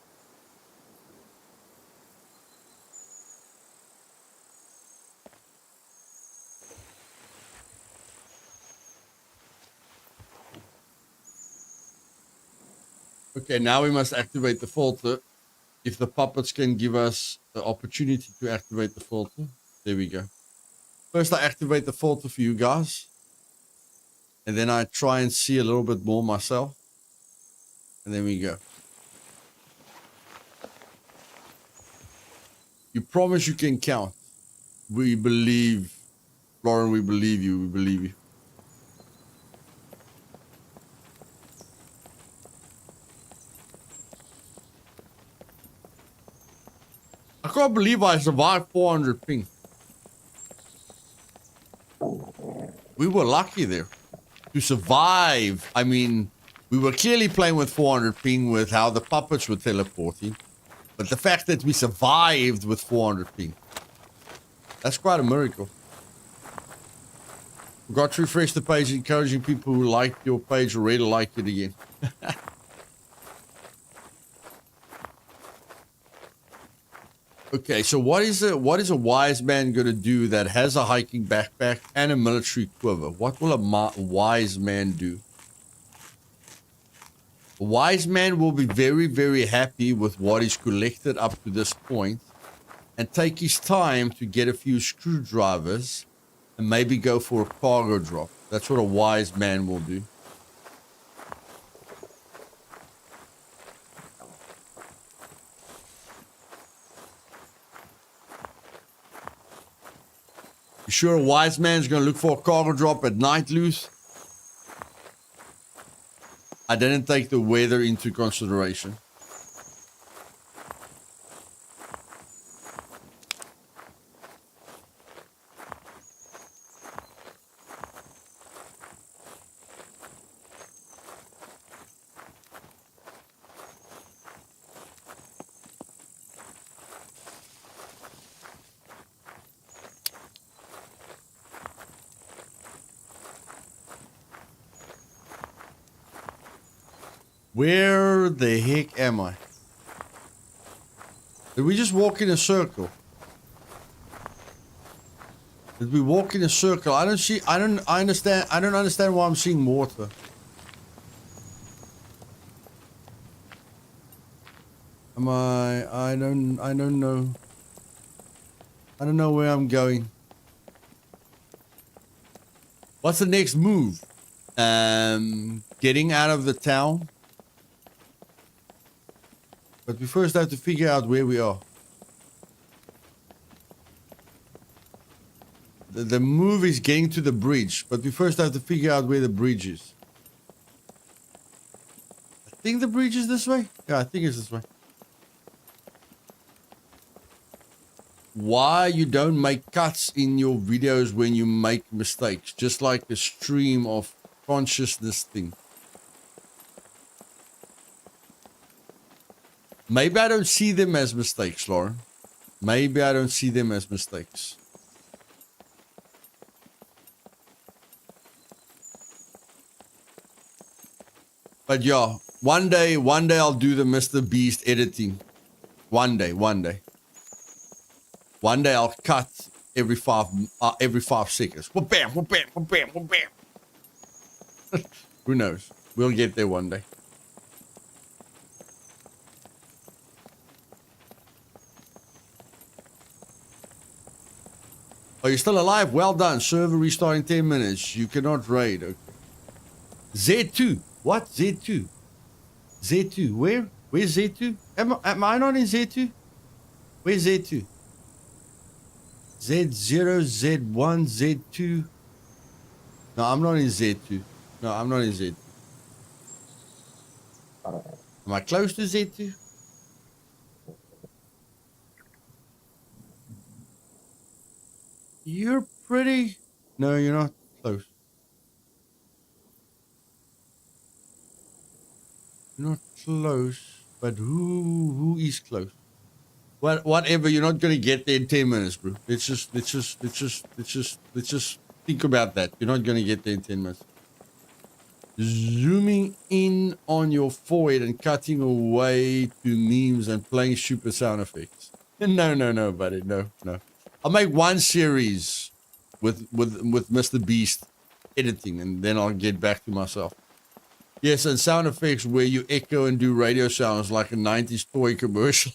[SPEAKER 1] Okay, now we must activate the filter. If the puppets can give us the opportunity to activate the filter. There we go. First I activate the filter for you guys. And then I try and see a little bit more myself. And then we go. You promise you can count. We believe. Lauren, we believe you. We believe you. I can't believe I survived 400 ping. We were lucky there to survive. I mean, we were clearly playing with 400 ping with how the puppets were teleporting. But the fact that we survived with 400 ping, that's quite a miracle. Forgot to refresh the page, encouraging people who liked your page already like it again. Okay, so what is a wise man going to do that has a hiking backpack and a military quiver? What will a wise man do? A wise man will be very, very happy with what he's collected up to this point and take his time to get a few screwdrivers and maybe go for a cargo drop. That's what a wise man will do. You sure a wise man's going to look for a cargo drop at night, Luth? I didn't take the weather into consideration. Where the heck am I? Did we just walk in a circle? Did we walk in a circle? I don't understand why I'm seeing water. I don't know. I don't know where I'm going. What's the next move? Getting out of the town. But we first have to figure out where we are. The move is getting to the bridge, but we first have to figure out where the bridge is. I think the bridge is this way. Yeah, I think it's this way. Why you don't make cuts in your videos when you make mistakes? Just like the stream of consciousness thing. Maybe I don't see them as mistakes, Lauren. Maybe I don't see them as mistakes. But yeah, one day I'll do the Mr. Beast editing. One day. One day I'll cut every 5 seconds. Bam, bam, bam, bam. Who knows? We'll get there one day. Are you still alive? Well done. Server restarting 10 minutes. You cannot raid. Okay. Z2. What? Z2? Z2. Where? Where's Z2? Am I not in Z2? Where's Z2? Z0, Z1, Z2. No, I'm not in Z2. No, I'm not in Z2. Am I close to Z2? You're pretty... No, you're not close. You're not close, but who is close? Whatever, you're not gonna get there in 10 minutes, bro. Let's just think about that. You're not gonna get there in 10 minutes. Zooming in on your forehead and cutting away to memes and playing super sound effects. No, buddy. No. I'll make one series with Mr. Beast editing, and then I'll get back to myself. Yes, and sound effects where you echo and do radio sounds like a 90s toy commercial.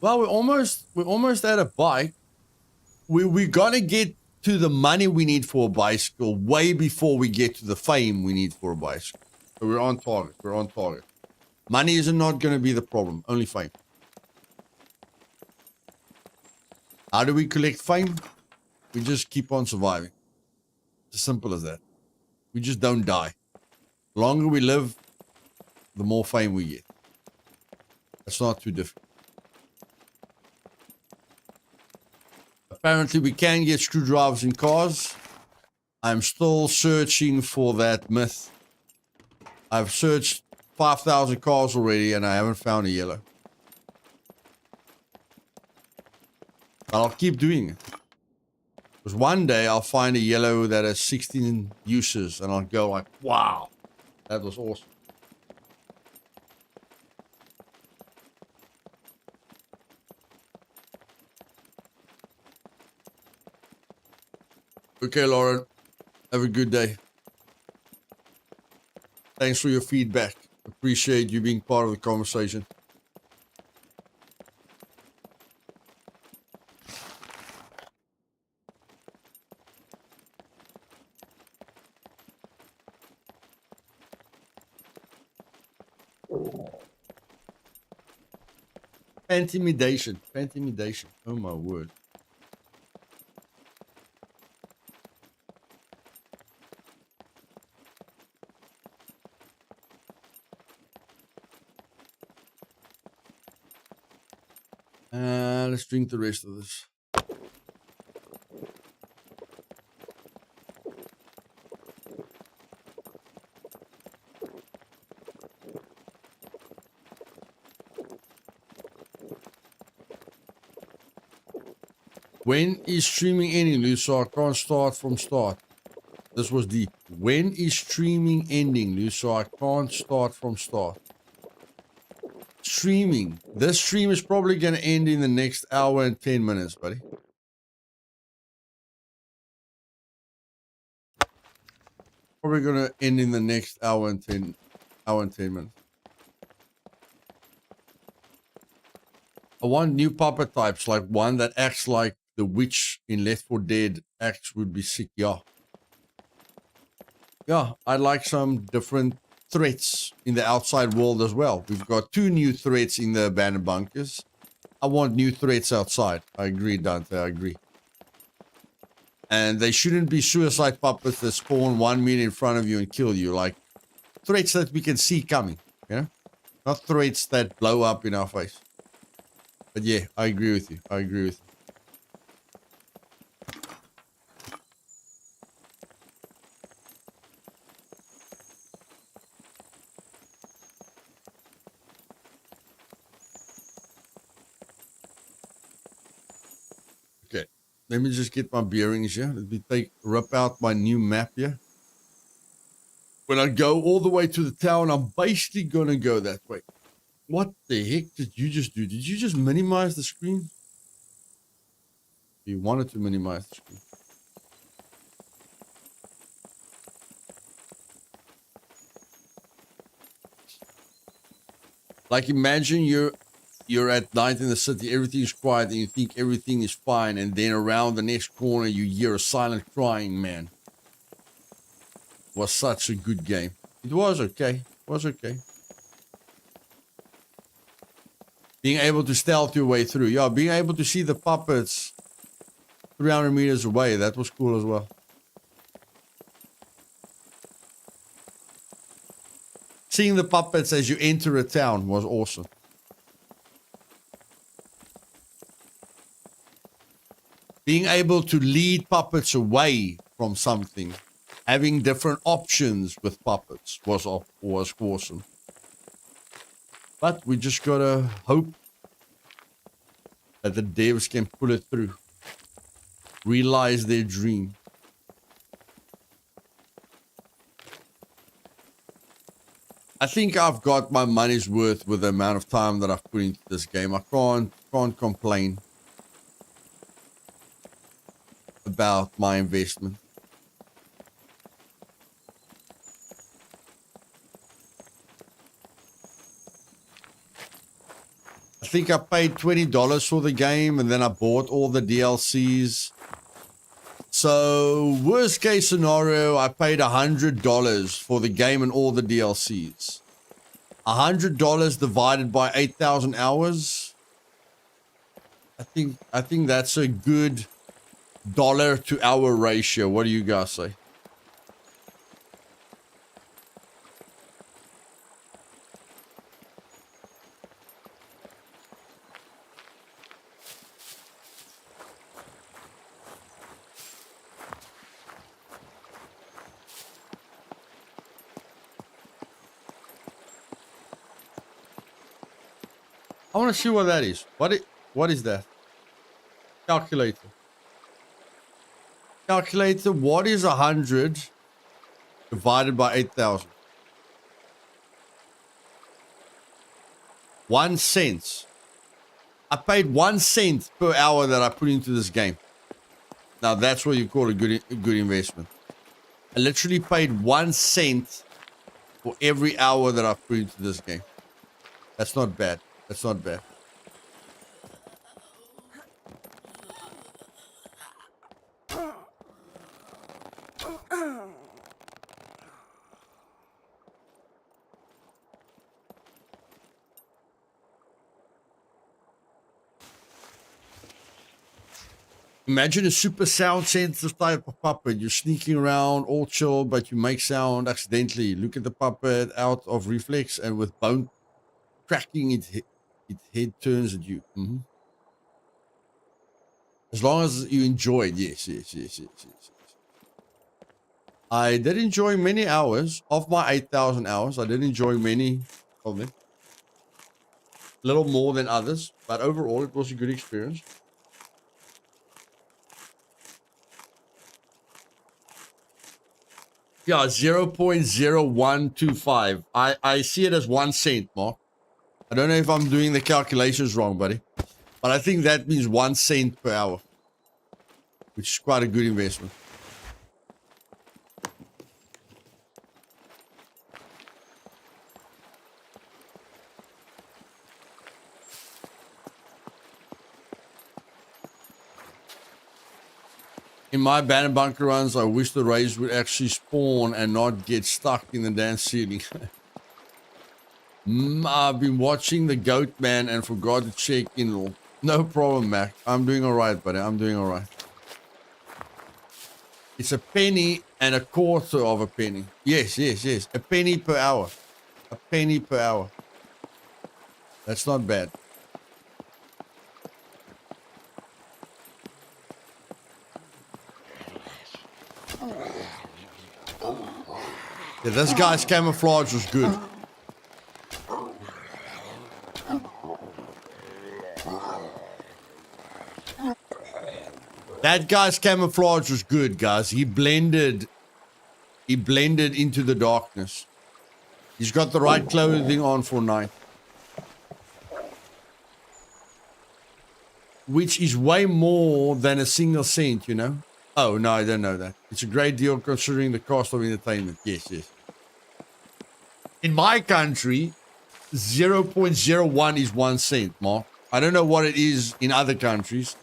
[SPEAKER 1] Well, we're almost at a bike. We're gonna get to the money we need for a bicycle way before we get to the fame we need for a bicycle. So we're on target. We're on target. Money is not going to be the problem. Only fame. How do we collect fame? We just keep on surviving. It's as simple as that. We just don't die. The longer we live, the more fame we get. That's not too difficult. Apparently, we can get screwdrivers in cars. I'm still searching for that myth. I've searched 5,000 cars already, and I haven't found a yellow. But I'll keep doing it. Because one day I'll find a yellow that has 16 uses, and I'll go like, wow, that was awesome. Okay, Lauren. Have a good day. Thanks for your feedback. Appreciate you being part of the conversation. Intimidation. Intimidation. Oh my word. Let's drink the rest of this. When is streaming ending, Lou? So I can't start from start. This was deep. When is streaming ending, Lou? So I can't start from start. Streaming. This stream is probably going to end in the next hour and 10 minutes, buddy. Probably going to end in the next hour and 10 minutes. I want new puppet types, like one that acts like the witch in Left 4 Dead acts would be sick, yeah. Yeah, I'd like some different threats in the outside world as well. We've got 2 new threats in the abandoned bunkers. I want new threats outside. I agree, Dante, I agree. And they shouldn't be suicide puppets that spawn 1 minute in front of you and kill you. Like, threats that we can see coming, you know? Not threats that blow up in our face. But yeah, I agree with you. I agree with you. Okay, let me just get my bearings here. Let me rip out my new map here. When I go all the way to the town, I'm basically going to go that way. What the heck did you just do? Did you just minimize the screen? You wanted to minimize the screen. Like, imagine you're at night in the city, everything's quiet, and you think everything is fine, and then around the next corner you hear a silent crying, man. It was such a good game. It was okay. It was okay. Being able to stealth your way through. Yeah, being able to see the puppets 300 meters away, that was cool as well. Seeing the puppets as you enter a town was awesome. Being able to lead puppets away from something, having different options with puppets was awesome. But we just gotta hope that the devs can pull it through, realize their dream. I think I've got my money's worth with the amount of time that I've put into this game. I can't complain about my investment. I think I paid $20 for the game, and then I bought all the DLCs. So worst case scenario, I paid $100 for the game and all the DLCs. $100 divided by 8,000 hours. I think that's a good dollar to hour ratio. What do you guys say? I want to see what that is. What is that? Calculator. Calculator, what is 100 divided by 8,000? 1 cent. I paid 1 cent per hour that I put into this game. Now that's what you call a good investment. I literally paid 1 cent for every hour that I put into this game. That's not bad. That's not bad. Imagine a super sound sensitive type of puppet. You're sneaking around, all chill, but you make sound accidentally. Look at the puppet out of reflex, and with bone cracking, its head turns at you. As long as you enjoy it, yes. I did enjoy many hours of my 8,000 hours. I did enjoy many of them. A little more than others, but overall it was a good experience. Yeah, 0.0125. I see it as 1 cent, Mark. I don't know if I'm doing the calculations wrong, buddy. But I think that means 1 cent per hour. Which is quite a good investment. In my abandoned bunker runs, I wish the rays would actually spawn and not get stuck in the dance ceiling. I've been watching the Goat Man and forgot to check in. No problem, Mac. I'm doing all right, buddy. I'm doing all right. It's a penny and a quarter of a penny. Yes. A penny per hour. A penny per hour. That's not bad. Yeah, this guy's camouflage was good. That guy's camouflage was good, guys. He blended into the darkness. He's got the right clothing on for night. Which is way more than a single cent, you know? Oh, no, I don't know that. It's a great deal considering the cost of entertainment. Yes. In my country, 0.01 is 1 cent, Mark. I don't know what it is in other countries.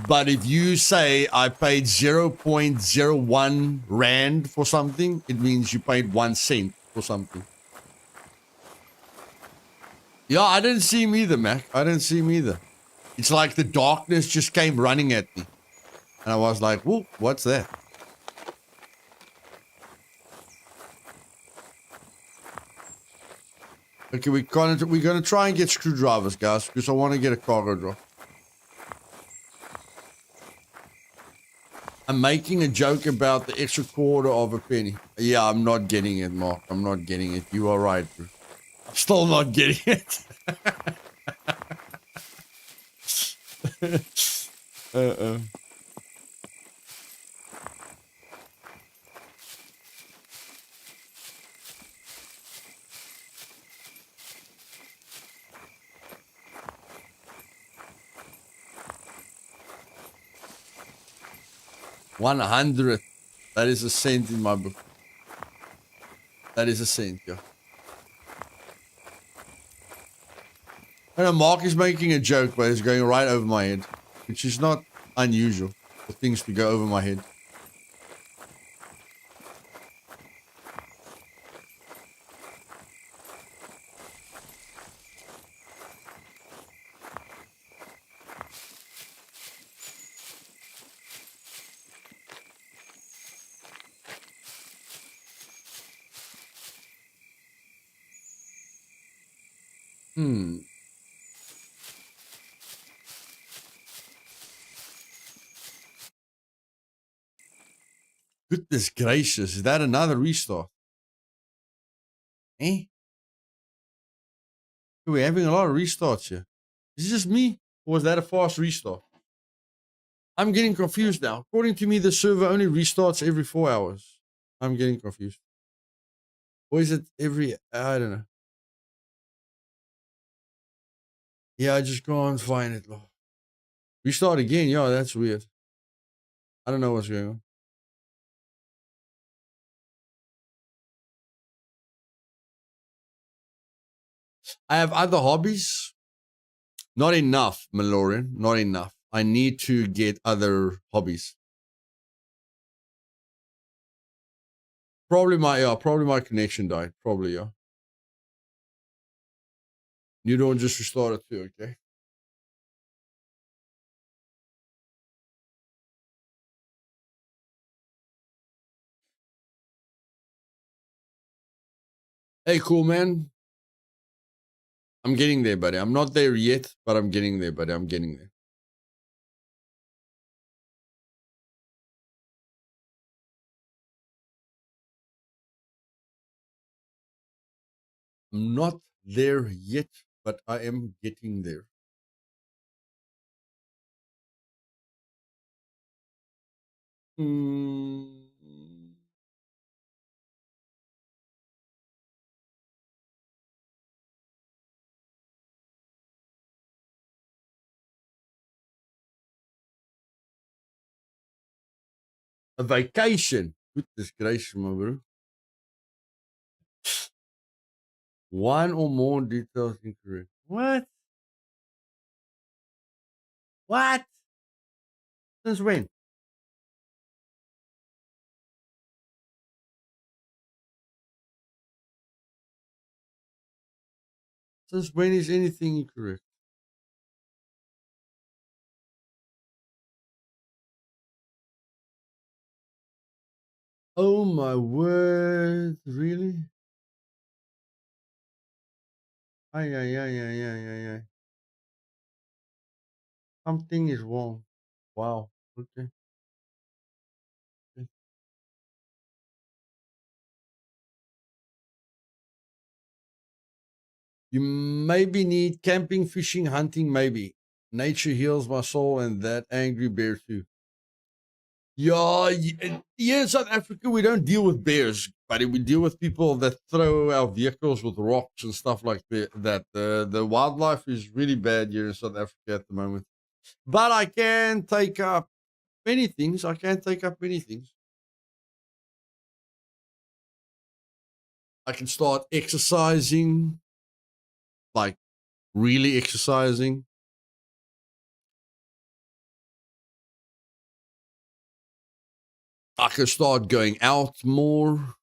[SPEAKER 1] But if you say I paid 0.01 rand for something, it means you paid 1 cent for something. Yeah, I didn't see him either, Mac. I didn't see him either. It's like the darkness just came running at me. And I was like, whoa, what's that? Okay, we're gonna try and get screwdrivers, guys, because I want to get a cargo drop. I'm making a joke about the extra quarter of a penny. Yeah, I'm not getting it, Mark. I'm not getting it. You are right, bro. I'm still not getting it. 100. That is a cent in my book. That is a cent, yeah. I know Mark is making a joke, but it's going right over my head, which is not unusual. for things to go over my head. Goodness gracious, is that another restart? Eh? We're having a lot of restarts here. Is it just me? Or was that a fast restart? I'm getting confused now. According to me, the server only restarts every 4 hours. I'm getting confused. Or is it every... I don't know. Yeah, I just go and find it. Restart again. Yeah, that's weird. I don't know what's going on. I have other hobbies. Not enough, Malorian. Not enough. I need to get other hobbies. Probably my connection died. Probably, yeah. You don't just restart it too, okay? Hey, cool, man. I'm getting there, buddy. I'm not there yet, but I'm getting there, buddy. I'm getting there. I'm not there yet, but I am getting there. A vacation. Goodness gracious, my bro. One or more details incorrect. What? What? Since when? Since when is anything incorrect? Oh my word. Really? Ay, ay, ay, ay, ay, ay, ay. Something is wrong. Wow. Okay. You maybe need camping, fishing, hunting, maybe. Nature heals my soul and that angry bear too. Yeah, here in South Africa, we don't deal with bears, buddy. We deal with people that throw our vehicles with rocks and stuff like that. The wildlife is really bad here in South Africa at the moment. But I can take up many things. I can take up many things. I can start exercising, like really exercising. I can start going out more.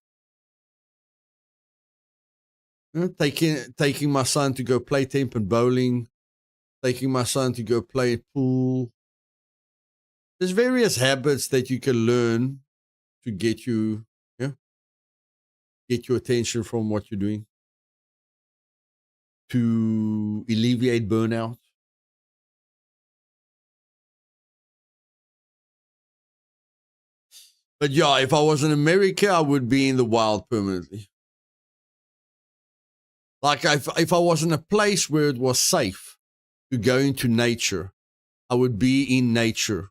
[SPEAKER 1] Taking my son to go play temp and bowling. Taking my son to go play pool. There's various habits that you can learn to get you, get your attention from what you're doing, to alleviate burnout. But yeah, if I was in America, I would be in the wild permanently. Like if I was in a place where it was safe to go into nature, I would be in nature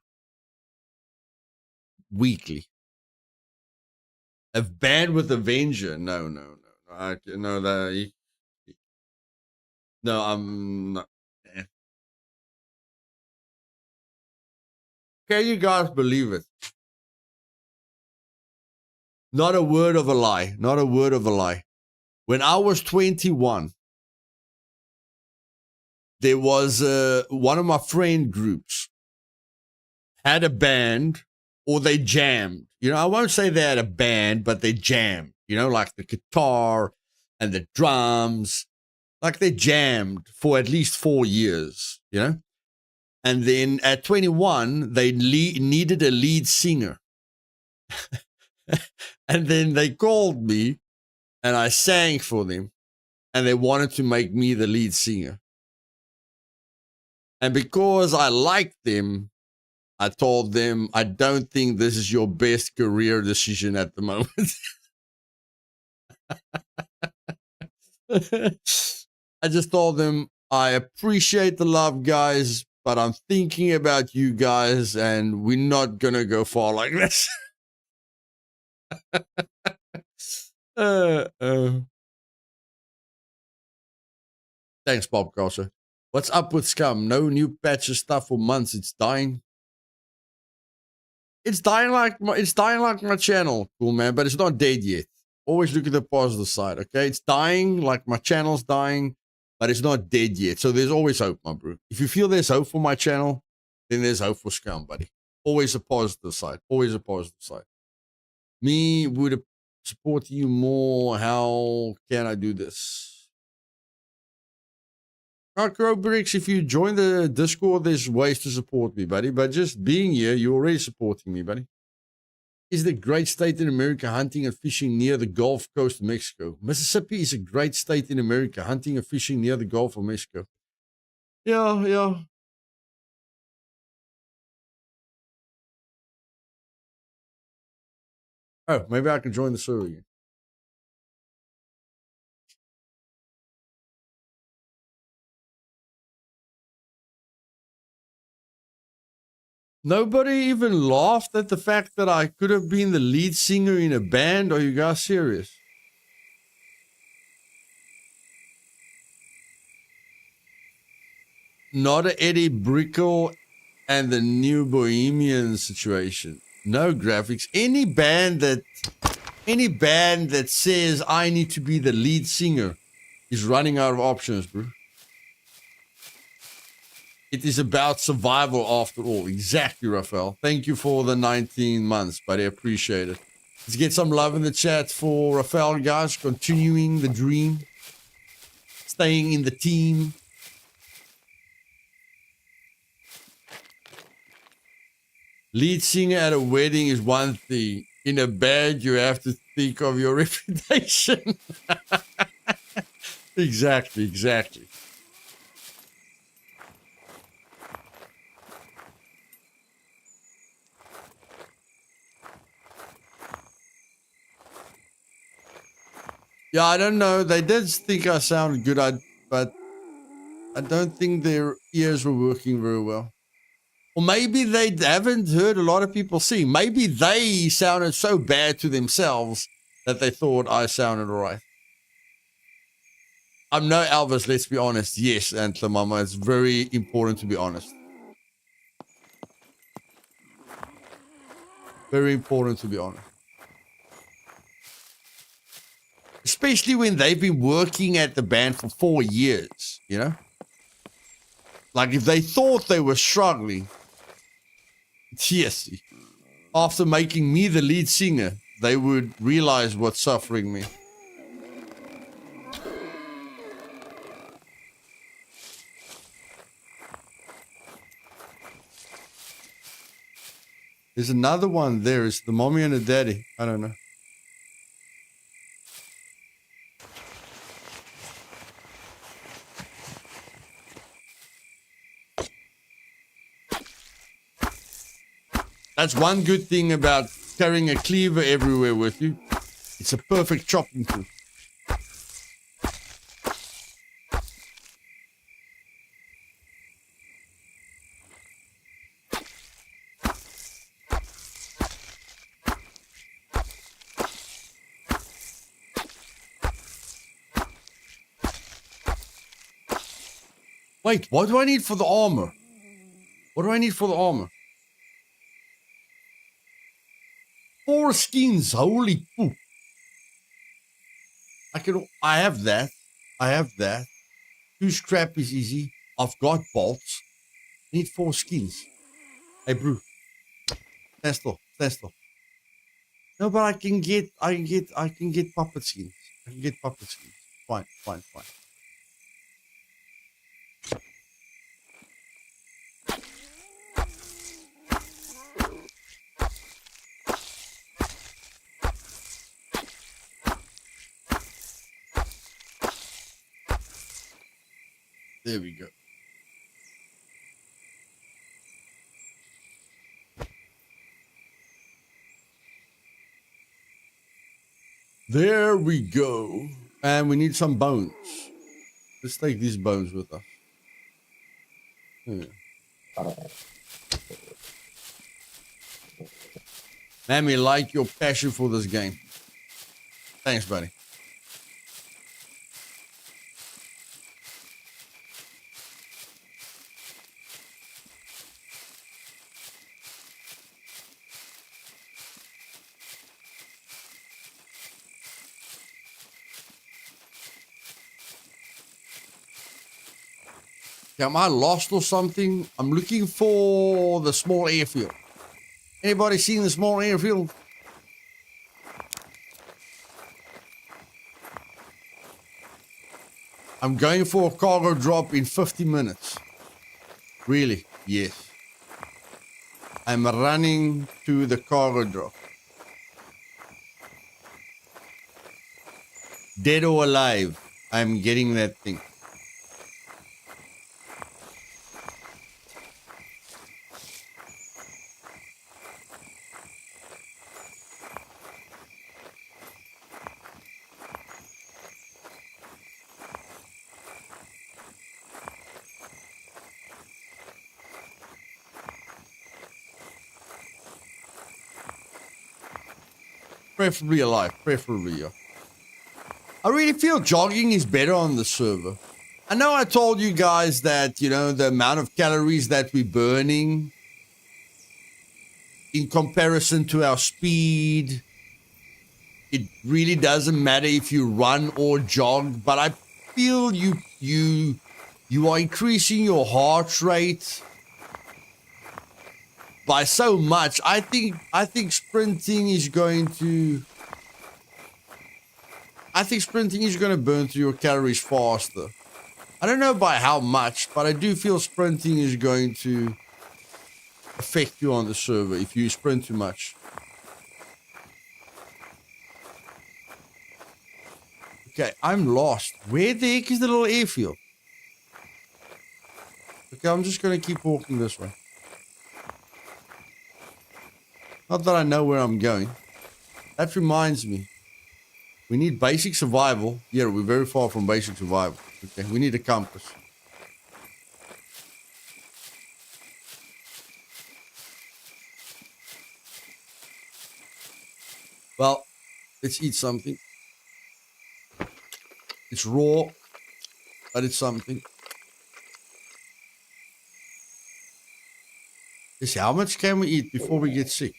[SPEAKER 1] weekly. A band with Avenger? No. I no that. No, I'm not. Can you guys believe it? Not a word of a lie. Not a word of a lie. When I was 21, there was one of my friend groups had a band or they jammed. You know, I won't say they had a band, but they jammed, you know, like the guitar and the drums, like they jammed for at least 4 years, you know? And then at 21, they needed a lead singer. And then they called me and I sang for them and they wanted to make me the lead singer. And because I liked them, I told them, I don't think this is your best career decision at the moment. I just told them, I appreciate the love, guys, but I'm thinking about you guys and we're not going to go far like this. Thanks, Bob Crosser. What's up with Scum? No new patches stuff for months. It's dying. It's dying like my channel, cool man, but it's not dead yet. Always look at the positive side, okay? It's dying like my channel's dying, but it's not dead yet. So there's always hope, my bro. If you feel there's hope for my channel, then there's hope for Scum, buddy. Always a positive side. Always a positive side. Me would support you more. How can I do this? Bricks, if you join the Discord, there's ways to support me, buddy. But just being here, you're already supporting me, buddy. Is the great state in America hunting and fishing near the Gulf Coast of Mexico? Mississippi is a great state in America hunting and fishing near the Gulf of Mexico. Yeah. Oh, maybe I can join the server again. Nobody even laughed at the fact that I could have been the lead singer in a band. Are you guys serious? Not a Eddie Brickle and the New Bohemian situation. No graphics. Any band that says I need to be the lead singer is running out of options, bro. It is about survival after all. Exactly, Raphael. Thank you for the 19 months, buddy. I appreciate it. Let's get some love in the chat for Raphael, guys. Continuing the dream. Staying in the team. Lead singer at a wedding is one thing. In a band, you have to think of your reputation. Exactly. Yeah, I don't know. They did think I sounded good, but I don't think their ears were working very well. Or maybe they haven't heard a lot of people sing. Maybe they sounded so bad to themselves that they thought I sounded all right. I'm no Elvis, let's be honest. Yes, and Mama, it's very important to be honest. Very important to be honest. Especially when they've been working at the band for 4 years, you know? Like if they thought they were struggling, yes, after making me the lead singer, they would realize what's suffering me. There's another one there. It's the mommy and the daddy. I don't know. That's one good thing about carrying a cleaver everywhere with you. It's a perfect chopping tool. Wait, what do I need for the armor? What do I need for the armor? 4 skins, holy poop. I have that. 2 scrap is easy. I've got bolts. I need 4 skins. Hey, bro. Stand still. Stand still. No, but I can get puppet skins. I can get puppet skins. Fine. There we go. There we go. And we need some bones. Let's take these bones with us. Yeah. Man, we like your passion for this game. Thanks, buddy. Am I lost or something? I'm looking for the small airfield. Anybody seen the small airfield? I'm going for a cargo drop in 50 minutes. Really? Yes. I'm running to the cargo drop. Dead or alive, I'm getting that thing. Preferably alive, preferably, yeah. I really feel jogging is better on the server. I know I told you guys that, you know, the amount of calories that we're burning in comparison to our speed, it really doesn't matter if you run or jog, but I feel you are increasing your heart rate by so much. I think sprinting is going to burn through your calories faster. I don't know by how much, but I do feel sprinting is going to affect you on the server if you sprint too much. Okay, I'm lost. Where the heck is the little airfield? Okay, I'm just going to keep walking this way. Not that I know where I'm going. That reminds me. We need basic survival. Yeah, we're very far from basic survival. Okay, we need a compass. Well, let's eat something. It's raw, but it's something. Let's see, how much can we eat before we get sick?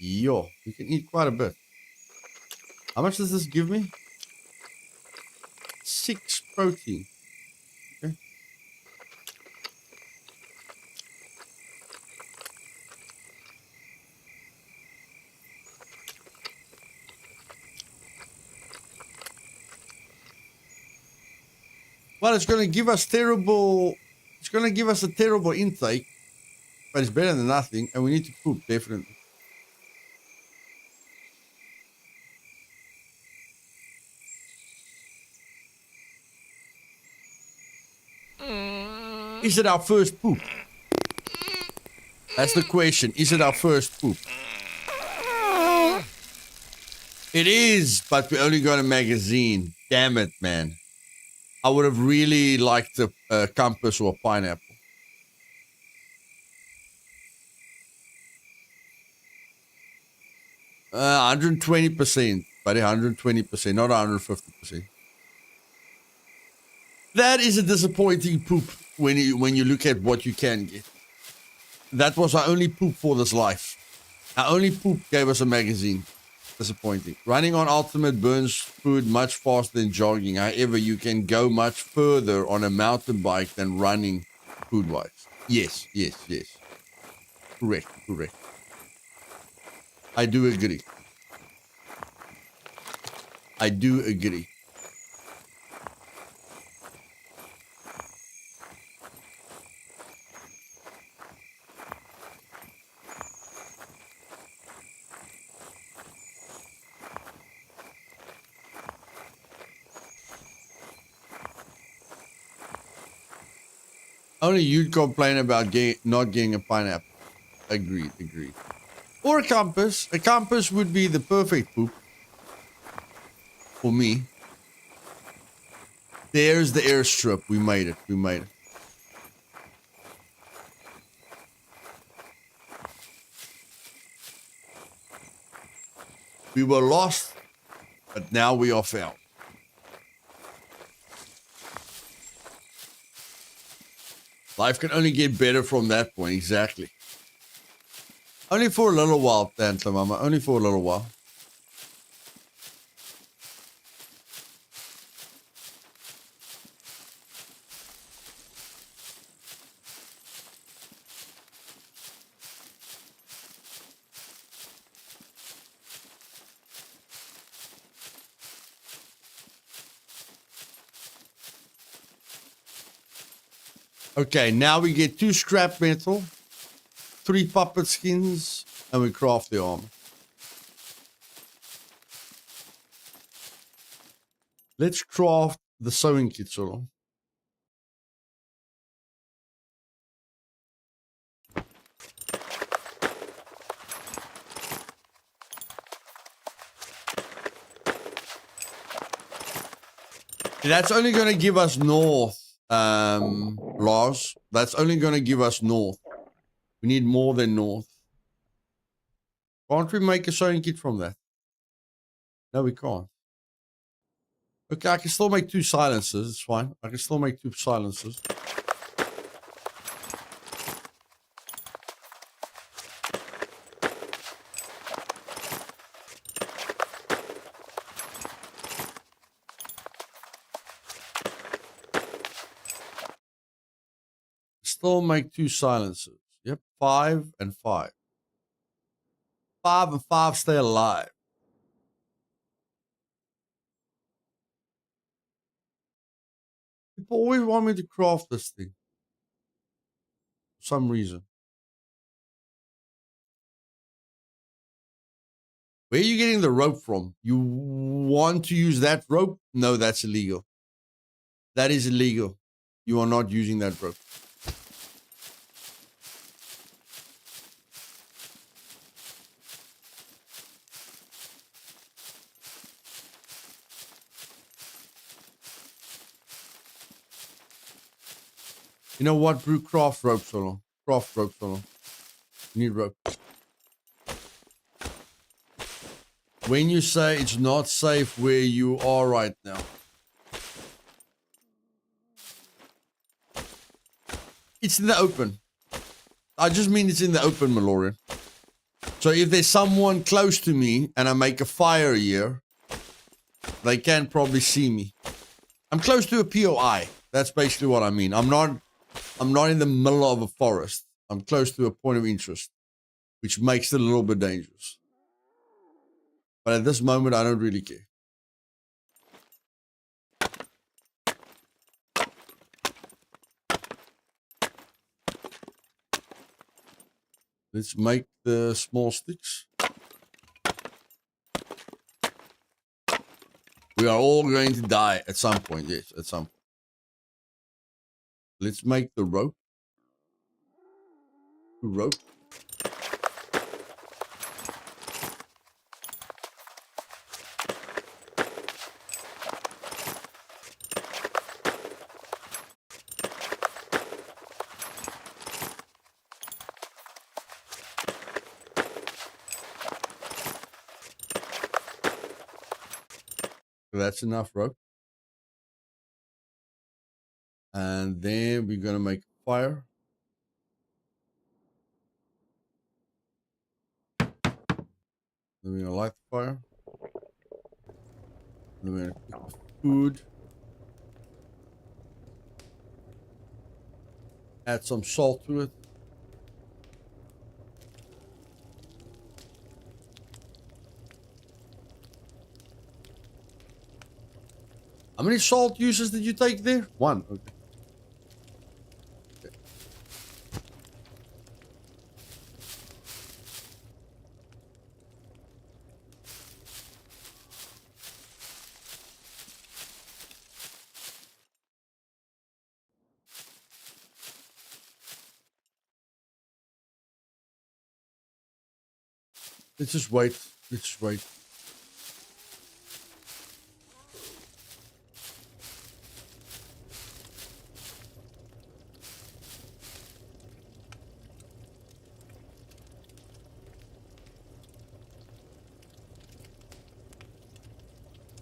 [SPEAKER 1] Yo, we can eat quite a bit. How much does this give me? 6 protein. Okay. Well, it's going to give us terrible. It's going to give us a terrible intake, but it's better than nothing, and we need to poop definitely. Is it our first poop? That's the question. Is it our first poop? It is, but we only got a magazine. Damn it, man. I would have really liked a compass or a pineapple. Uh, 120%, buddy, 120%, not 150%. That is a disappointing poop when you look at what you can get. That was our only poop for this life. Our only poop gave us a magazine. disappointing. Running on ultimate burns food much faster than jogging. However, you can go much further on a mountain bike than running food-wise. Yes. Correct. I do agree. Only you'd complain about not getting a pineapple. Agreed. Or a compass. A compass would be the perfect poop for me. There's the airstrip. We made it. We were lost, but now we are found. Life can only get better from that point. Exactly. Only for a little while, Tanta Mama. Only for a little while. Okay, now we get 2 scrap metal, 3 puppet skins, and we craft the armor. Let's craft the sewing kit, solo. That's only going to give us north, Lars. That's only going to give us north. We need more than north. Can't we make a sewing kit from that? No, we can't. Okay, I can still make 2 silencers. It's fine. I can still make 2 silencers. Still make 2 silencers. Yep, 5 and 5. 5 and 5 stay alive. People always want me to craft this thing. For some reason. Where are you getting the rope from? You want to use that rope? No, that's illegal. That is illegal. You are not using that rope. You know what, Brew? Craft rope, solo. Craft rope, solo. You need rope. When you say it's not safe where you are right now. It's in the open. I just mean it's in the open, Malorian. So if there's someone close to me and I make a fire here, they can probably see me. I'm close to a POI. That's basically what I mean. I'm not in the middle of a forest. I'm close to a point of interest, which makes it a little bit dangerous. But at this moment, I don't really care. Let's make the small sticks. We are all going to die at some point. Yes, at some point. Let's make the rope. Rope. That's enough rope. And then we're going to make fire. Then we're going to light the fire. I'm gonna cook the food. Add some salt to it. How many salt uses did you take there? One. Okay. Let's just wait. Let's just wait.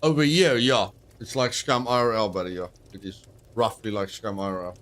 [SPEAKER 1] Over here, yeah. It's like Scum IRL, buddy, yeah. It is roughly like Scum IRL.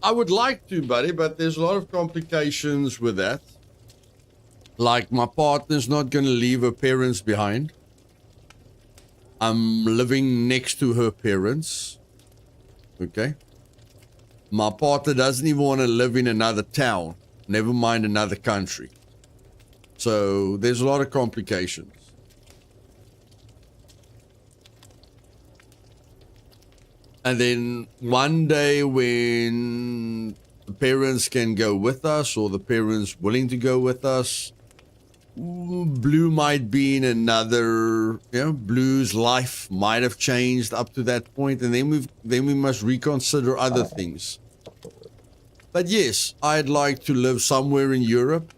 [SPEAKER 1] I would like to, buddy, but there's a lot of complications with that. Like, my partner's not going to leave her parents behind. I'm living next to her parents. Okay? My partner doesn't even want to live in another town, never mind another country. So, there's a lot of complications. And then one day when the parents can go with us, or the parents willing to go with us, Blue might be in another, Blue's life might have changed up to that point, and then we must reconsider other things. But yes, I'd like to live somewhere in Europe,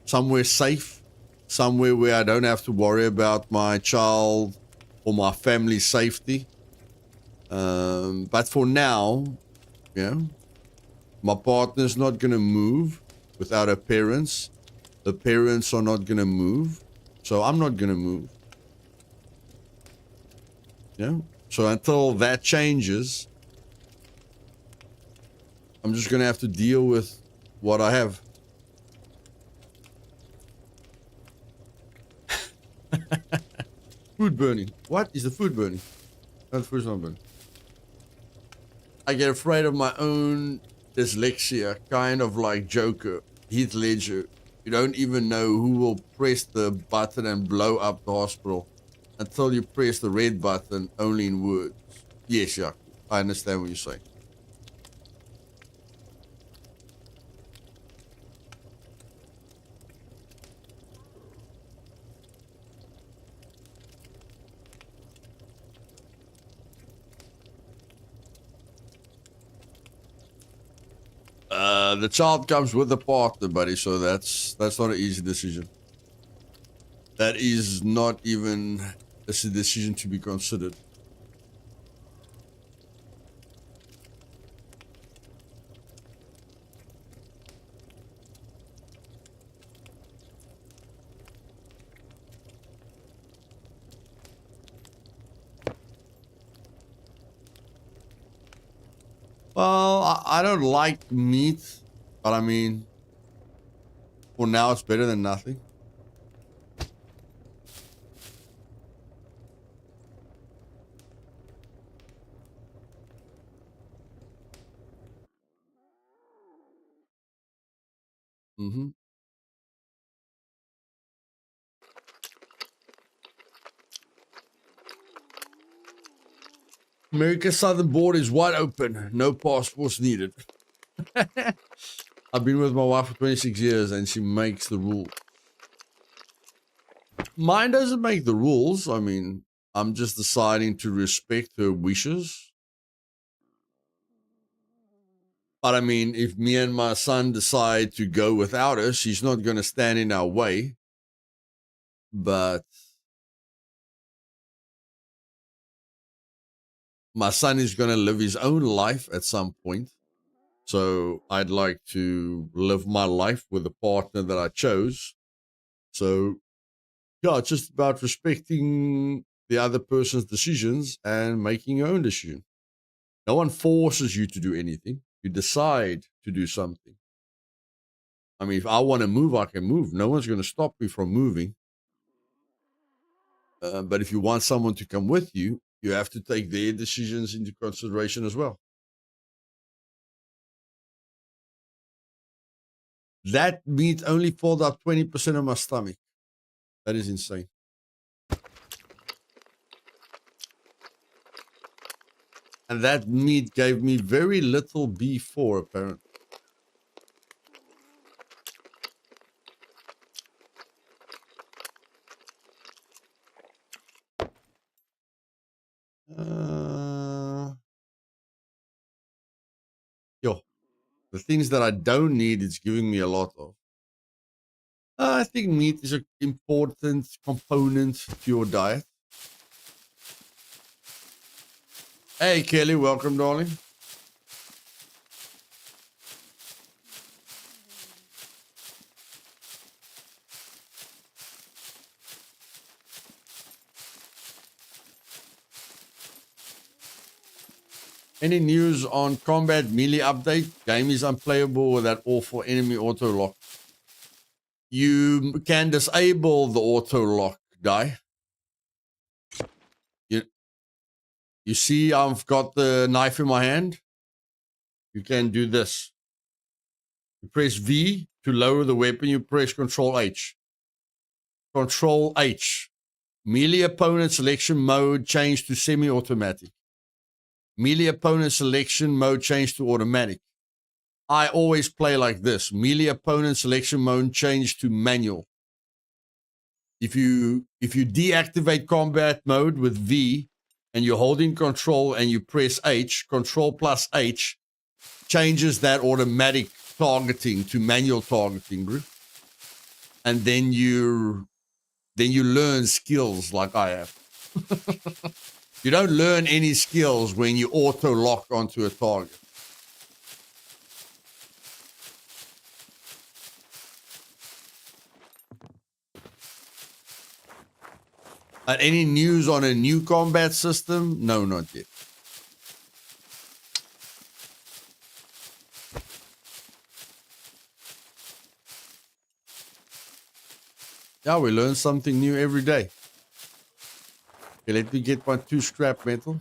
[SPEAKER 1] somewhere safe, somewhere where I don't have to worry about my child or my family's safety. But for now, my partner's not going to move without her parents. The parents are not going to move. So I'm not going to move. So until that changes, I'm just going to have to deal with what I have. Food burning. What is the food burning? No, the food's not burning. I get afraid of my own dyslexia, kind of like Joker, Heath Ledger. You don't even know who will press the button and blow up the hospital until you press the red button, only in words. Yes, yeah, I understand what you're saying. The child comes with a partner, buddy, so that's not an easy decision. That is not even a decision to be considered. Well, I don't like meat, but I mean, for now it's better than nothing. Mm-hmm. America's southern border is wide open. No passports needed. I've been with my wife for 26 years and she makes the rules. Mine doesn't make the rules. I mean, I'm just deciding to respect her wishes. But I mean, if me and my son decide to go without her, she's not going to stand in our way. But my son is going to live his own life at some point. So I'd like to live my life with the partner that I chose. So, yeah, it's just about respecting the other person's decisions and making your own decision. No one forces you to do anything. You decide to do something. I mean, if I want to move, I can move. No one's going to stop me from moving. But if you want someone to come with you, you have to take their decisions into consideration as well. That meat only filled up 20% of my stomach. That is insane. And that meat gave me very little B4, apparently. Yo, the things that I don't need, it's giving me a lot of. I think meat is an important component to your diet. Hey, Kelly, welcome, darling. Any news on combat melee update? Game is unplayable with that awful enemy auto lock. You can disable the auto lock, guy. You see I've got the knife in my hand? You can do this. You press V to lower the weapon. You press Control H. Control H. Melee opponent selection mode change to semi-automatic. Melee opponent selection mode change to automatic. I always play like this. Melee opponent selection mode change to manual. If you deactivate combat mode with V and you're holding control and you press H, control plus H changes that automatic targeting to manual targeting, bro. And then you learn skills like I have. You don't learn any skills when you auto lock onto a target. Any news on a new combat system? No, not yet. Yeah, we learn something new every day. Okay, let me get my 2 scrap metal.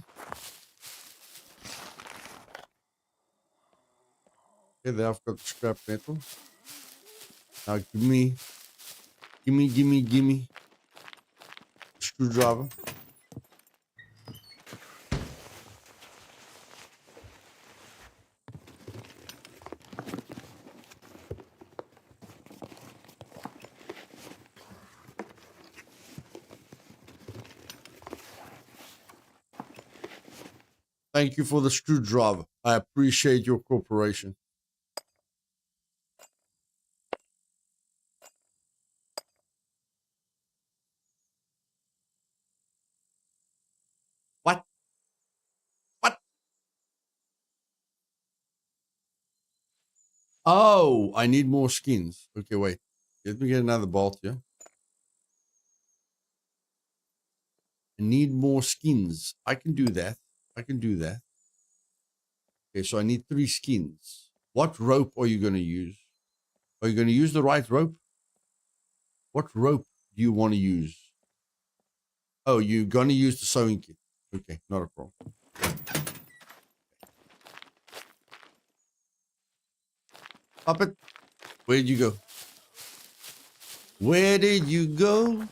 [SPEAKER 1] Okay, there I've got scrap metal. Now gimme screwdriver. Thank you for the screwdriver. I appreciate your cooperation. What? What? Oh, I need more skins. Okay, wait. Let me get another bolt here. I need more skins. I can do that. I can do that. Okay, so I need 3 skins. What rope are you going to use? Are you going to use the right rope? What rope do you want to use? Oh, you're going to use the sewing kit. Okay, not a problem. Puppet, where'd you go? Where did you go,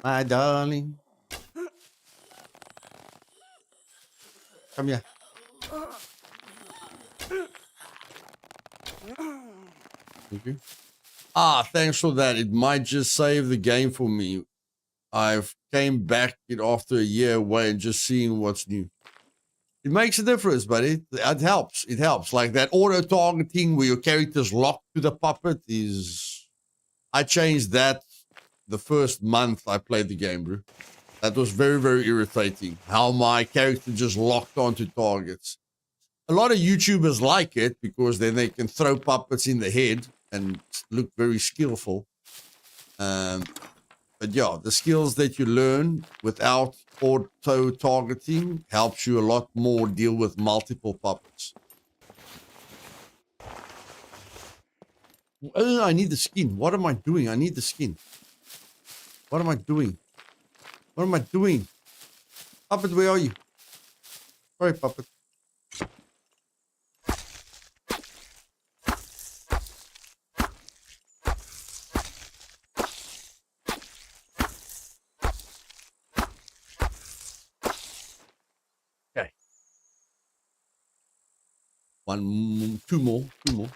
[SPEAKER 1] my darling? Come here. Thank you. Thanks for that. It might just save the game for me. I've came back it after a year away and just seeing what's new. It makes a difference, buddy. It helps. It helps. Like that auto targeting where your character's locked to the puppet is. I changed that the first month I played the game, bro. That was very, very irritating. How my character just locked onto targets. A lot of YouTubers like it because then they can throw puppets in the head and look very skillful. But yeah, the skills that you learn without auto targeting helps you a lot more deal with multiple puppets. Oh, I need the skin. What am I doing? I need the skin. What am I doing? What am I doing? Puppet, where are you? Sorry, puppet. Okay. Two more. Hello.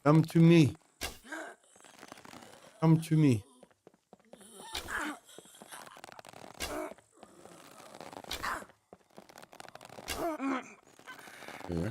[SPEAKER 1] Come to me. Yeah.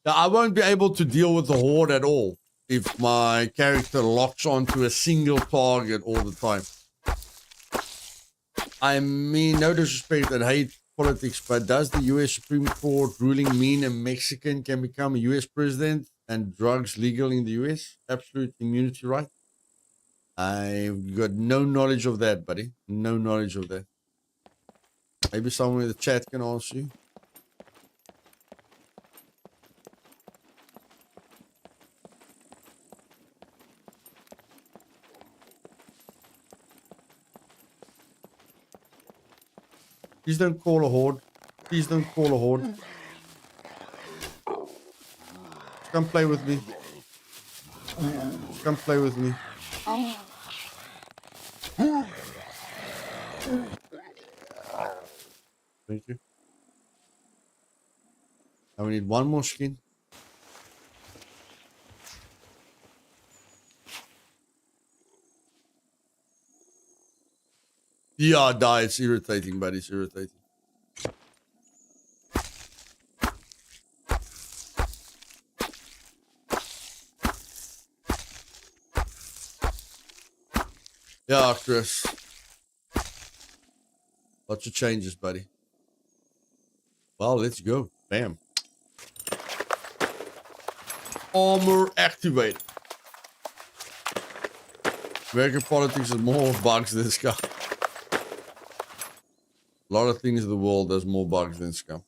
[SPEAKER 1] Now, I won't be able to deal with the horde at all if my character locks onto a single target all the time. I mean, no disrespect and hate politics, but does the U.S. Supreme Court ruling mean a Mexican can become a U.S. president and drugs legal in the U.S.? Absolute immunity right? I've got no knowledge of that, buddy. No knowledge of that. Maybe someone in the chat can answer you. Please don't call a horde. Please don't call a horde. Just come play with me. Just come play with me. Thank you. Now we need one more skin. Yeah, die. It's irritating, buddy. It's irritating. Yeah, Chris. Lots of changes, buddy. Well, let's go. Bam. Armor activated. American politics is more bugs than Scum. A lot of things in the world has more bugs than Scum.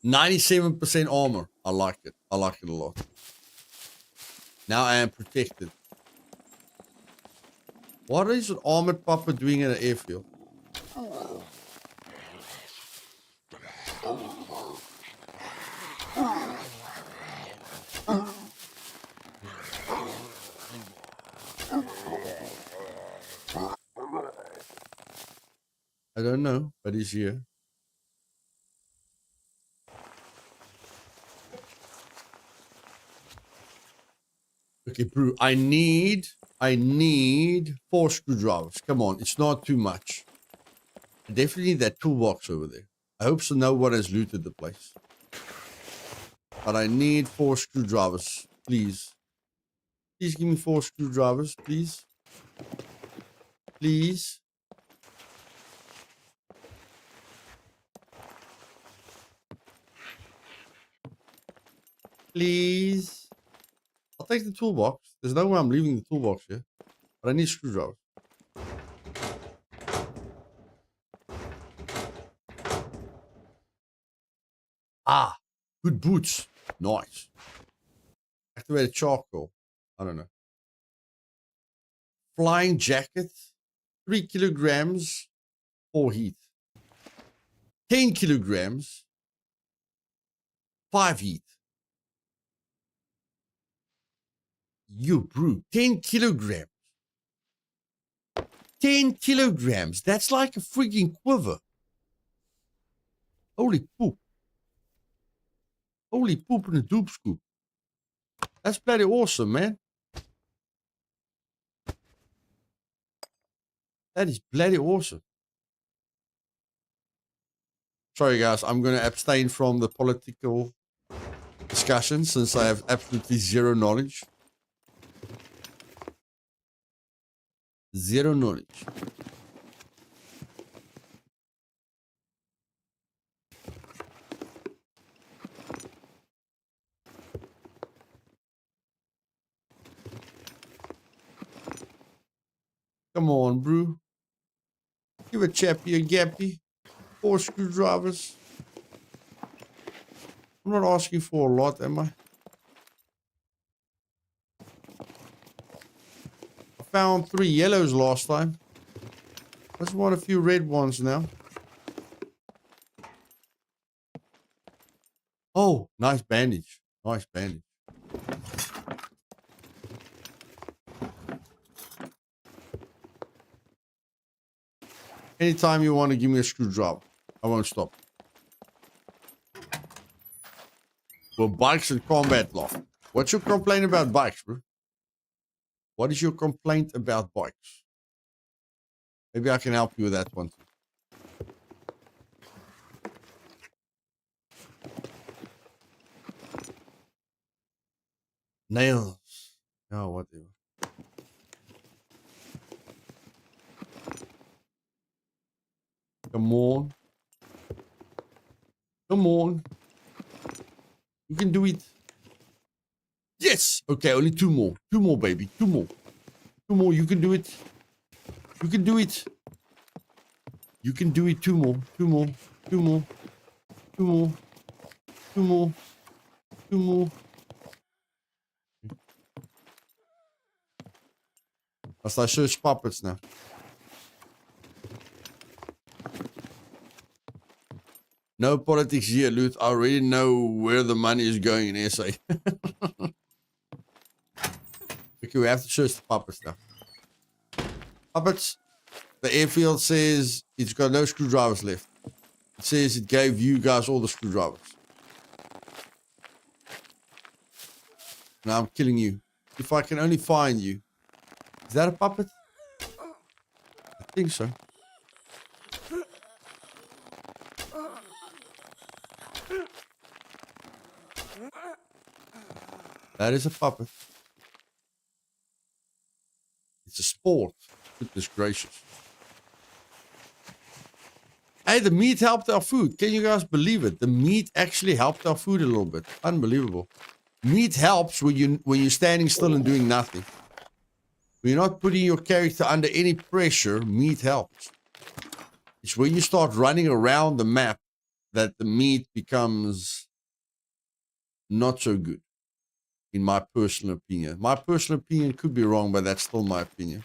[SPEAKER 1] 97% armor. I like it. I like it a lot. Now I am protected. What is an armored puppet doing in an airfield? I don't know, but he's here. Okay, brew. I need 4 screwdrivers. Come on, it's not too much. I definitely need that toolbox over there. I hope so no one has looted the place. But I need 4 screwdrivers, please. Please give me 4 screwdrivers, please. Please. Please. I'll take the toolbox. There's no way I'm leaving the toolbox here. But I need screwdrivers. Ah, good boots. Nice. Activated charcoal. I don't know. Flying jacket. 3 kilograms. 4 heat. 10 kilograms. 5 heat. You brew 10 kilograms. 10 kilograms. That's like a freaking quiver. Holy poop. Holy poop in a doop scoop. That's bloody awesome, man. That is bloody awesome. Sorry, guys. I'm going to abstain from the political discussion since I have absolutely zero knowledge. Zero knowledge. Come on, brew. Give a chappy a gappy. 4 screwdrivers. I'm not asking for a lot, am I? I found 3 yellows last time. Let's want a few red ones now. Oh, nice bandage. Nice bandage. Anytime you want to give me a screwdriver, I won't stop. Well, bikes and combat loft. What's your complaint about bikes, bro? What is your complaint about bikes? Maybe I can help you with that one too. Nails. Oh, whatever. Come on. Come on. You can do it. Yes. Okay, only 2 more. 2 more, baby. 2 more. 2 more. You can do it. You can do it. You can do it. 2 more. 2 more. 2 more. 2 more. 2 more. 2 more. Must I search puppets now? No politics here, Luth. I already know where the money is going in SA. Okay, we have to search the puppets now. Puppets. The airfield says it's got no screwdrivers left. It says it gave you guys all the screwdrivers. Now I'm killing you. If I can only find you. Is that a puppet? I think so. That is a puppet. It's a sport. Goodness gracious. Hey, the meat helped our food. Can you guys believe it? The meat actually helped our food a little bit. Unbelievable. Meat helps when you're standing still and doing nothing. When you're not putting your character under any pressure, meat helps. It's when you start running around the map that the meat becomes not so good. In my personal opinion. My personal opinion could be wrong, but that's still my opinion.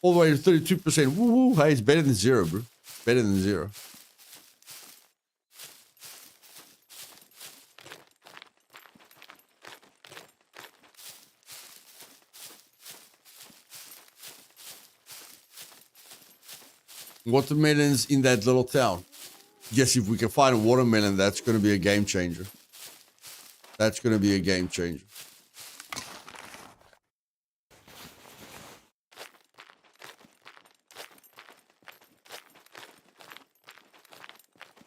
[SPEAKER 1] All the way to 32%. Woo-hoo. Hey, it's better than 0, bro. Better than 0. Watermelons in that little town. Yes, if we can find a watermelon, that's going to be a game changer. That's going to be a game changer.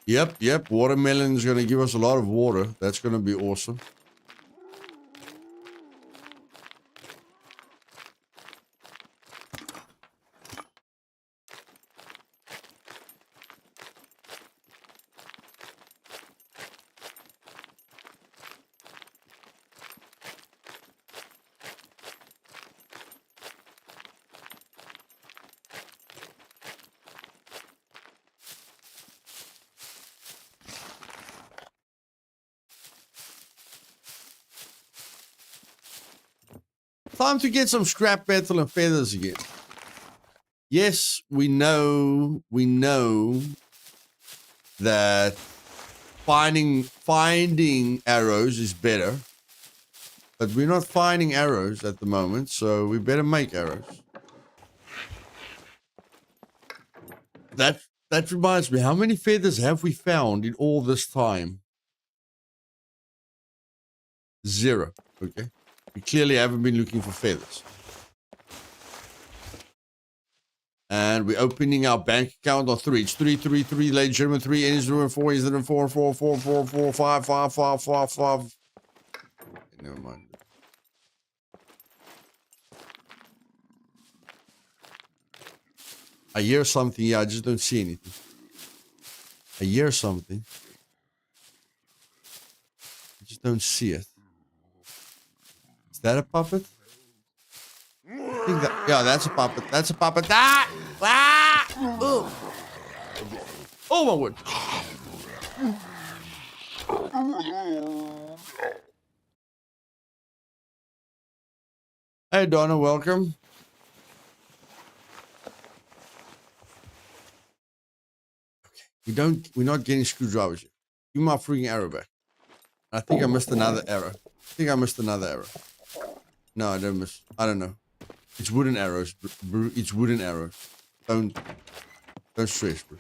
[SPEAKER 1] Yep. Watermelon is going to give us a lot of water. That's going to be awesome. Time to get some scrap metal and feathers again. Yes, we know that finding arrows is better. But we're not finding arrows at the moment, so we better make arrows. That reminds me, how many feathers have we found in all this time? 0. Okay. We clearly haven't been looking for feathers. And we're opening our bank account on 3. It's 333, ladies and gentlemen. 3, N is 0, 4 is 0, 4, 4, 4, 4, 4, 5, 5, 5, 5, 5. Never mind. I hear something. Yeah, I just don't see anything. I hear something. I just don't see it. Is that a puppet? I think that, yeah, that's a puppet. That's a puppet. Ah! Ah! Oh, oh my word. Hey, Donna, welcome. Okay, we're not getting screwdrivers yet. Give me my freaking arrow back. I think I missed another arrow. No, I don't miss. I don't know. It's wooden arrows. It's wooden arrows. Don't stress, bro.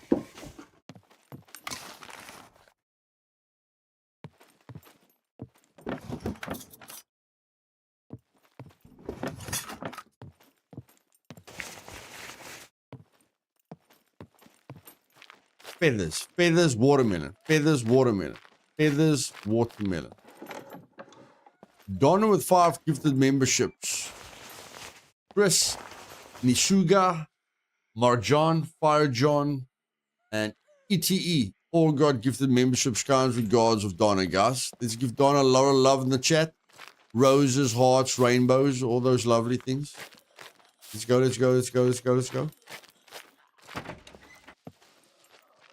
[SPEAKER 1] Feathers, watermelon. Feathers, watermelon. Feathers, watermelon. Donna with 5 gifted memberships. Chris, Nishuga, Marjan, Fire John, and ETE. All got gifted memberships. Kind regards of Donna, guys. Let's give Donna a lot of love in the chat. Roses, hearts, rainbows, all those lovely things. Let's go, let's go, let's go, let's go, let's go.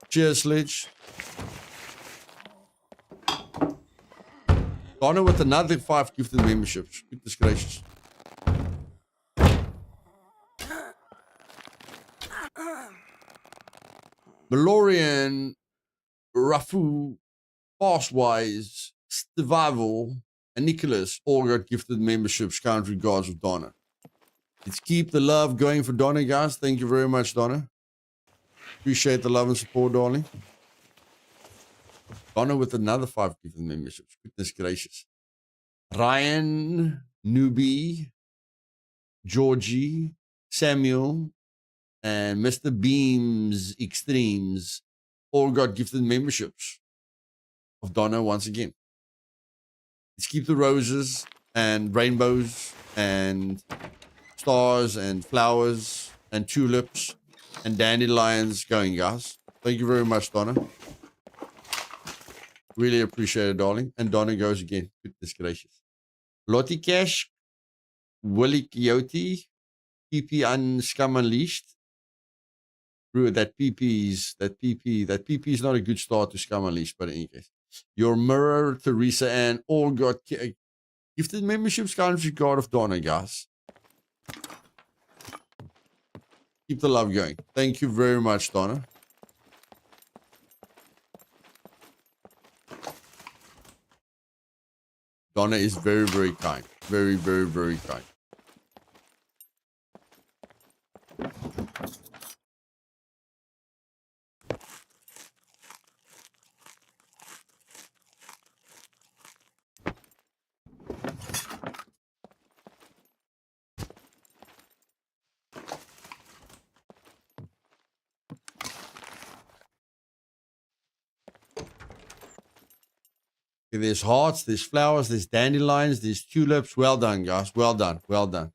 [SPEAKER 1] Cheers, Sledge. Donna with another 5 gifted memberships. Goodness gracious. Melorian, Rafu, Passwise, Stivavel, and Nicholas all got gifted memberships. Kind regards of Donna. Let's keep the love going for Donna, guys. Thank you very much, Donna. Appreciate the love and support, darling. Donna with another 5 gifted memberships. Goodness gracious. Ryan, Newbie, Georgie, Samuel, and Mr. Beams Extremes all got gifted memberships of Donna once again. Let's keep the roses and rainbows and stars and flowers and tulips and dandelions going, guys. Thank you very much, Donna. Really appreciate it, darling. And Donna goes again. Goodness gracious. Lottie Cash, Willie Coyote, PP and Scum Unleashed. Bro, that PP is not a good start to Scum Unleashed, but in any case. Your Mirror, Teresa, and all got gifted memberships. Kind regard of Donna, guys. Keep the love going. Thank you very much, Donna. Donna is very, very kind. Very, very, very kind. There's hearts, there's flowers, there's dandelions, there's tulips. Well done, guys. Well done. Well done.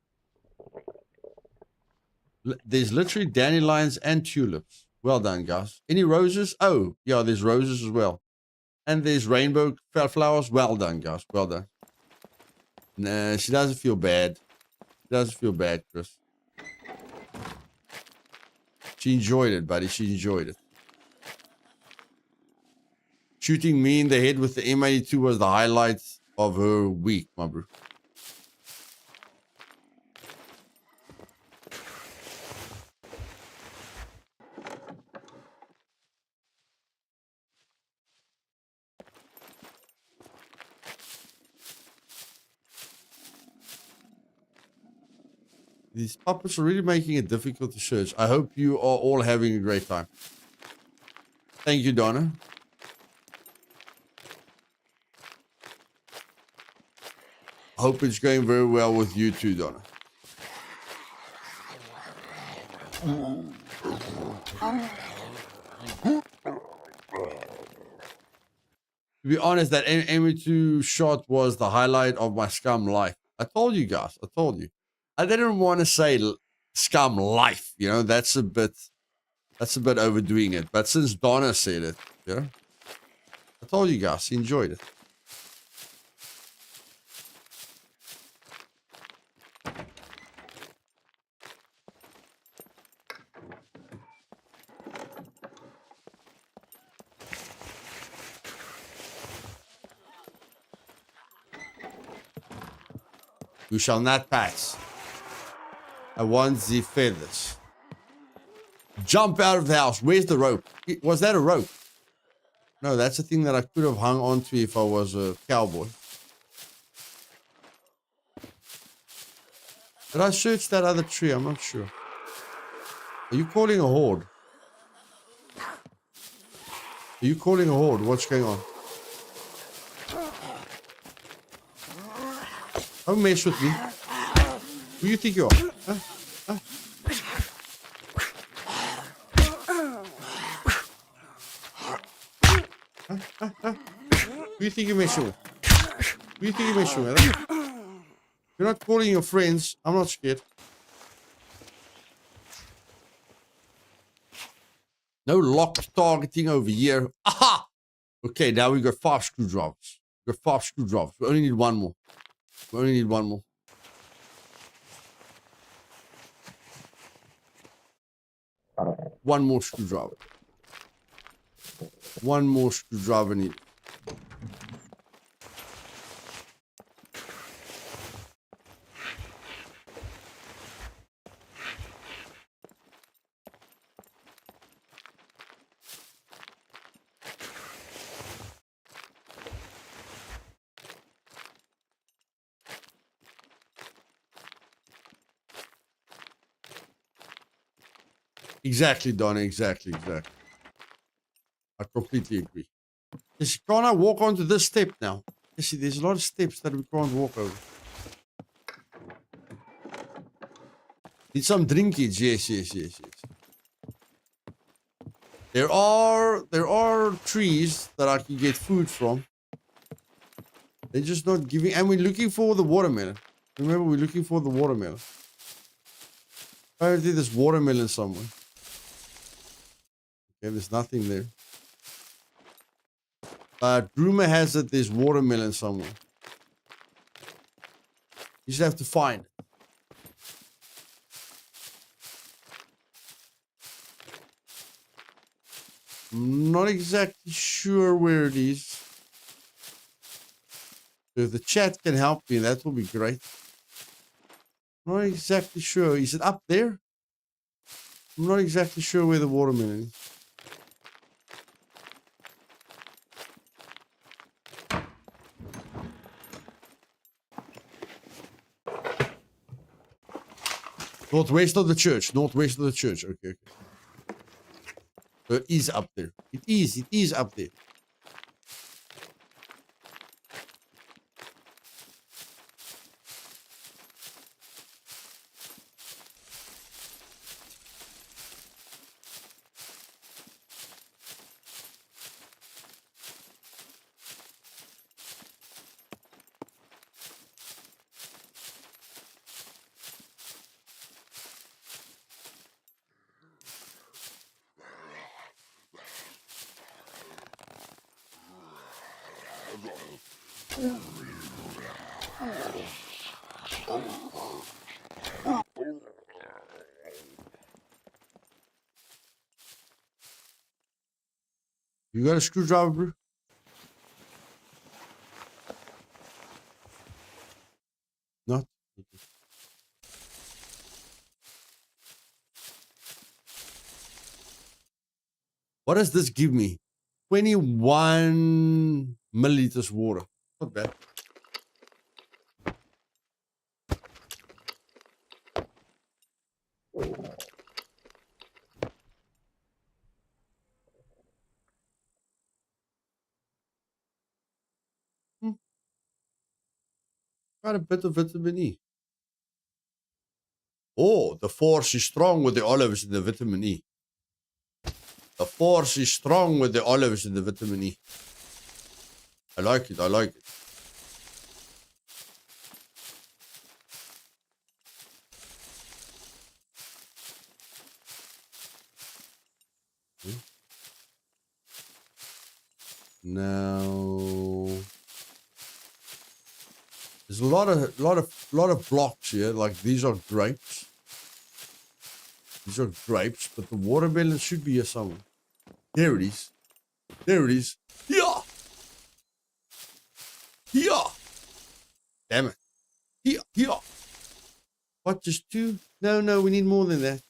[SPEAKER 1] There's literally dandelions and tulips. Well done, guys. Any roses? Oh, yeah, there's roses as well. And there's rainbow flowers. Well done, guys. Well done. Nah, she doesn't feel bad. She doesn't feel bad, Chris. She enjoyed it, buddy. She enjoyed it. Shooting me in the head with the M82 was the highlight of her week, my bro. These puppets are really making it difficult to search. I hope you are all having a great time. Thank you, Donna. Hope it's going very well with you too, Donna. To be honest, that M2 shot was the highlight of my Scum life. I told you guys. I told you. I didn't want to say Scum life. You know, that's a bit overdoing it. But since Donna said it, you know, I told you guys. He enjoyed it. You shall not pass. I want the feathers. Jump out of the house. Where's the rope? Was that a rope? No, that's a thing that I could have hung on to if I was a cowboy. Did I search that other tree? I'm not sure. Are you calling a horde? Are you calling a horde? What's going on? Don't mess with me. Who do you think you are? Huh? Huh? Who do you think you're messing with? Who do you think you're messing with? You're not calling your friends. I'm not scared. No lock targeting over here. Aha! Okay, now we got 5 screwdrivers. We got 5 screwdrivers. We only need one more. We only need one more. One more screwdriver. One more screwdriver needed. Exactly, Donna. Exactly. I completely agree. Yes, can't I walk onto this step now? You see, there's a lot of steps that we can't walk over. Need some drinkage. Yes. There are trees that I can get food from. They're just not giving. And we're looking for the watermelon. Remember, we're looking for the watermelon. Apparently, there's watermelon somewhere. Okay, there's nothing there. But rumor has it there's watermelon somewhere. You just have to find it. I'm not exactly sure where it is. So if the chat can help me, that will be great. I'm not exactly sure. Is it up there? I'm not exactly sure where the watermelon is. Northwest of the church. Northwest of the church. Okay. So it is up there. It is up there. You got a screwdriver, bro? Not? Okay. What does this give me? 21 milliliters water. Not bad. Got a bit of vitamin E. Oh, the force is strong with the olives and the vitamin E. The force is strong with the olives and the vitamin E. I like it. I like it. Now, there's a lot of blocks here. Like these are grapes. These are grapes, but the watermelon should be here somewhere. There it is. There it is. Yeah. Yeah. Damn it. Yeah. Yeah. What, just two? No, we need more than that.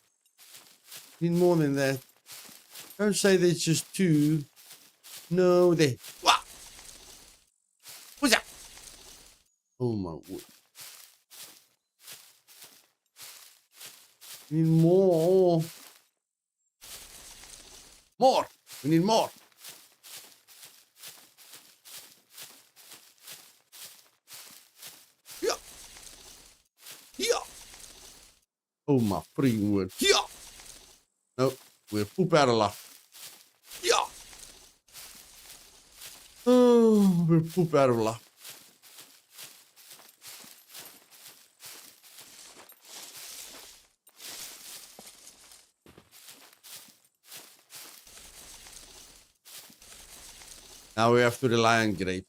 [SPEAKER 1] We need more than that. Don't say there's just two. No, there. What? What's that? Oh my word. We need more. More. We need more. Yeah. Yeah. Oh my freaking word. Yeah. Nope. We're poop out of luck. Yeah. Oh, we're poop out of luck. Now we have to rely on grape.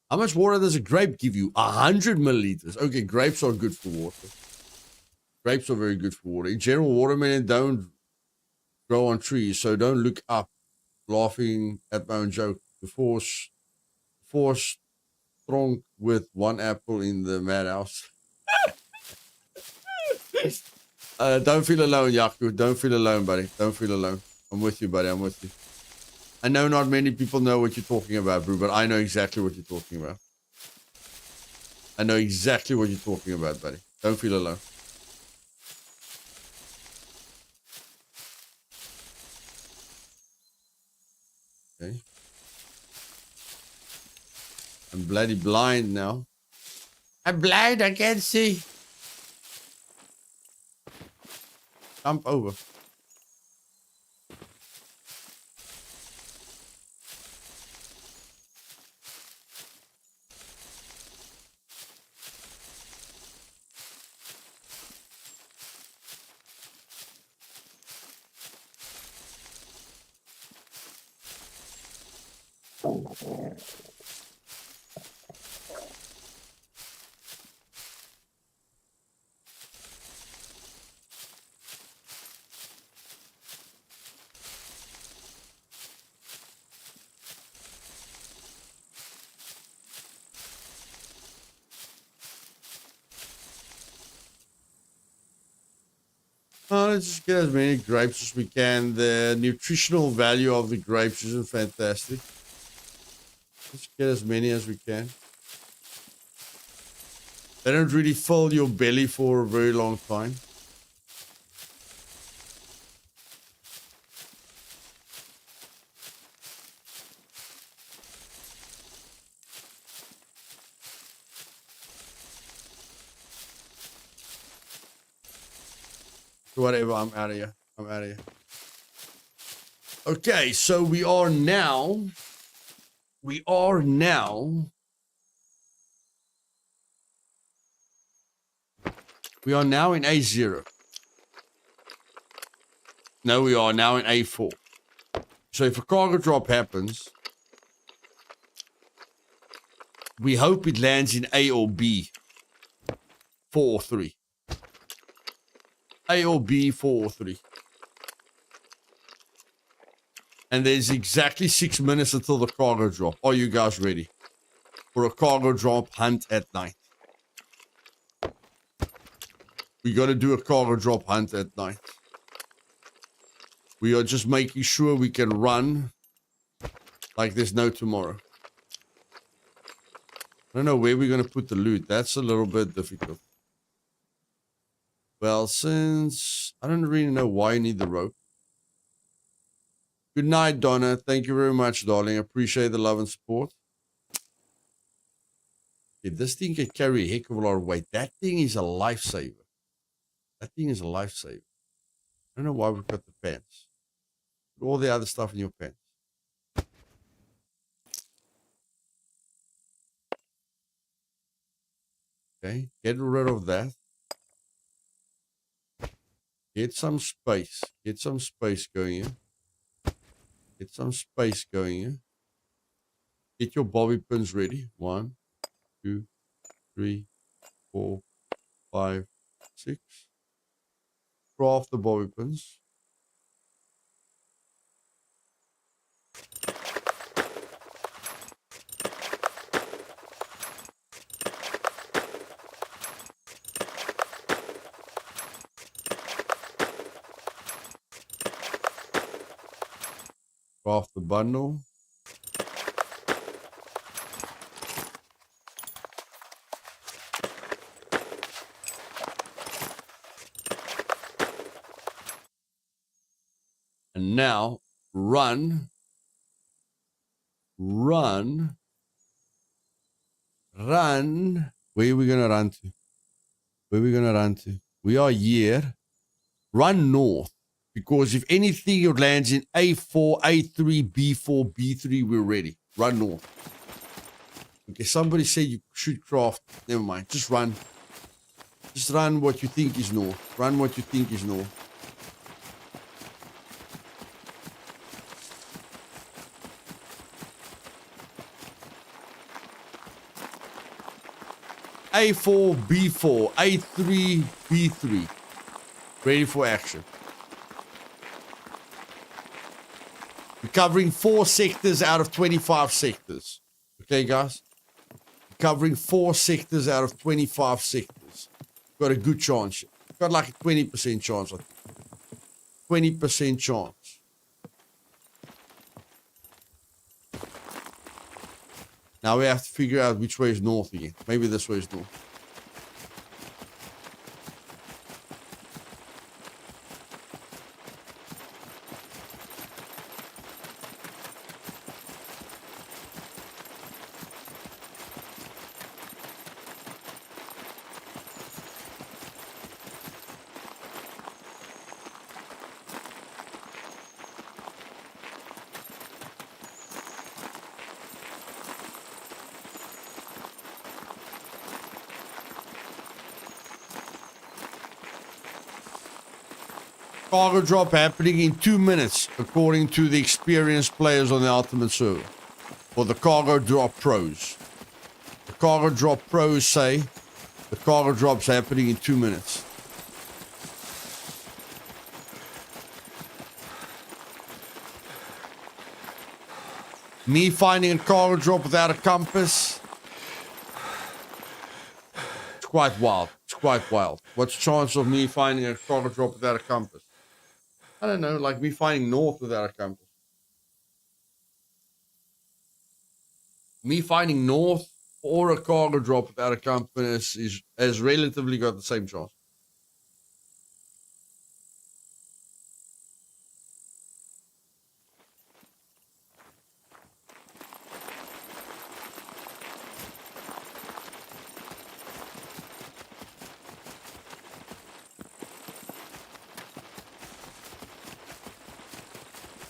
[SPEAKER 1] How much water does a grape give you? 100 milliliters. Okay, grapes are good for water. Grapes are very good for water. In general, watermelon don't grow on trees, so don't look up laughing at my own joke. The force strong with one apple in the madhouse. Don't feel alone, Yaku. Don't feel alone, buddy. Don't feel alone. I'm with you, buddy. I'm with you. I know not many people know what you're talking about, bro, but I know exactly what you're talking about. I know exactly what you're talking about, buddy. Don't feel alone. Okay. I'm bloody blind now. I'm blind. I can't see. Jump over. Let's just get as many grapes as we can. The nutritional value of the grapes isn't fantastic. Let's get as many as we can. They don't really fill your belly for a very long time. Whatever, I'm out of here. I'm out of here. Okay, so we are now in A0. No, we are now in A4. So if a cargo drop happens, we hope it lands in A or B. 4 or 3. A or B, 4 or 3. And there's exactly 6 minutes until the cargo drop. Are you guys ready for a cargo drop hunt at night? We got to do a cargo drop hunt at night. We are just making sure we can run like there's no tomorrow. I don't know where we're going to put the loot. That's a little bit difficult. Well, since I don't really know why you need the rope. Good night, Donna. Thank you very much, darling. I appreciate the love and support. Okay, this thing can carry a heck of a lot of weight. That thing is a lifesaver. That thing is a lifesaver. I don't know why we've got the pants. Put all the other stuff in your pants. Okay, get rid of that. Get some space. Get some space going here. Get some space going here. Get your bobby pins ready. 1, 2, 3, 4, 5, 6. Craft the bobby pins. Craft the bundle. And now run. Run. Run. Where are we going to run to? Where are we going to run to? We are here. Run north. Because if anything, it lands in A4, A3, B4, B3, we're ready. Run north. Okay, somebody said you should craft. Never mind. Just run. Just run what you think is north. Run what you think is north. A4, B4, A3, B3. Ready for action. We're covering 4 sectors out of 25 sectors. Okay, guys? We're covering 4 sectors out of 25 sectors. Got a good chance. Got like a 20% chance. 20% chance. Now we have to figure out which way is north again. Maybe this way is north. Cargo drop happening in 2 minutes, according to the experienced players on the Ultimate server. For the cargo drop pros. The cargo drop pros say the cargo drop's happening in 2 minutes. Me finding a cargo drop without a compass. It's quite wild. It's quite wild. What's the chance of me finding a cargo drop without a compass? I don't know, like me finding north without a compass. Me finding north or a cargo drop without a compass has relatively got the same chance.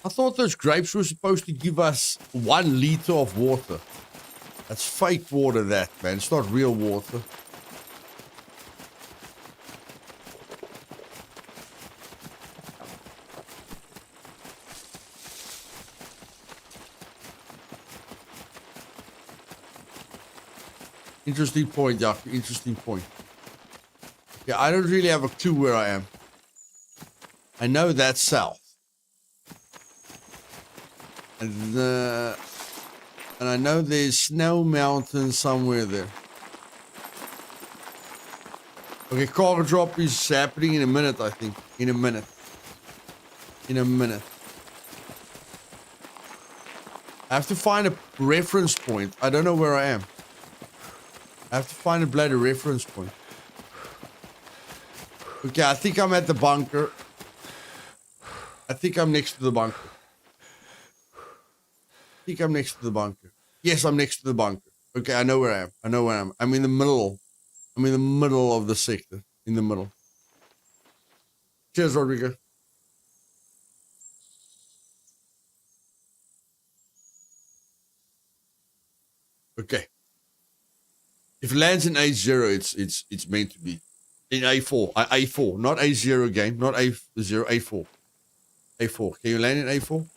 [SPEAKER 1] I thought those grapes were supposed to give us 1 liter of water. That's fake water, that, man. It's not real water. Interesting point, Jack. Interesting point. Yeah, I don't really have a clue where I am. I know that's south. And I know there's Snow Mountain somewhere there. Okay, cargo drop is happening in a minute, I think. In a minute. In a minute. I have to find a reference point. I don't know where I am. I have to find a bloody reference point. Okay, I think I'm at the bunker. I think I'm next to the bunker. I think I'm next to the bunker. Yes, I'm next to the bunker. Okay, I know where I am. I know where I am. I'm in the middle. I'm in the middle of the sector. In the middle. Cheers, Rodrigo. Okay. If it lands in A0, it's meant to be. In A4. A4. Not A0 game. Not A0. A4. A4. Can you land in A4? Can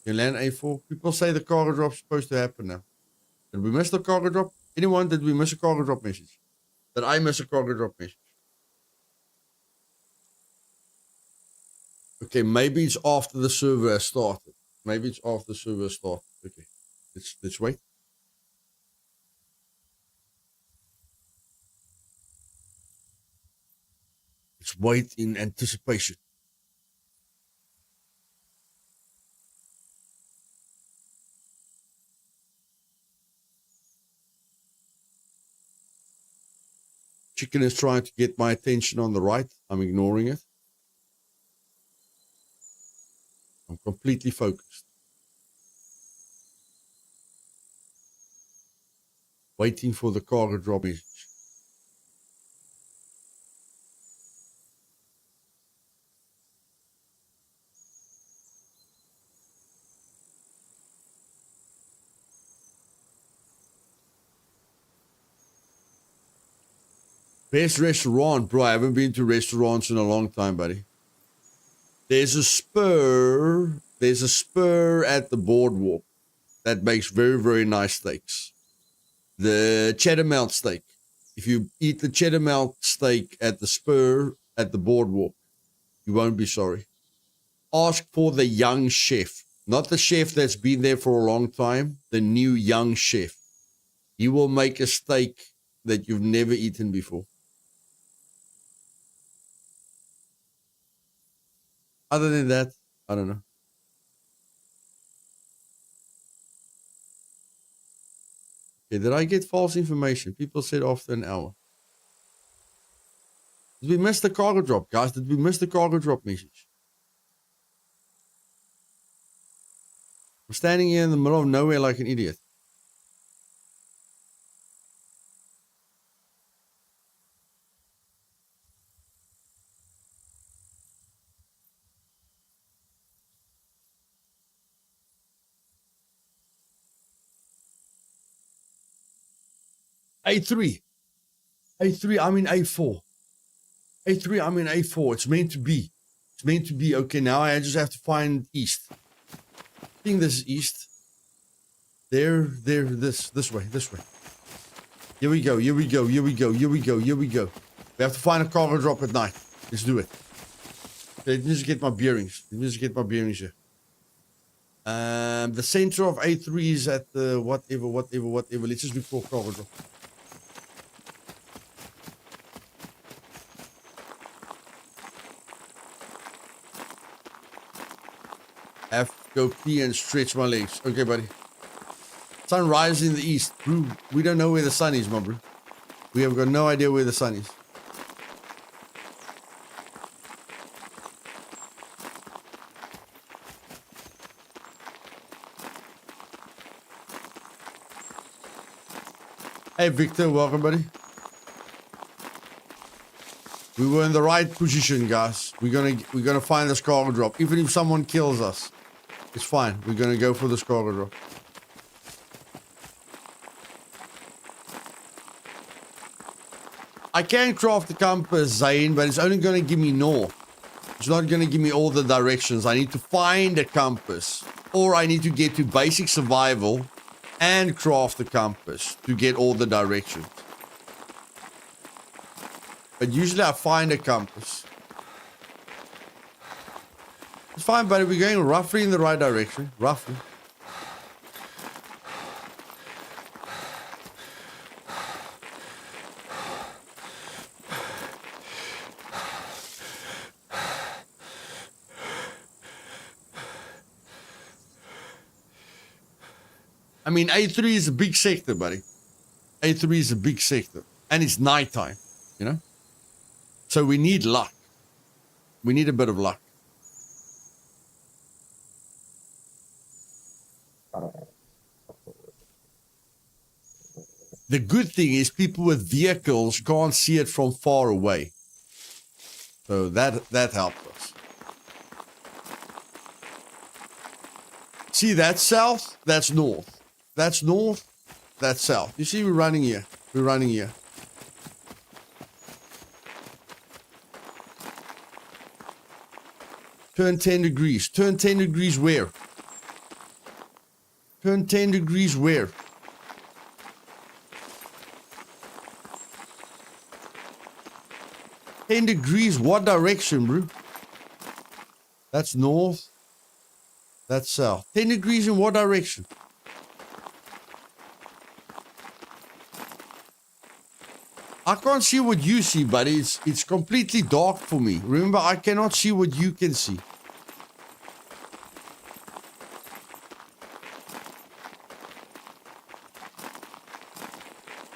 [SPEAKER 1] you land in A4? People say the cargo drop's supposed to happen now. Did we miss the cargo drop? Anyone, did we miss a cargo drop message? Did I miss a cargo drop message? Okay, maybe it's after the server has started. Maybe it's after the server has started. Okay, let's wait. Let's wait in anticipation. Chicken is trying to get my attention on the right. I'm ignoring it. I'm completely focused. Waiting for the cargo drop message. Best restaurant, bro. I haven't been to restaurants in a long time, buddy. There's a spur. There's a spur at the boardwalk that makes very, very nice steaks. The cheddar melt steak. If you eat the cheddar melt steak at the spur at the boardwalk, you won't be sorry. Ask for the young chef, not the chef that's been there for a long time, the new young chef. He will make a steak that you've never eaten before. Other than that, I don't know. Okay, did I get false information? People said after an hour. Did we miss the cargo drop, guys? Did we miss the cargo drop message? I'm standing here in the middle of nowhere like an idiot. A3. A3, I'm in A4. A3, I'm in A4. It's meant to be. It's meant to be. Okay, now I just have to find east. I think this is east. There, this way. Here we go. We have to find a cargo drop at night. Let's do it. Okay, let me just get my bearings. Here. The center of A3 is at the whatever. Let's just look for a cargo drop. F, go pee and stretch my legs. Okay, buddy. Sun rises in the east. Bro, we don't know where the sun is, my bro. We have got no idea where the sun is. Hey, Victor, welcome, buddy. We were in the right position, guys. We're gonna find this cargo drop. Even if someone kills us, it's fine. We're gonna go for this cargo drop. I can craft the compass, Zane, but it's only gonna give me north. It's not gonna give me all the directions. I need to find a compass, or I need to get to basic survival and craft the compass to get all the directions. But usually I find a compass. It's fine, buddy. We're going roughly in the right direction. Roughly. I mean, A3 is a big sector, buddy. A3 is a big sector. And it's nighttime, you know? So we need luck. We need a bit of luck. The good thing is people with vehicles can't see it from far away. So that helped us. See, that's south, that's north. That's north, that's south. You see, we're running here. We're running here. Turn 10 degrees. Turn 10 degrees where? Turn 10 degrees where? $10 degrees, what direction, bro? That's north. That's south. 10 degrees in what direction? I can't see what you see, buddy. It's completely dark for me. Remember, I cannot see what you can see.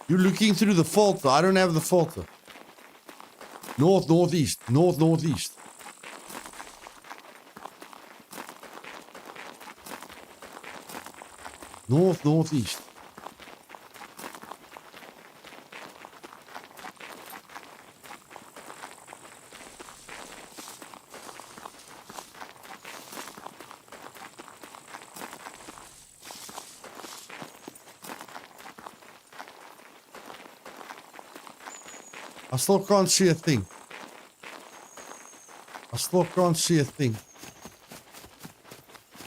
[SPEAKER 1] You're looking through the filter. I don't have the filter. North, northeast. North, northeast. North, northeast. I still can't see a thing. I still can't see a thing.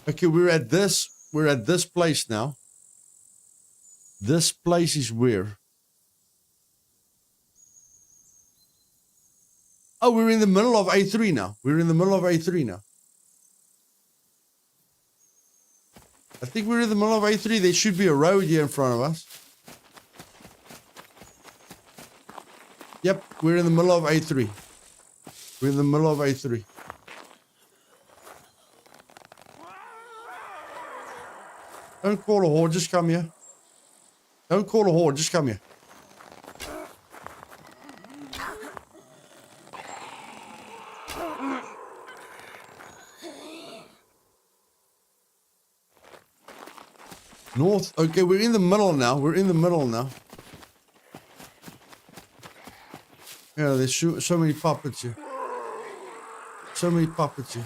[SPEAKER 1] Okay, we're at this place now. This place is where? Oh, we're in the middle of A3 now. We're in the middle of A3 now. I think we're in the middle of A3. There should be a road here in front of us. Yep, we're in the middle of A3. We're in the middle of A3. Don't call a horde, just come here. Don't call a horde, just come here. North, okay, we're in the middle now. We're in the middle now. Yeah, there's so many puppets here. So many puppets here.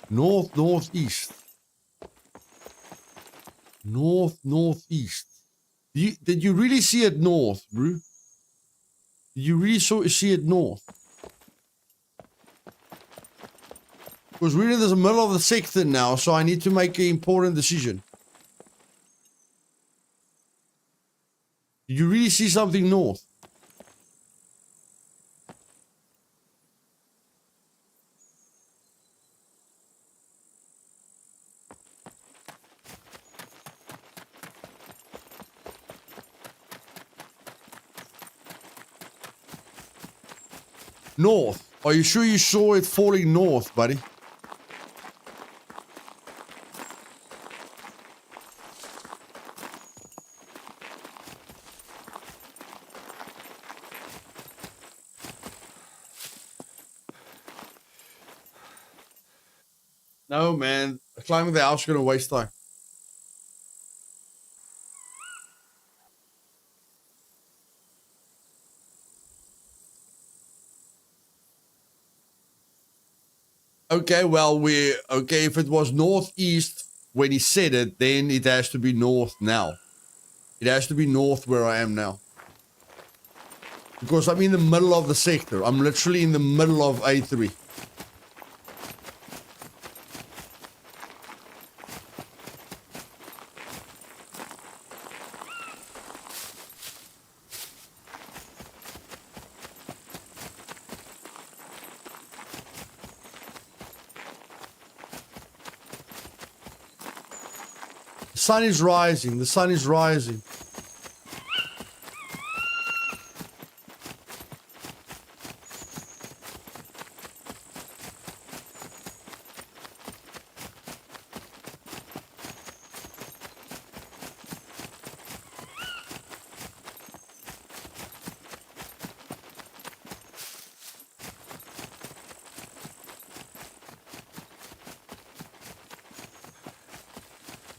[SPEAKER 1] North, northeast. North, northeast. Did you really see it north, bro? Did you really see it north? Because we're in the middle of the sector now, so I need to make an important decision. Did you really see something north? North. Are you sure you saw it falling north, buddy? No, man. Climbing the house is going to waste time. Okay, well, okay, if it was northeast when he said it, then it has to be north now. It has to be north where I am now. Because I'm in the middle of the sector. I'm literally in the middle of A3. The sun is rising. The sun is rising.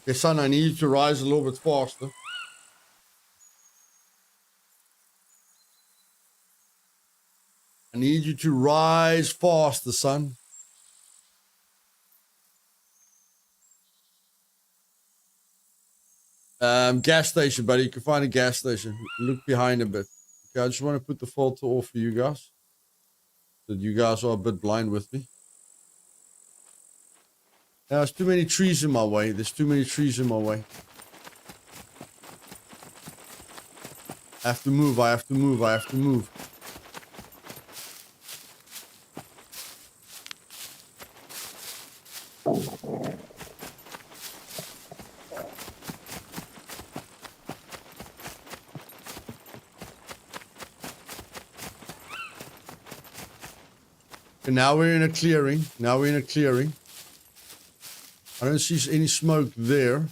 [SPEAKER 1] Okay, son, I need you to rise a little bit faster. I need you to rise faster, son. Gas station, buddy. You can find a gas station. Look behind a bit. Okay, I just want to put the filter off for you guys. So that you guys are a bit blind with me. Now, there's too many trees in my way. There's too many trees in my way. I have to move. I have to move. I have to move. And now we're in a clearing. Now we're in a clearing. I don't see any smoke there.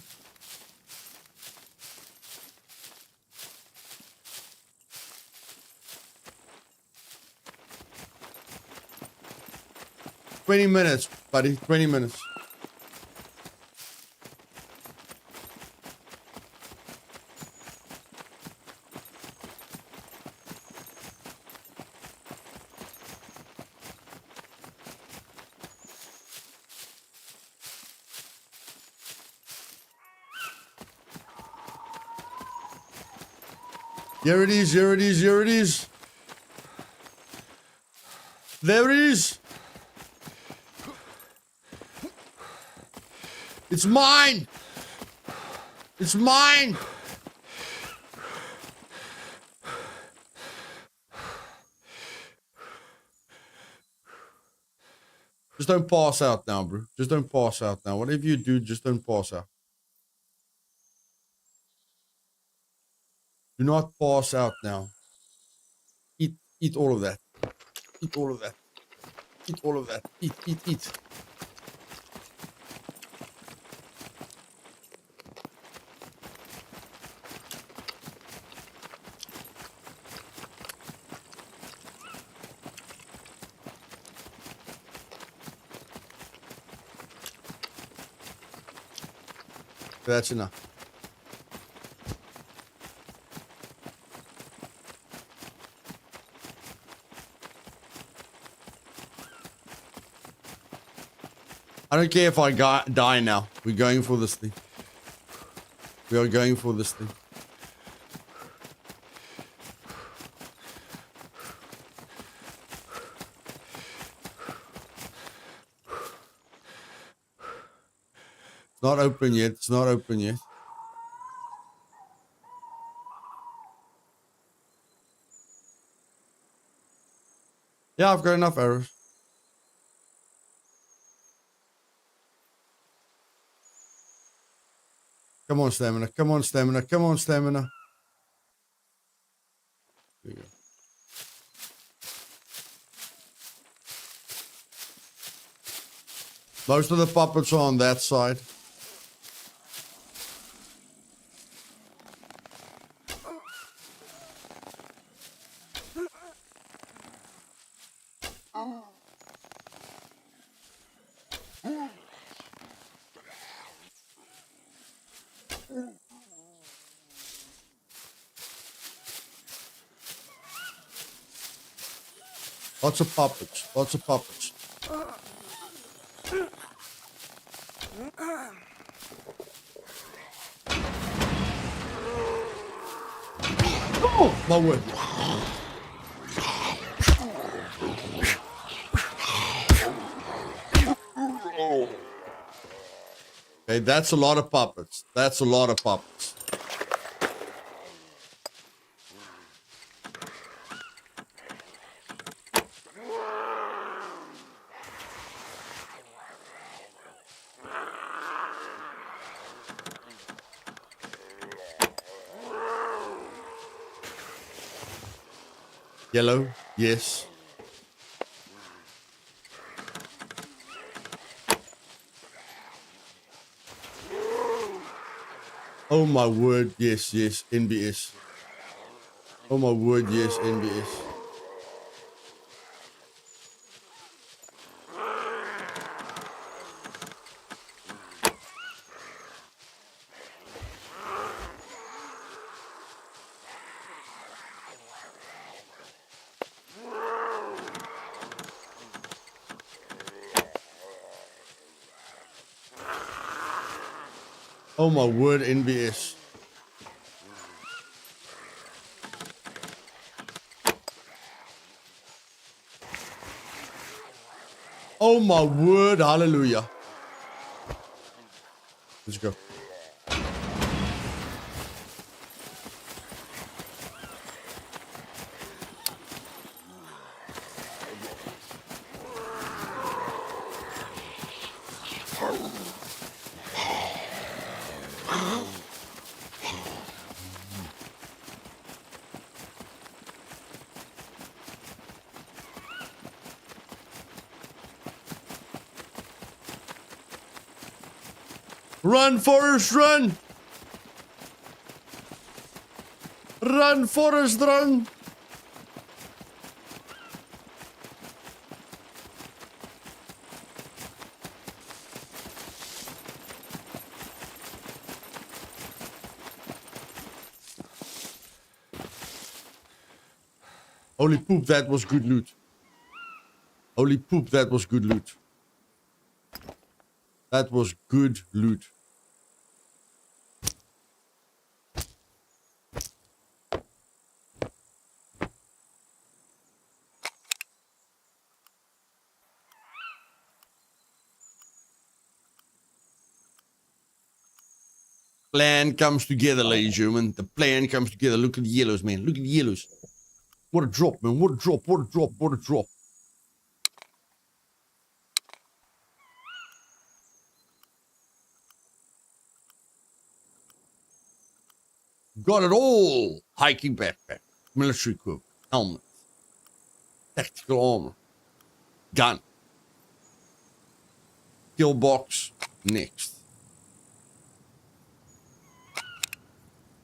[SPEAKER 1] "20 minutes, buddy. 20 minutes. Here it is, here it is, here it is. There it is. It's mine. It's mine. Just don't pass out now, bro. Just don't pass out now. Whatever you do, just don't pass out. Do not pass out now. Eat all of that. Eat all of that. Eat all of that. Eat. That's enough. I don't care if I die now. We're going for this thing. We are going for this thing. It's not open yet. It's not open yet. Yeah, I've got enough arrows. Come on, stamina. Come on, stamina. Come on, stamina. There you go. Most of the puppets are on that side. Lots of puppets. Lots of puppets. Oh, my word. Okay, that's a lot of puppets. That's a lot of puppets. Yellow, yes. Oh my word, yes, yes, NBS. Oh my word, yes, NBS. Oh my word, NBS. Oh my word, hallelujah. Let's go. Run, Forrest, run! Run, Forrest, run! Holy poop, that was good loot. Holy poop, that was good loot. That was good loot. Plan comes together, ladies and gentlemen. The plan comes together. Look at the yellows, man. Look at the yellows. What a drop, man. What a drop. What a drop. What a drop. Got it all. Hiking backpack. Military equipment. Helmet. Tactical armor. Gun. Kill box. Next.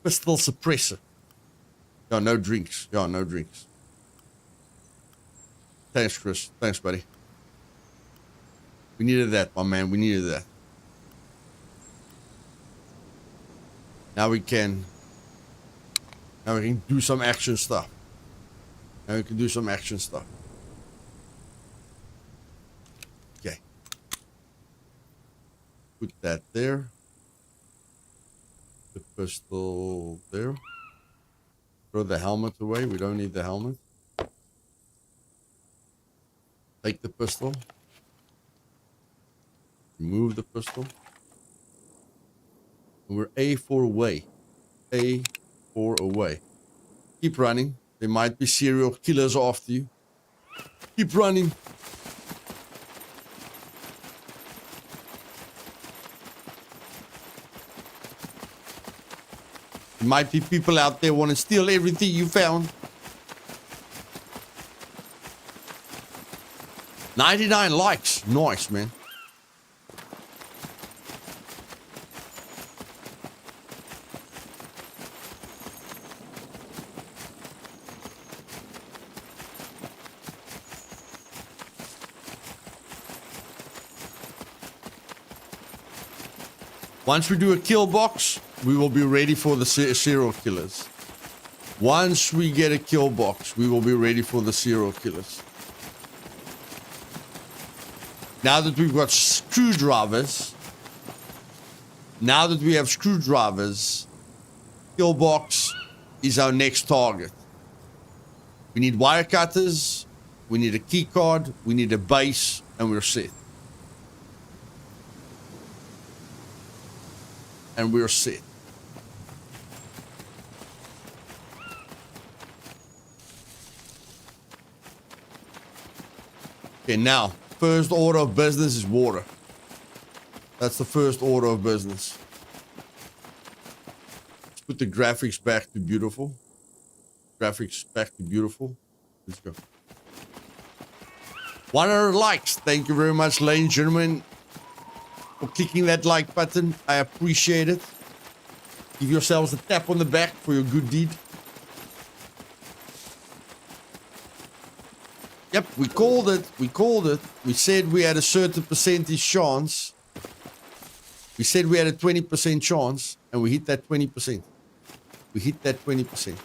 [SPEAKER 1] Pistol suppressor. Yeah, no drinks. Yeah, no drinks. Thanks, Chris. Thanks, buddy. We needed that, my man. We needed that. Now we can do some action stuff. Now we can do some action stuff. Okay. Put that there. The pistol there. Throw the helmet away. We don't need the helmet. Take the pistol. Remove the pistol. And we're A4 away. A4 away. Keep running. There might be serial killers after you. Keep running. There might be people out there want to steal everything you found. 99 likes. Nice, man. Once we do a kill box, we will be ready for the serial killers. Once we get a kill box, we will be ready for the serial killers. Now that we've got screwdrivers, kill box is our next target. We need wire cutters, we need a key card, we need a base, and we're set. and we're set. Okay, now, first order of business is water. That's the first order of business. Let's put the graphics back to beautiful. Graphics back to beautiful. Let's go. 100 likes. Thank you very much, ladies and gentlemen, for clicking that like button. I appreciate it. Give yourselves a tap on the back for your good deed. Yep, we called it. We called it. We said we had a certain percentage chance. We said we had a 20% chance, and we hit that 20%. We hit that 20%.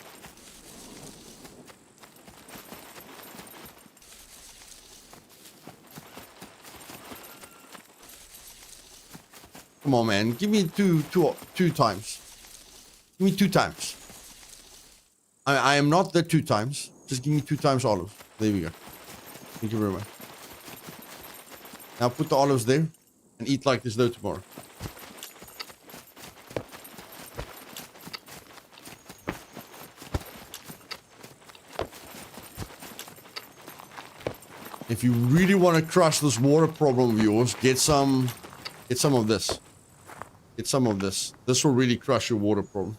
[SPEAKER 1] Come on, man. Give me two times. Give me 2 times. I am not the 2 times. Just give me 2 times olives. There we go. Thank you very much. Now put the olives there and eat like there's no tomorrow. If you really want to crush this water problem of yours, get some of this. Get some of this. This will really crush your water problem.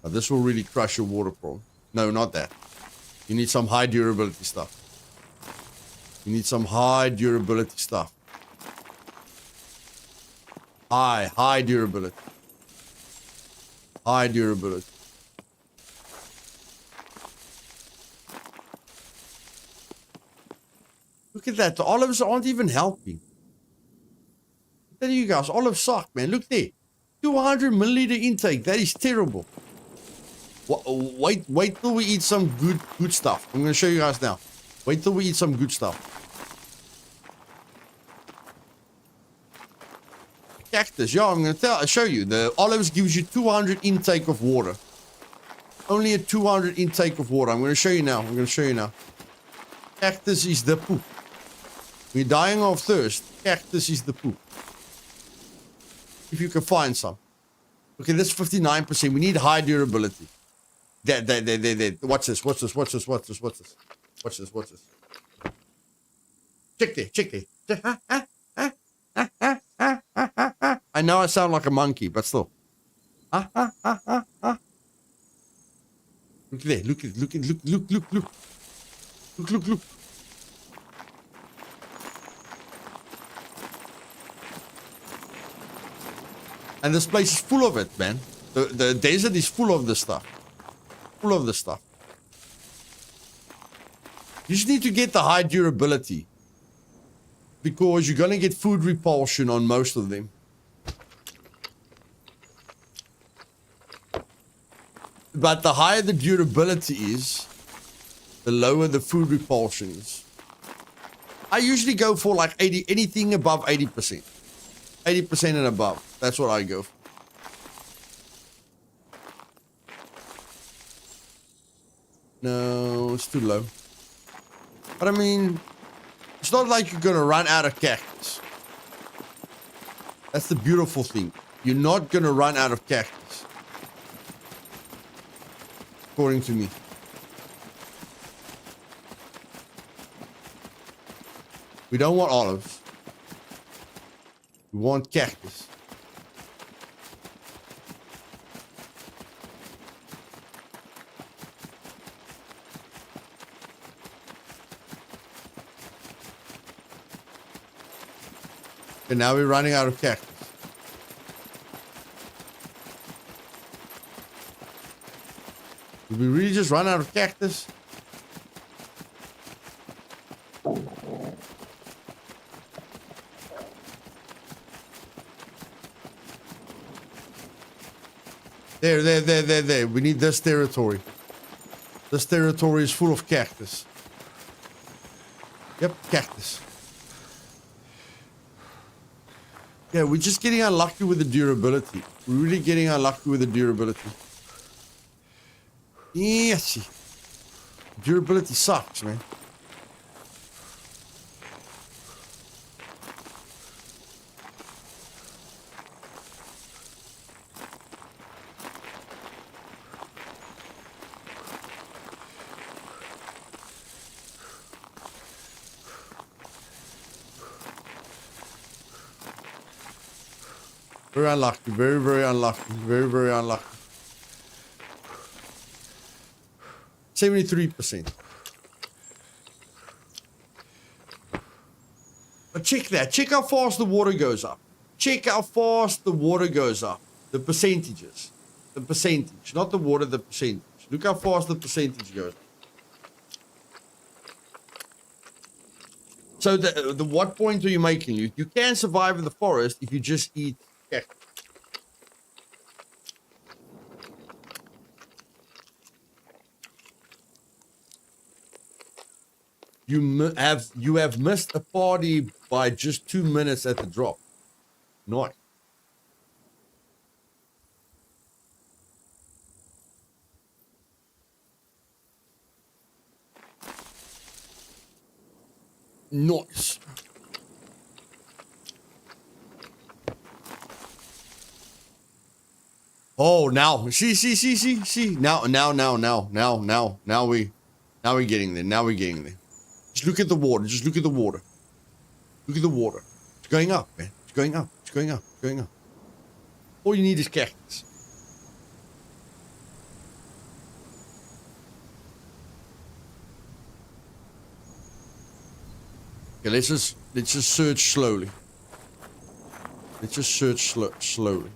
[SPEAKER 1] Now, this will really crush your water problem. No, not that. You need some high durability stuff. You need some high durability stuff. High durability. High durability. Look at that. The olives aren't even helping. I tell you guys, olives suck, man. Look there. 200 milliliter intake. That is terrible. Wait till we eat some good stuff. I'm going to show you guys now. Wait till we eat some good stuff. Cactus. Yeah, I'm going to show you. The olives gives you 200 intake of water. Only a 200 intake of water. I'm going to show you now. I'm going to show you now. Cactus is the poop. We're dying of thirst. Cactus is the poop. If you can find some. Okay, that's 59%. We need high durability. There. Watch this. Watch this. Watch this. Watch this. Watch this. Watch this. Watch this. Check there. Check there. I know I sound like a monkey, but still. Look there. Look. Look. And this place is full of it, man. The desert is full of this stuff. Full of this stuff. You just need to get the high durability. Because you're going to get food repulsion on most of them. But the higher the durability is, the lower the food repulsion is. I usually go for like 80, anything above 80%. 80% and above. That's what I go for. No, it's too low. But I mean, it's not like you're going to run out of cactus. That's the beautiful thing. You're not going to run out of cactus. According to me. We don't want olives. We want cactus. And now we're running out of cactus. Did we really just run out of cactus? There. We need this territory. This territory is full of cactus. Yep, cactus. Yeah, we're just getting unlucky with the durability. We're really getting unlucky with the durability. Yes. Durability sucks, man. Very unlucky. Very, very unlucky. Very, very unlucky. 73%. But check that. Check how fast the water goes up. Check how fast the water goes up. The percentages. The percentage. Not the water, the percentage. Look how fast the percentage goes. So the what point are you making? You can survive in the forest if you just eat cactus. You have missed a party by just 2 minutes at the drop. Nice. Nice. Oh, now see. Now we're getting there. Now we're getting there. Just look at the water. Just look at the water. Look at the water. It's going up, man. It's going up. It's going up. It's going up. All you need is cactus. Okay, let's just search slowly. Let's just search slowly.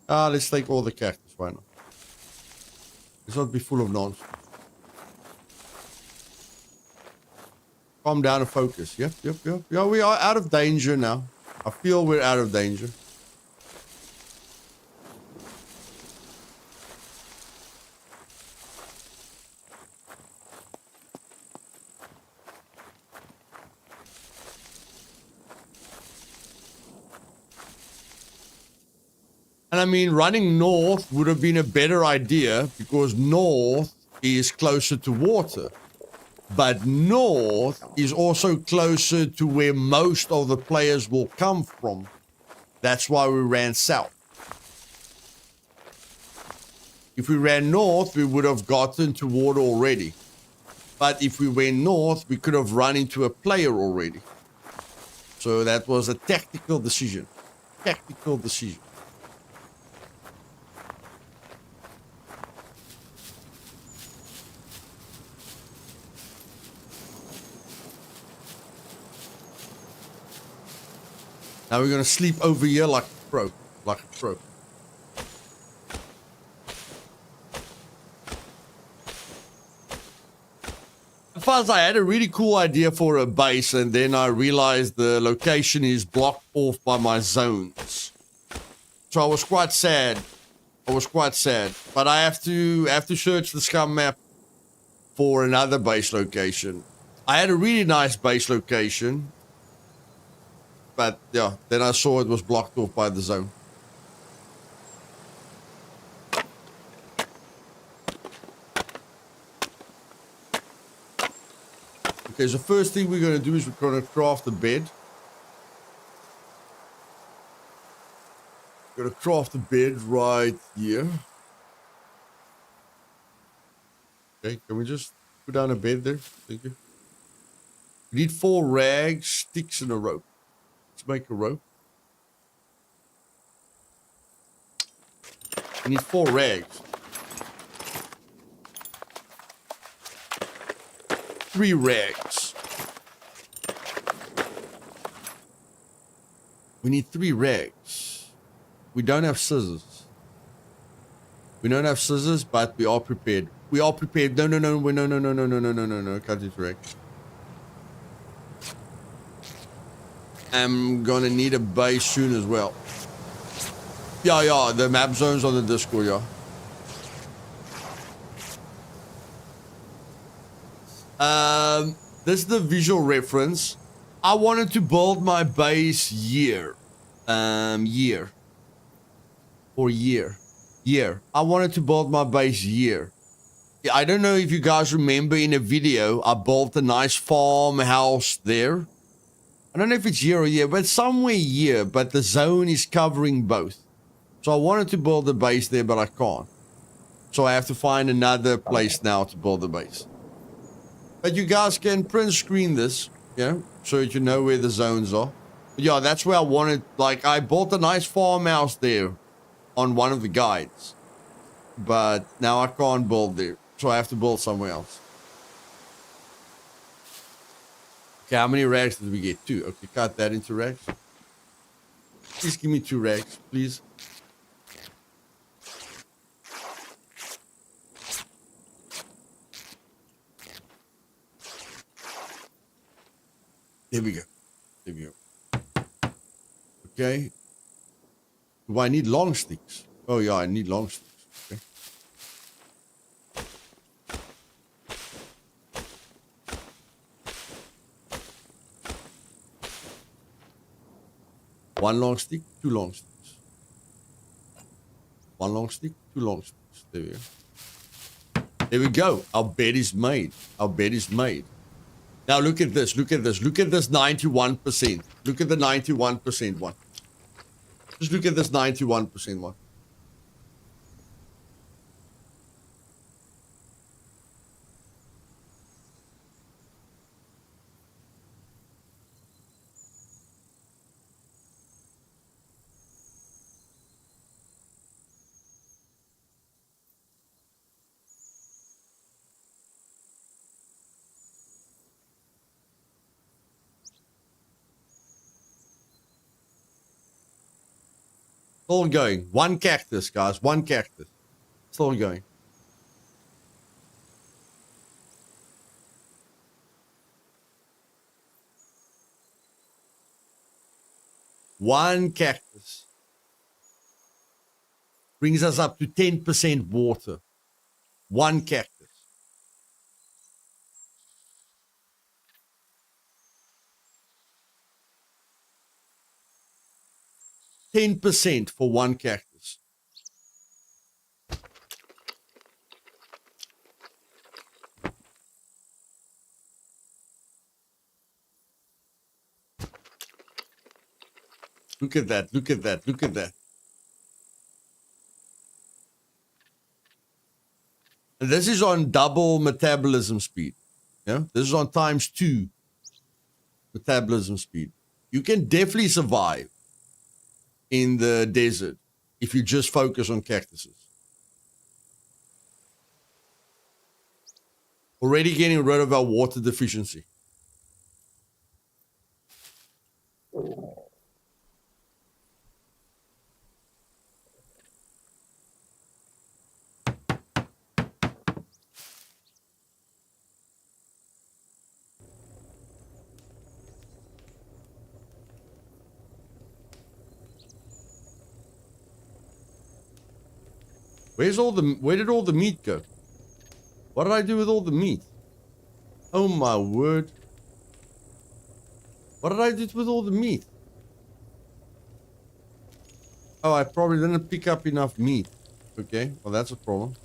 [SPEAKER 1] Let's take all the cactus. Why not? Let's not be full of nonsense. Calm down and focus. Yep. Yeah, we are out of danger now. I feel we're out of danger. And I mean, running north would have been a better idea because north is closer to water. But north is also closer to where most of the players will come from. That's why we ran south. If we ran north, we would have gotten to water already. But if we went north, we could have run into a player already. So that was a tactical decision. Tactical decision. Now we're going to sleep over here like a pro. Like a pro. First, I had a really cool idea for a base, and then I realized the location is blocked off by my zones. So I was quite sad. But I have to search the Scum map for another base location. I had a really nice base location. But yeah, then I saw it was blocked off by the zone. Okay, so first thing we're going to do is we're going to craft a bed. We're going to craft a bed right here. Okay, can we just put down a bed there? Thank you. We need 4 rags, sticks, and a rope. Let's make a rope. We need 4 rags. 3 rags. We need 3 rags. We don't have scissors. We don't have scissors, but we are prepared. We are prepared. No. Cut this rag. I'm gonna need a base soon as well. Yeah, the map zone's on the Discord, yeah. This is the visual reference. I wanted to build my base year. Year. I wanted to build my base year. I don't know if you guys remember in a video, I built a nice farmhouse there. I don't know if it's here or here, but somewhere here, but the zone is covering both. So I wanted to build a base there, but I can't. So I have to find another place now to build a base. But you guys can print screen this, so that you know where the zones are. But yeah, that's where I wanted, like, I built a nice farmhouse there on one of the guides. But now I can't build there, so I have to build somewhere else. Okay, how many rags did we get? 2. Okay, cut that into rags. Please give me 2 rags, please. There we go. There we go. Okay. Do I need long sticks? Oh yeah, I need long sticks. Okay. One long stick, 2 long sticks. One long stick, 2 long sticks. There we go. There we go. Our bed is made. Our bed is made. Now look at this. Look at this. Look at this 91%. Look at the 91% one. Just look at this 91% one. Still going. One cactus, guys. One cactus. Still going. One cactus brings us up to 10% water. One cactus. 10% for one cactus. Look at that. Look at that. Look at that. And this is on double metabolism speed. Yeah, this is on ×2 metabolism speed. You can definitely survive in the desert if you just focus on cactuses. Already getting rid of our water deficiency. Where did all the meat go? What did I do with all the meat? Oh my word. What did I do with all the meat? Oh, I probably didn't pick up enough meat. Okay, well that's a problem.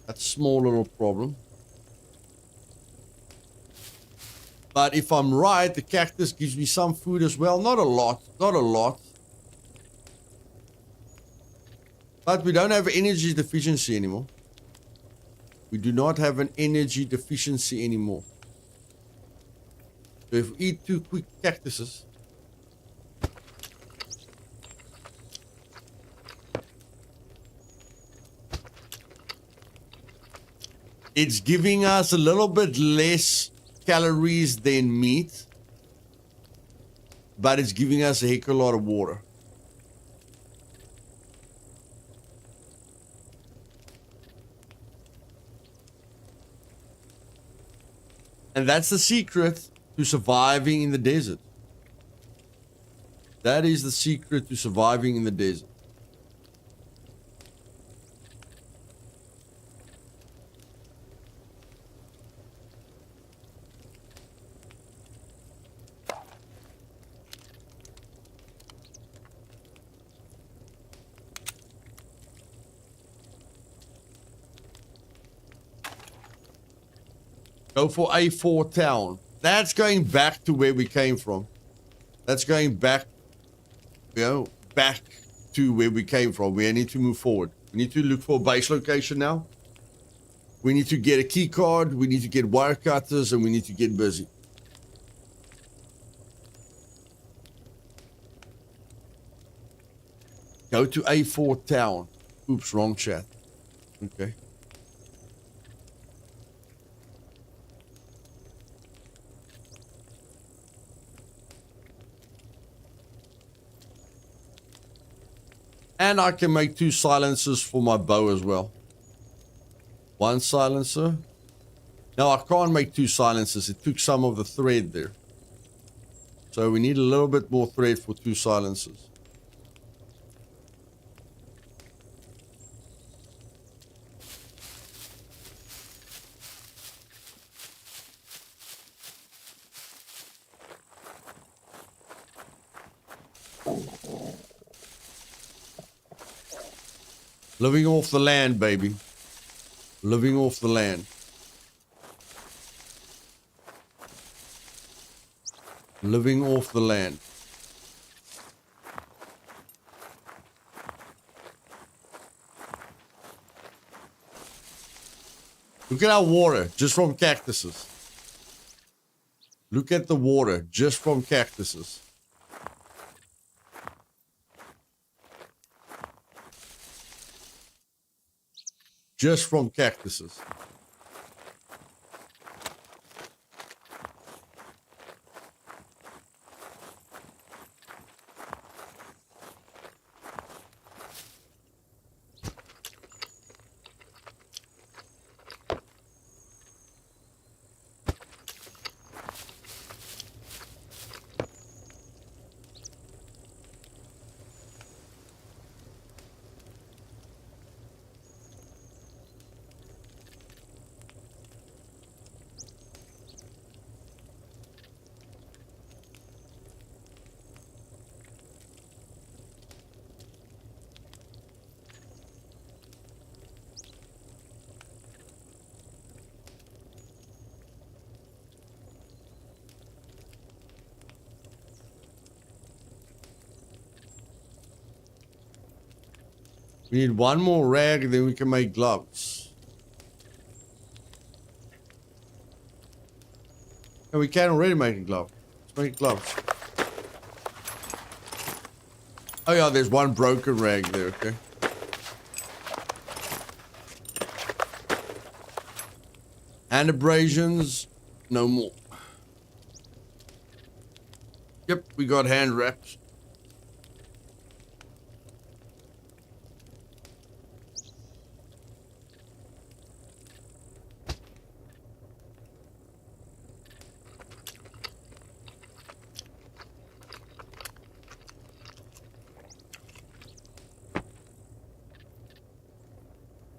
[SPEAKER 1] That's a small little problem. But if I'm right, the cactus gives me some food as well. Not a lot, not a lot. But we don't have energy deficiency anymore. We do not have an energy deficiency anymore. So if we eat 2 quick cactuses, it's giving us a little bit less calories than meat, but it's giving us a heck of a lot of water. And that's the secret to surviving in the desert. That is the secret to surviving in the desert. Go for A4 town. That's going back to where we came from. That's going back, back to where we came from. We need to move forward. We need to look for a base location now. We need to get a key card. We need to get wire cutters, and we need to get busy. Go to A4 town. Oops, wrong chat. Okay. And I can make 2 silencers for my bow as well. 1 silencer. No, I can't make 2 silencers. It took some of the thread there. So we need a little bit more thread for 2 silencers. Living off the land, baby. Living off the land. Living off the land. Look at our water, just from cactuses. Look at the water, just from cactuses. Just from cactuses. We need 1 more rag, and then we can make gloves. And we can already make a glove. Let's make gloves. Oh yeah, there's 1 broken rag there, okay. And abrasions, no more. Yep, we got hand wraps.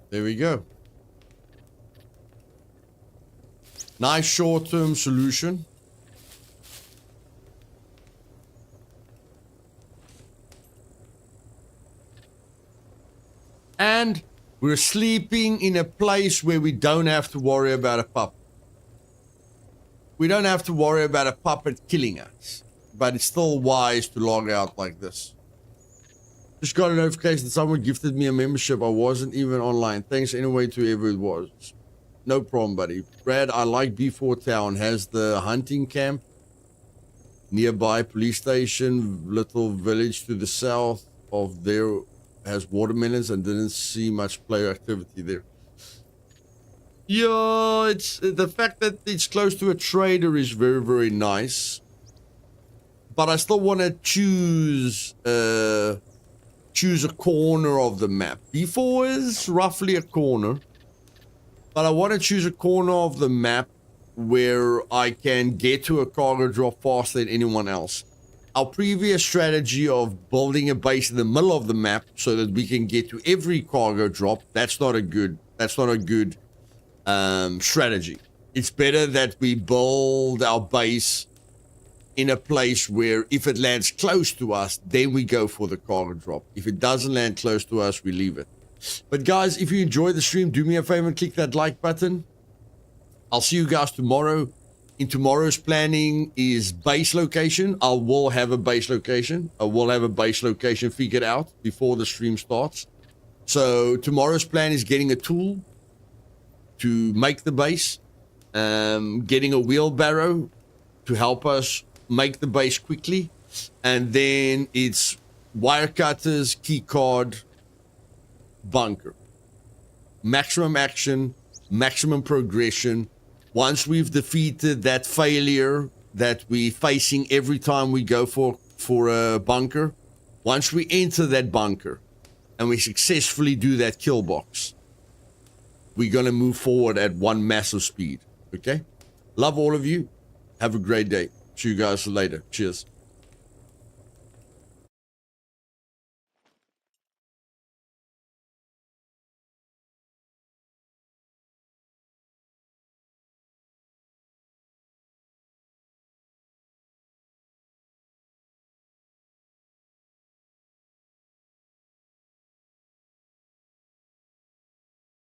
[SPEAKER 1] There we go. Nice short-term solution. And we're sleeping in a place where we don't have to worry about a pup. We don't have to worry about a puppet killing us. But it's still wise to log out like this. Just got a notification that someone gifted me a membership. I wasn't even online. Thanks anyway to whoever it was. No problem, buddy. Brad, I like B4 Town. Has the hunting camp. Nearby police station. Little village to the south of there has watermelons and didn't see much player activity there. Yeah, it's the fact that it's close to a trader is very, very nice. But I still want to choose a corner of the map. B4 is roughly a corner, but I want to choose a corner of the map where I can get to a cargo drop faster than anyone else. Our previous strategy of building a base in the middle of the map so that we can get to every cargo drop, that's not a good strategy. It's better that we build our base in a place where if it lands close to us, then we go for the cargo drop. If it doesn't land close to us, we leave it. But guys, if you enjoyed the stream, do me a favor and click that like button. I'll see you guys tomorrow. In tomorrow's planning is base location. I will have a base location. I will have a base location figured out before the stream starts. So tomorrow's plan is getting a tool to make the base, getting a wheelbarrow to help us make the base quickly, and then it's wire cutters, key card, bunker. Maximum action, maximum progression. Once we've defeated that failure that we're facing every time we go for a bunker, once we enter that bunker and we successfully do that kill box, we're going to move forward at one massive speed. Okay? Love all of you. Have a great day. See you guys later. Cheers.